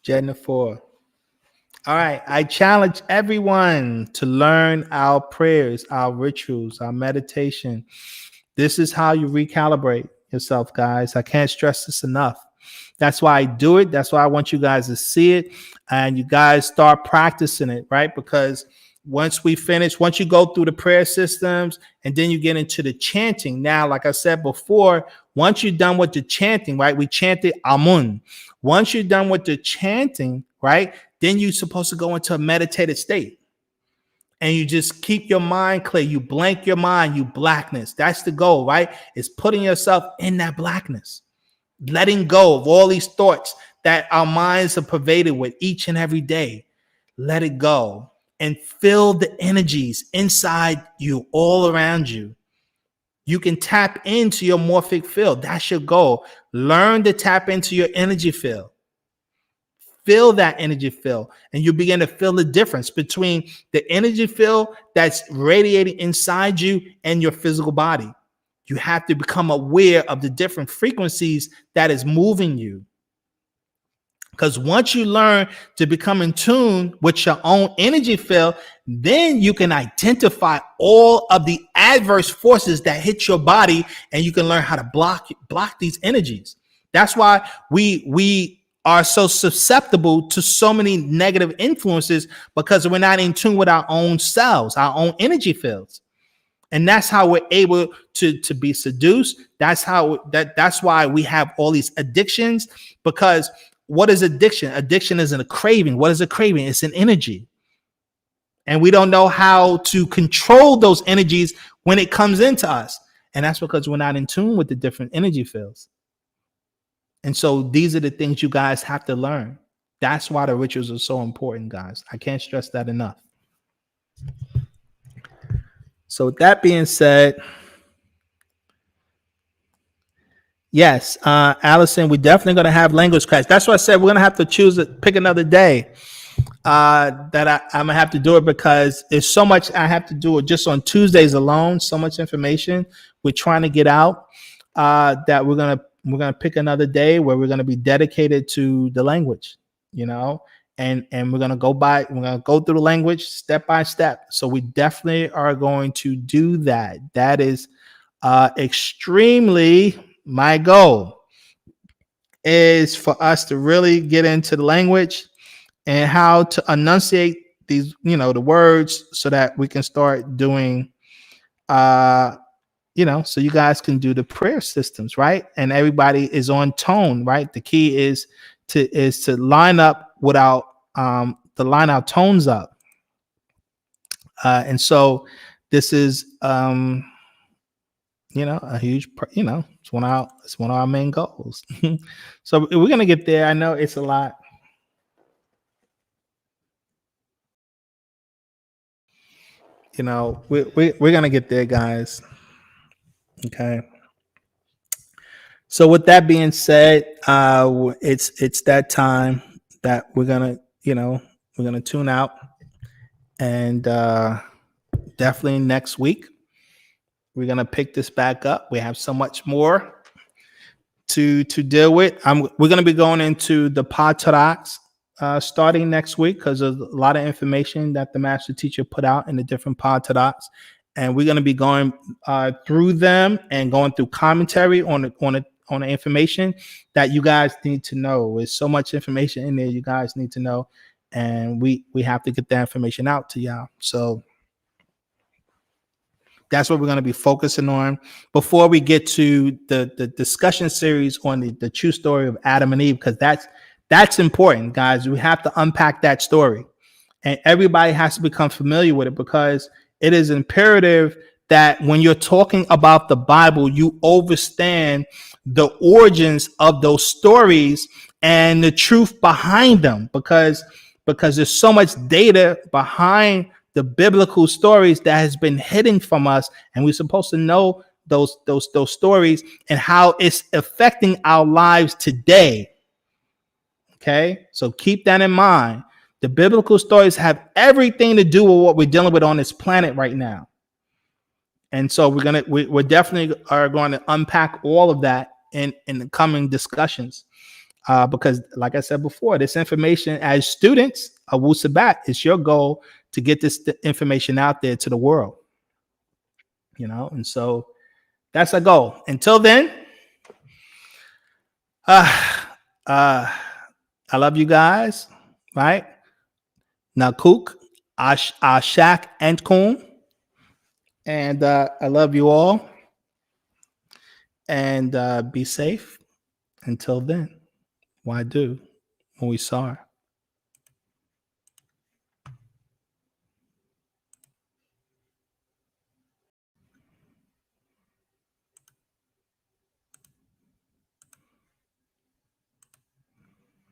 Jennifer. All right. I challenge everyone to learn our prayers, our rituals, our meditation. This is how you recalibrate yourself, guys. I can't stress this enough. That's why I do it. That's why I want you guys to see it and you guys start practicing it, right? Because once you go through the prayer systems and then you get into the chanting. Now, like I said before, once you're done with the chanting, right? We chanted Amun. Once you're done with the chanting, right? Then you're supposed to go into a meditative state. And you just keep your mind clear. You blank your mind, you blackness. That's the goal, right? It's putting yourself in that blackness. Letting go of all these thoughts that our minds are pervaded with each and every day. Let it go and feel the energies inside you, all around you. You can tap into your morphic field. That's your goal. Learn to tap into your energy field. Feel that energy field, and you begin to feel the difference between the energy field that's radiating inside you and your physical body. You have to become aware of the different frequencies that is moving you. Because once you learn to become in tune with your own energy field, then you can identify all of the adverse forces that hit your body, and you can learn how to block these energies. That's why we are so susceptible to so many negative influences, because we're not in tune with our own selves, our own energy fields. And that's how we're able to be seduced. That's why we have all these addictions. Because what is addiction? Addiction isn't a craving. What is a craving? It's an energy. And we don't know how to control those energies when it comes into us. And that's because we're not in tune with the different energy fields. And so these are the things you guys have to learn. That's why the rituals are so important, guys. I can't stress that enough. So with that being said, yes, Allison, we're definitely going to have language class. That's why I said we're going to have to pick another day that I'm going to have to do it, because there's so much I have to do it just on Tuesdays alone. So much information we're trying to get out that we're going to pick another day where we're going to be dedicated to the language, and we're going to go through the language step by step. So we definitely are going to do that. That is extremely my goal, is for us to really get into the language and how to enunciate these, the words, so that we can start doing so you guys can do the prayer systems, right? And everybody is on tone, right? The key is to line up without to line our tones up. And so this is a huge, it's one of our main goals. So we're gonna get there. I know it's a lot. We're gonna get there, guys. Okay. So with that being said, it's that time that we're gonna tune out, and definitely next week we're gonna pick this back up. We have so much more to deal with. We're gonna be going into the Patriarchs starting next week because there's a lot of information that the master teacher put out in the different Patriarchs, and we're gonna be going through them and going through commentary on the information that you guys need to know. There's so much information in there you guys need to know, and we have to get that information out to y'all. So that's what we're going to be focusing on before we get to the discussion series on the true story of Adam and Eve, because that's important, guys. We have to unpack that story, and everybody has to become familiar with it, because it is imperative that when you're talking about the Bible, you understand the origins of those stories and the truth behind them, because there's so much data behind the biblical stories that has been hidden from us, and we're supposed to know those stories and how it's affecting our lives today. Okay, so keep that in mind. The biblical stories have everything to do with what we're dealing with on this planet right now. And so we're definitely are going to unpack all of that in the coming discussions, because, like I said before, this information, as students of Wu-Sabat, it's your goal to get this information out there to the world. And so that's our goal. Until then, I love you guys. Right? Nakook, Ashak, and Kum. And I love you all. And be safe. Until then, why do when we saw her?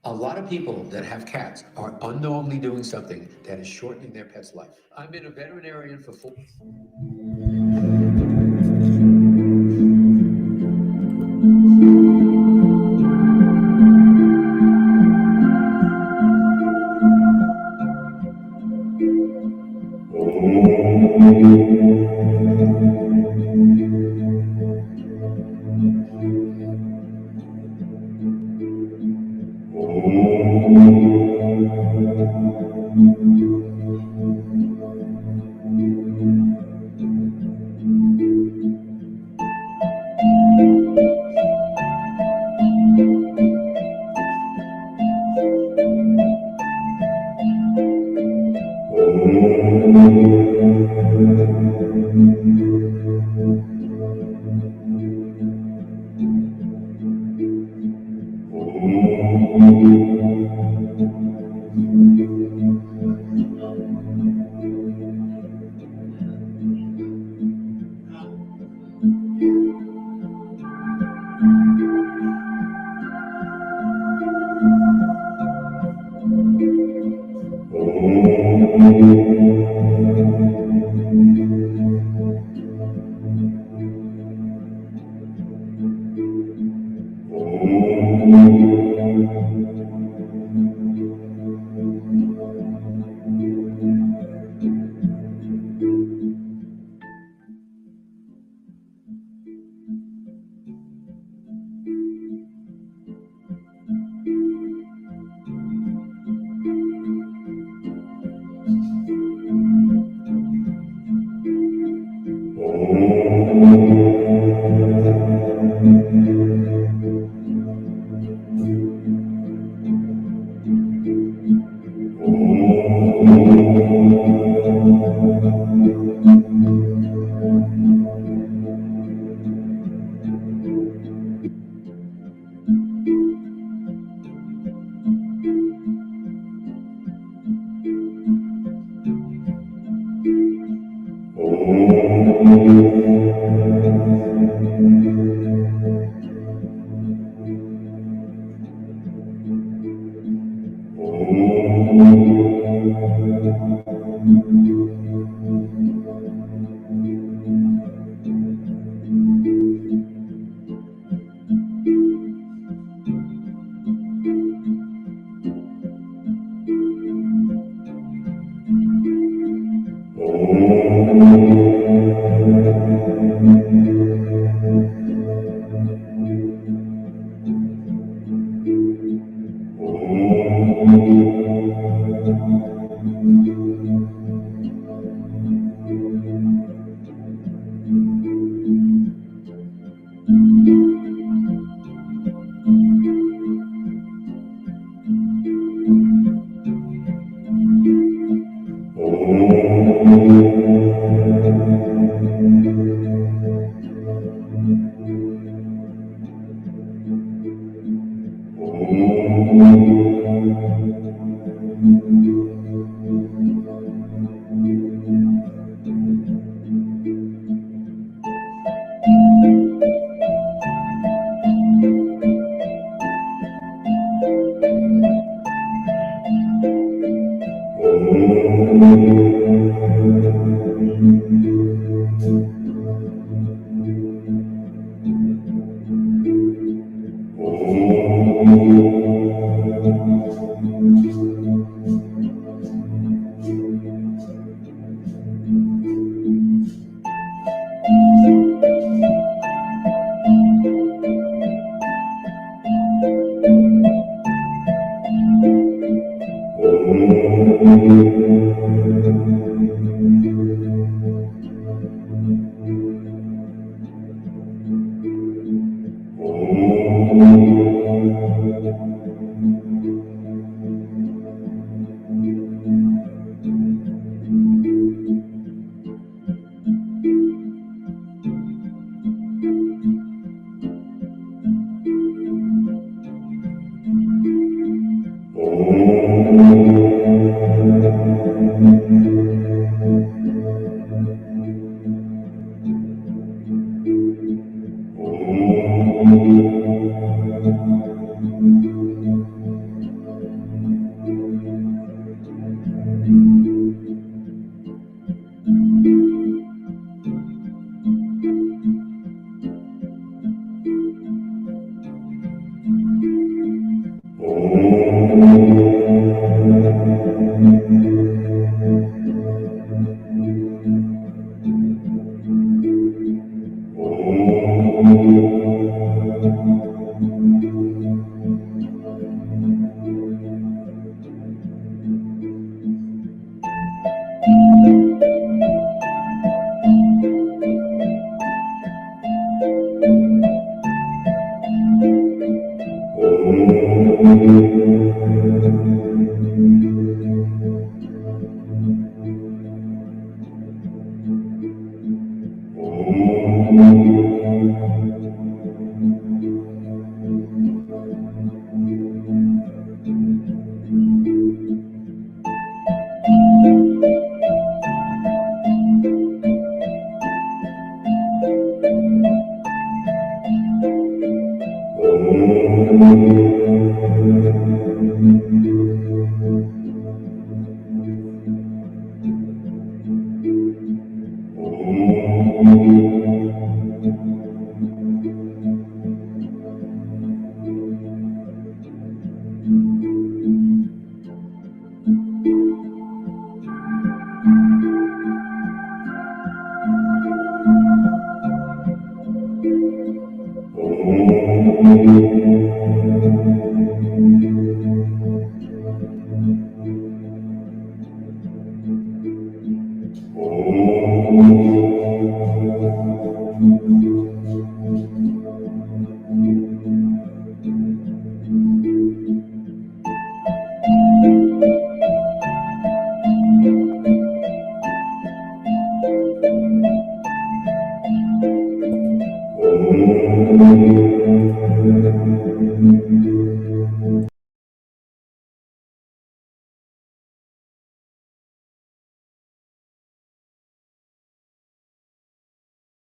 A lot of people that have cats are unknowingly doing something that is shortening their pet's life. I've been a veterinarian for 4.